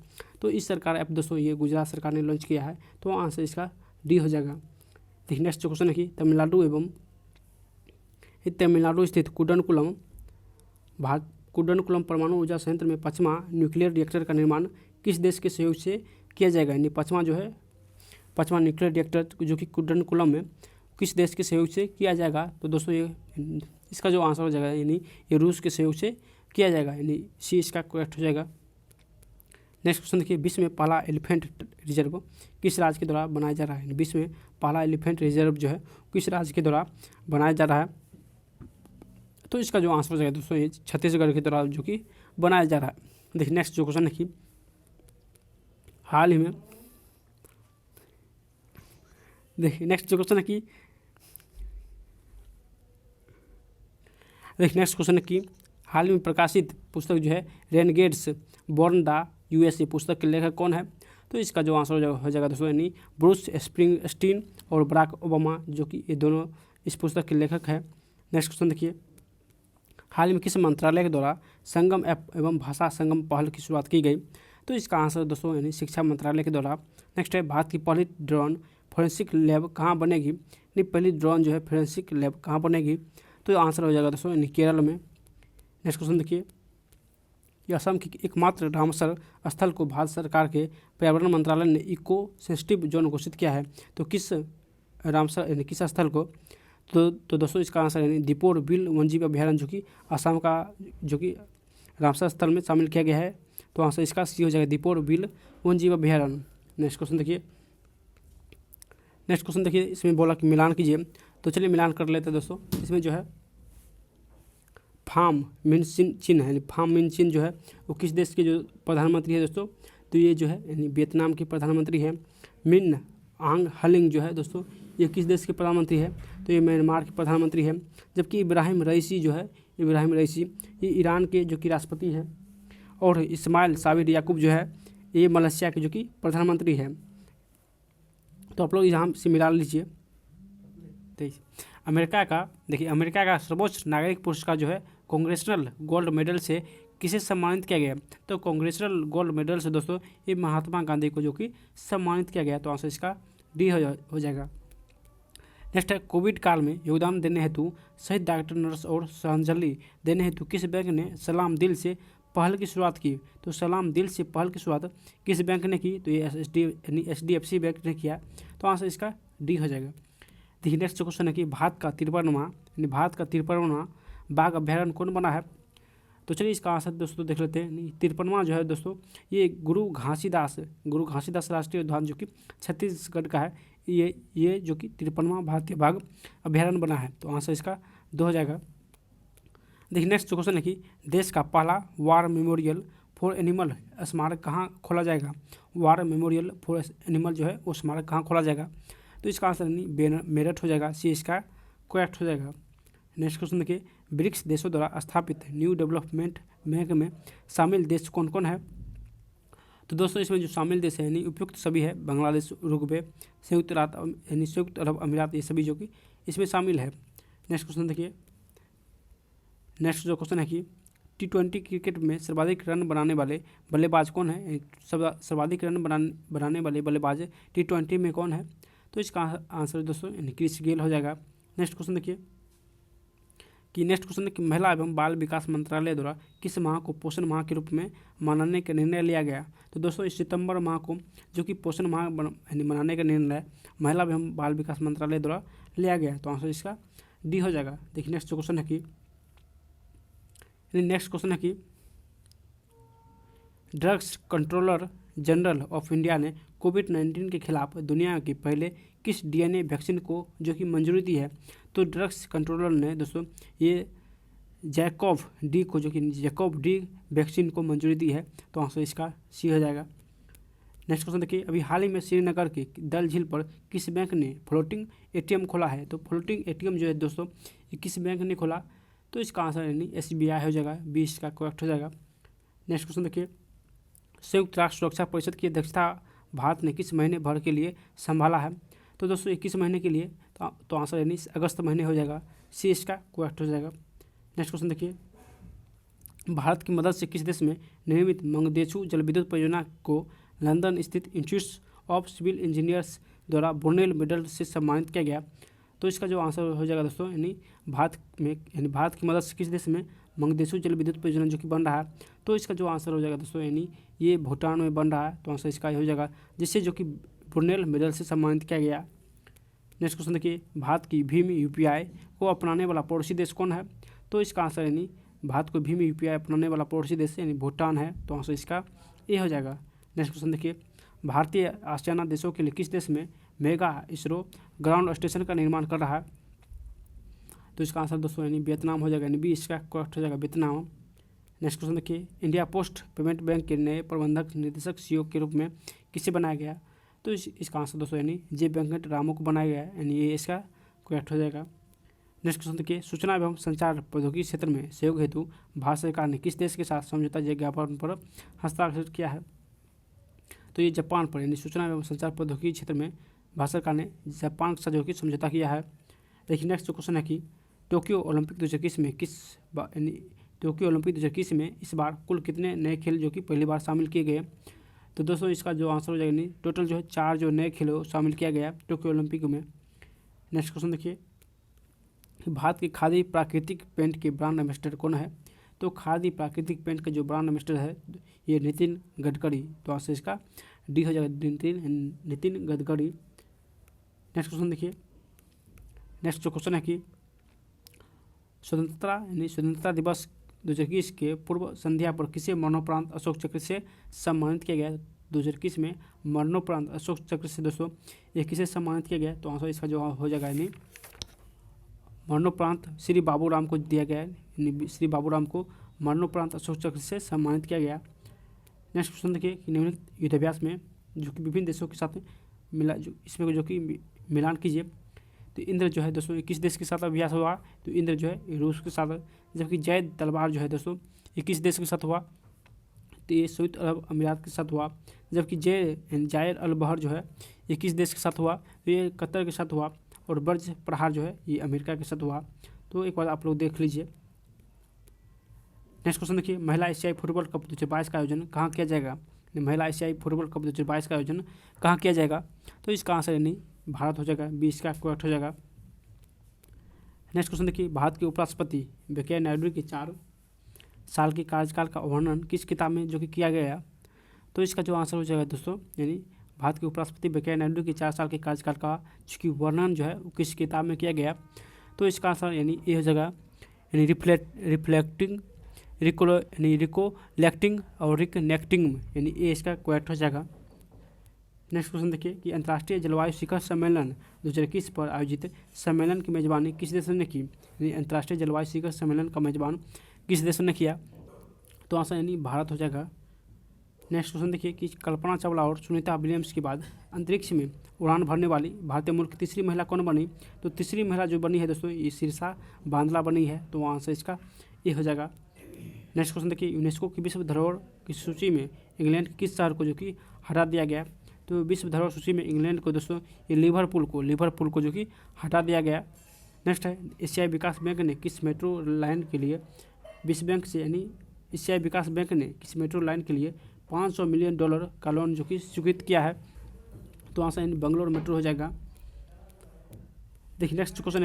तो ई सरकार ऐप दोस्तों ये गुजरात सरकार ने लॉन्च किया है। तो आंसर इसका डी हो जाएगा। देखिए नेक्स्ट जो क्वेश्चन है कि तमिलनाडु स्थित कुडनकुलम परमाणु ऊर्जा संयंत्र में 5वां न्यूक्लियर रिएक्टर का निर्माण किस देश के सहयोग से किया जाएगा? यानी 5वां 5वां न्यूक्लियर रिएक्टर जो कि कुड्डनकुलम में किस देश के सहयोग से किया जाएगा? तो दोस्तों ये इसका जो आंसर हो जाएगा यानी ये रूस के सहयोग से किया जाएगा, यानी सी इसका करेक्ट हो जाएगा। नेक्स्ट क्वेश्चन देखिए, विश्व में पहला एलिफेंट रिजर्व किस राज्य के द्वारा बनाया जा रहा है? विश्व में पहला एलिफेंट रिजर्व जो है किस राज्य के द्वारा बनाया जा रहा है? तो इसका जो आंसर हो जाएगा दोस्तों ये छत्तीसगढ़ के द्वारा जो कि बनाया जा रहा है। देखिए नेक्स्ट जो क्वेश्चन है कि हाल ही में, देखिए नेक्स्ट जो क्वेश्चन है कि हाल ही में प्रकाशित पुस्तक जो है रेनगेड्स बॉर्न द यूएसए पुस्तक के लेखक कौन है? तो इसका जो आंसर हो जाएगा दोस्तों यानी ब्रूस स्प्रिंगस्टीन और बराक ओबामा जो कि ये दोनों इस पुस्तक के लेखक है। नेक्स्ट क्वेश्चन देखिए, हाल ही में किस मंत्रालय के द्वारा संगम ऐप एवं भाषा संगम पहल की शुरुआत की गई? तो इसका आंसर दोस्तों यानी शिक्षा मंत्रालय के द्वारा। नेक्स्ट है, भारत की पहली ड्रोन फोरेंसिक लैब कहाँ बनेगी? नहीं, पहली ड्रोन जो है फोरेंसिक लैब कहाँ बनेगी? तो आंसर हो जाएगा दोस्तों यानी केरल में। नेक्स्ट क्वेश्चन देखिए, असम की एकमात्र रामसर स्थल को भारत सरकार के पर्यावरण मंत्रालय ने इको सेंसिटिव जोन घोषित किया है। तो किस रामसर यानी किस स्थल को? तो दोस्तों इसका आंसर यानी दीपोर बिल वन्यजीव अभ्यारण्य जो कि असम का जो कि रामसर स्थल में शामिल किया गया है। तो आंसर इसका सी हो जाएगा दीपोर बिल वन्यजीव अभ्यारण्य। नेक्स्ट क्वेश्चन देखिए, इसमें बोला कि मिलान कीजिए, तो चलिए मिलान कर लेते हैं दोस्तों। इसमें जो है फाम मिन चिन है, यानी फाम मिन चिन जो है वो किस देश के जो प्रधानमंत्री है दोस्तों? तो ये जो है यानी वियतनाम के प्रधानमंत्री है। मिन आंग हलिंग जो है दोस्तों ये किस देश के प्रधानमंत्री है? तो ये म्यांमार के प्रधानमंत्री है। जबकि इब्राहिम रईसी जो है, इब्राहिम रईसी ये ईरान के जो कि राष्ट्रपति है। और इस्माइल साबिर याकूब जो है ये मलेशिया के जो कि प्रधानमंत्री है। तो आप लोग यहाँ से मिला लीजिए। अमेरिका का सर्वोच्च नागरिक पुरस्कार जो है कांग्रेसनल गोल्ड मेडल से किसे सम्मानित किया गया? तो कांग्रेसनल गोल्ड मेडल से दोस्तों ये महात्मा गांधी को जो कि सम्मानित किया गया। तो आंसर इसका डी हो जाएगा। नेक्स्ट है, कोविड काल में योगदान देने हेतु शहीद डॉक्टर नर्स और श्रद्धांजलि देने हेतु किस बैंक ने सलाम दिल से पहल की शुरुआत की? तो सलाम दिल से पहल की शुरुआत किस बैंक ने की? तो ये HDFC बैंक ने किया। तो आंसर इसका डी हो जाएगा। देखिए नेक्स्ट क्वेश्चन है कि भारत का 53वां बाघ अभ्यारण्य कौन बना है? तो चलिए इसका आंसर दोस्तों देख लेते हैं। 53वां जो है दोस्तों ये गुरु घासीदास राष्ट्रीय उद्यान जो कि छत्तीसगढ़ का है। ये जो कि 53वां भारतीय बाघ अभ्यारण्य बना है। तो आंसर इसका 2 हो जाएगा। देखिए नेक्स्ट क्वेश्चन है कि देश का पहला वार मेमोरियल फॉर एनिमल स्मारक कहाँ खोला जाएगा? वार मेमोरियल फॉर एनिमल जो है वो स्मारक कहाँ खोला जाएगा? तो इसका आंसर मेरठ हो जाएगा। सी इसका करेक्ट हो जाएगा। नेक्स्ट क्वेश्चन देखिए, ब्रिक्स देशों द्वारा स्थापित न्यू डेवलपमेंट बैंक में शामिल देश कौन कौन है? तो दोस्तों इसमें जो शामिल देश है यानी उपयुक्त सभी है, बांग्लादेश, उरुग्वे, संयुक्त अरब अमीरात, ये सभी जो कि इसमें शामिल है। नेक्स्ट क्वेश्चन देखिए, नेक्स्ट जो क्वेश्चन है कि T20 क्रिकेट में सर्वाधिक रन बनाने वाले बल्लेबाज कौन है? सर्वाधिक रन बनाने वाले बल्लेबाज T20 में कौन है? तो इसका आंसर दोस्तों क्रिस गेल हो जाएगा। नेक्स्ट क्वेश्चन देखिए कि महिला एवं बाल विकास मंत्रालय द्वारा किस माह को पोषण माह के रूप में मनाने का निर्णय लिया गया? तो दोस्तों इस सितंबर माह को जो कि पोषण माह मनाने का निर्णय महिला एवं बाल विकास मंत्रालय द्वारा लिया गया। तो आंसर इसका डी हो जाएगा। देखिए नेक्स्ट क्वेश्चन है कि drugs controller general of India ने कोविड-19 के खिलाफ दुनिया के पहले किस DNA वैक्सीन को जो कि मंजूरी दी है? तो ड्रग्स कंट्रोलर ने दोस्तों ये जैकॉब डी वैक्सीन को मंजूरी दी है। तो आंसर इसका सी हो जाएगा। नेक्स्ट क्वेश्चन देखिए, अभी हाल ही में श्रीनगर के दल झील पर किस बैंक ने फ्लोटिंग ATM खोला है? तो फ्लोटिंग ATM जो है दोस्तों ये किस बैंक ने खोला? तो इसका आंसर यानी SBI हो जाएगा। 20 का करेक्ट हो जाएगा। नेक्स्ट क्वेश्चन देखिए, संयुक्त राष्ट्र सुरक्षा परिषद की अध्यक्षता भारत ने किस महीने भर के लिए संभाला है? तो दोस्तों 21 महीने के लिए। तो आंसर यानी अगस्त महीने हो जाएगा। सी इसका करेक्ट हो जाएगा। नेक्स्ट क्वेश्चन देखिए, भारत की मदद से किस देश में निर्मित मंगदेचु जल विद्युत परियोजना को लंदन स्थित इंस्टीट्यूट ऑफ सिविल इंजीनियर्स द्वारा ब्रुनेल मेडल से सम्मानित किया गया? तो इसका जो आंसर हो जाएगा दोस्तों यानी भारत की मदद से किस देश में मंगदेचु जल विद्युत परियोजना जो कि बन रहा है? तो इसका जो आंसर हो जाएगा दोस्तों यानी ये भूटान में बन रहा है। तो आंसर इसका हो जाएगा, जिससे जो कि ब्रुनेल मेडल से सम्मानित किया गया। नेक्स्ट क्वेश्चन देखिए, भारत की भीम यूपीआई को अपनाने वाला पड़ोसी देश कौन है? तो इसका आंसर यानी भारत को भीम यूपीआई अपनाने वाला पड़ोसी देश यानी भूटान है, तो आंसर इसका ए हो जाएगा। नेक्स्ट क्वेश्चन देखिए, भारतीय आसियाना देशों के लिए किस देश में मेगा इसरो ग्राउंड स्टेशन का निर्माण कर रहा है? तो इसका आंसर दोस्तों यानी वियतनाम हो जाएगा, यानी बी इसका करेक्ट हो जाएगा, वियतनाम। नेक्स्ट क्वेश्चन देखिए, इंडिया पोस्ट पेमेंट बैंक के नए प्रबंधक निदेशक सीईओ के रूप में किसे बनाया गया? तो इसका आंसर दोस्तों यानी जे वेंकट रामू को बनाया गया है, यानी ये इसका करेक्ट हो जाएगा। नेक्स्ट क्वेश्चन देखिए, सूचना एवं संचार प्रौद्योगिकी क्षेत्र में सहयोग हेतु भारत सरकार ने किस देश के साथ समझौता ज्ञापन पर हस्ताक्षर किया है? तो ये जापान पर, यानी सूचना एवं संचार प्रौद्योगिकी क्षेत्र में भारत सरकार ने जापान के साथ जो कि समझौता किया है। देखिए नेक्स्ट जो क्वेश्चन है कि टोक्यो ओलंपिक 2021 में टोक्यो ओलंपिक 2021 में इस बार कुल कितने नए खेल जो कि पहली बार शामिल किए गए? तो दोस्तों इसका जो आंसर हो जाएगा यानी टोटल जो है 4 जो नए खेल शामिल किया गया टोक्यो ओलंपिक में। नेक्स्ट क्वेश्चन देखिए, भारत के खादी प्राकृतिक पेंट के ब्रांड एम्बेसडर कौन है? तो खादी प्राकृतिक पेंट का जो ब्रांड एम्बेसडर है ये नितिन गडकरी, तो आंसर इसका डी हो जाएगा, नितिन गडकरी। नेक्स्ट क्वेश्चन देखिए, नेक्स्ट जो क्वेश्चन है कि स्वतंत्रता दिवस 2021 के पूर्व संध्या पर किसे मरणोपरांत अशोक चक्र से सम्मानित किया गया? 2021 में मरणोपरांत अशोक चक्र से दोस्तों ये किसे सम्मानित किया गया? तो आंसर इसका जो हो जाएगा यानी मरणोपरांत श्री बाबूराम को दिया गया है, श्री बाबूराम को मरणोपरांत अशोक चक्र से सम्मानित किया गया। नेक्स्ट क्वेश्चन देखिए कि निम्नलिखित युद्धाभ्यास में जो कि विभिन्न देशों के साथ मिला जो इसमें जो कि मिलान कीजिए। तो इंद्र जो है दोस्तों किस देश के साथ अभ्यास हुआ? तो इंद्र जो है रूस के साथ, जबकि जैद तलवार जो है दोस्तों ये किस देश के साथ हुआ? तो ये संयुक्त अरब अमीरात के साथ हुआ। जबकि जायर अल बहर जो है ये किस देश के साथ हुआ? तो ये कतर के साथ हुआ। और बर्ज प्रहार जो है ये अमेरिका के साथ हुआ। तो एक बार आप लोग देख लीजिए। नेक्स्ट क्वेश्चन देखिए, महिला एशियाई फुटबॉल कप 2022 का आयोजन कहाँ किया जाएगा? महिला एशियाई फुटबॉल कप 2022 का आयोजन कहाँ किया जाएगा? तो इसका आंसर यानी भारत हो जाएगा, 20 का करेक्ट हो जाएगा। नेक्स्ट क्वेश्चन देखिए, भारत के उपराष्ट्रपति वेंकैया नायडू के 4 साल के कार्यकाल का वर्णन किस किताब में जो कि किया गया? तो इसका जो आंसर हो जाएगा दोस्तों यानी भारत के उपराष्ट्रपति वेंकैया नायडू के 4 साल के कार्यकाल का चूँकि वर्णन जो है वो किस किताब में किया गया? तो इसका आंसर यानी ये हो जाएगा यानी रिकोलेक्टिंग और रिकनेक्टिंग यानी ये इसका करेक्ट हो जाएगा। नेक्स्ट क्वेश्चन देखिए कि अंतर्राष्ट्रीय जलवायु शिखर सम्मेलन 2021 पर आयोजित सम्मेलन की मेजबानी किस देश ने की? यानी अंतर्राष्ट्रीय जलवायु शिखर सम्मेलन का मेजबान किस देश ने किया? तो आंसर यानी भारत हो जाएगा। नेक्स्ट क्वेश्चन देखिए कि कल्पना चावला और सुनीता विलियम्स के बाद अंतरिक्ष में उड़ान भरने वाली भारतीय मूल की तीसरी महिला कौन बनी? तो तीसरी महिला जो बनी है दोस्तों ये शीर्षा बांदला बनी है, तो आंसर इसका ये हो जाएगा। नेक्स्ट क्वेश्चन देखिए, यूनेस्को की विश्व धरोहर की सूची में इंग्लैंड के किस शहर को जो कि हटा दिया गया? तो विश्व धरोहर सूची में इंग्लैंड को दोस्तों ये लिवरपूल को जो कि हटा दिया गया। नेक्स्ट है, एशियाई विकास बैंक ने किस मेट्रो लाइन के लिए विश्व बैंक से यानी एशियाई विकास बैंक ने किस मेट्रो लाइन के लिए $500 मिलियन का लोन जो कि स्वीकृत किया है? तो आंसर यानी बंगलोर मेट्रो हो जाएगा। देखिए नेक्स्ट क्वेश्चन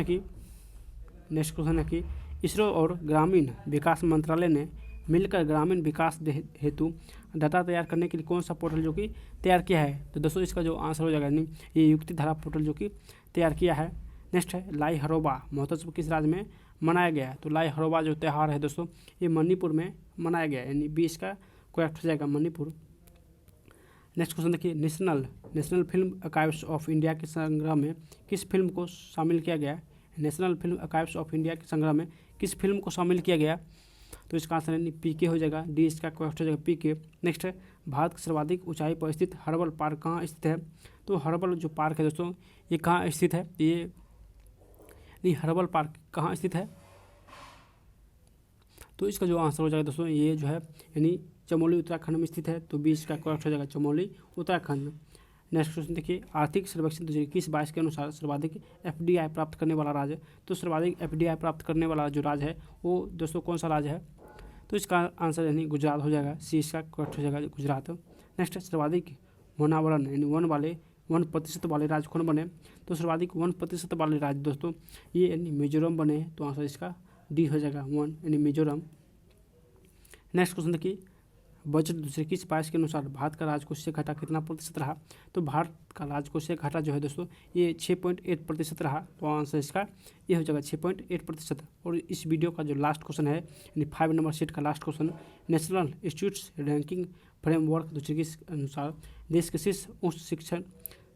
है कि इसरो और ग्रामीण विकास मंत्रालय ने मिलकर ग्रामीण विकास हेतु डाटा तैयार करने के लिए कौन सा पोर्टल जो कि तैयार किया है? तो दोस्तों इसका जो आंसर हो जाएगा यानी ये युक्ति धारा पोर्टल जो कि तैयार किया है। नेक्स्ट है, लाई हरोबा महोत्सव किस राज्य में मनाया गया है? तो लाई हरोबा जो त्यौहार है दोस्तों ये मणिपुर में मनाया गया है, यानी 20 का करेक्ट हो जाएगा, मणिपुर। नेक्स्ट क्वेश्चन देखिए, national film archives of India के संग्रह में किस फिल्म को शामिल किया गया? National film archives of India के संग्रह में किस फिल्म को शामिल किया गया? तो इसका आंसर यानी पीके हो जाएगा, डी इसका करेक्ट हो जाएगा, पीके। नेक्स्ट है, भारत की सर्वाधिक ऊंचाई पर स्थित हर्बल पार्क कहाँ स्थित है? तो हर्बल जो पार्क है दोस्तों ये कहाँ स्थित है? ये नहीं, हर्बल पार्क कहाँ स्थित है? तो इसका जो आंसर हो जाएगा दोस्तों ये जो है यानी चमोली उत्तराखंड में स्थित है, तो 20 का करेक्ट हो जाएगा, चमोली उत्तराखंड। नेक्स्ट क्वेश्चन देखिए, आर्थिक सर्वेक्षण 2021-22 के अनुसार सर्वाधिक एफडीआई प्राप्त करने वाला राज्य, तो सर्वाधिक एफडीआई प्राप्त करने वाला जो राज्य है वो दोस्तों कौन सा राज्य है? तो इसका आंसर यानी गुजरात हो जाएगा, सी इसका करेक्ट हो जाएगा, गुजरात। नेक्स्ट सर्वाधिक वनावरण यानी 1% वाले राज्य कौन बने? तो सर्वाधिक 1% वाले राज्य दोस्तों ये यानी मिजोरम बने, तो आंसर इसका डी हो जाएगा, 1 यानी मिजोरम। नेक्स्ट क्वेश्चन देखिए, बजट दूसरे किस पाइस के अनुसार भारत का राजकोषीय घाटा कितना प्रतिशत रहा? तो भारत का राजकोषीय घाटा जो है दोस्तों ये 6.8% रहा। तो आंसर इसका ये हो जाएगा 6.8%। और इस वीडियो का जो लास्ट क्वेश्चन है यानी 5 नंबर सेट का last question, national institutes ranking framework दूसरे के अनुसार देश के शीर्ष उच्च शिक्षण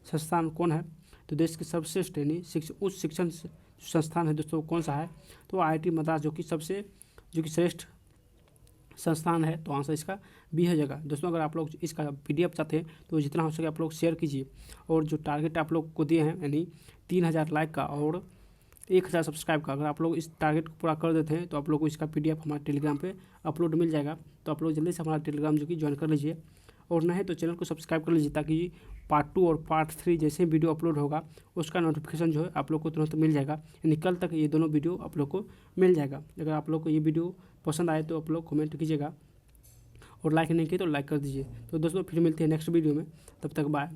संस्थान कौन है? तो देश के सर्वश्रेष्ठ यानी उच्च शिक्षण संस्थान है दोस्तों कौन सा है? तो IIT मद्रास जो कि श्रेष्ठ संस्थान है। तो आंसर इसका बी हो जाएगा। दोस्तों अगर आप लोग इसका PDF चाहते हैं तो जितना हो सके आप लोग शेयर कीजिए। और जो टारगेट आप लोग को दिए हैं यानी 3000 लाइक का और 1000 सब्सक्राइब का, अगर आप लोग इस टारगेट को पूरा कर देते हैं तो आप लोग को इसका PDF हमारे टेलीग्राम पे अपलोड मिल जाएगा। तो आप लोग जल्दी से हमारा टेलीग्राम जो कि ज्वाइन कर लीजिए, और नहीं तो चैनल को सब्सक्राइब कर लीजिए ताकि पार्ट 2 और पार्ट 3 जैसे वीडियो अपलोड होगा उसका नोटिफिकेशन जो है आप लोग को तुरंत मिल जाएगा। यानी कल तक ये दोनों वीडियो आप लोग को मिल जाएगा। अगर आप लोग को ये वीडियो पसंद आए तो आप लोग कमेंट कीजिएगा, और लाइक नहीं किए तो लाइक कर दीजिए। तो दोस्तों फिर मिलते हैं नेक्स्ट वीडियो में, तब तक बाय।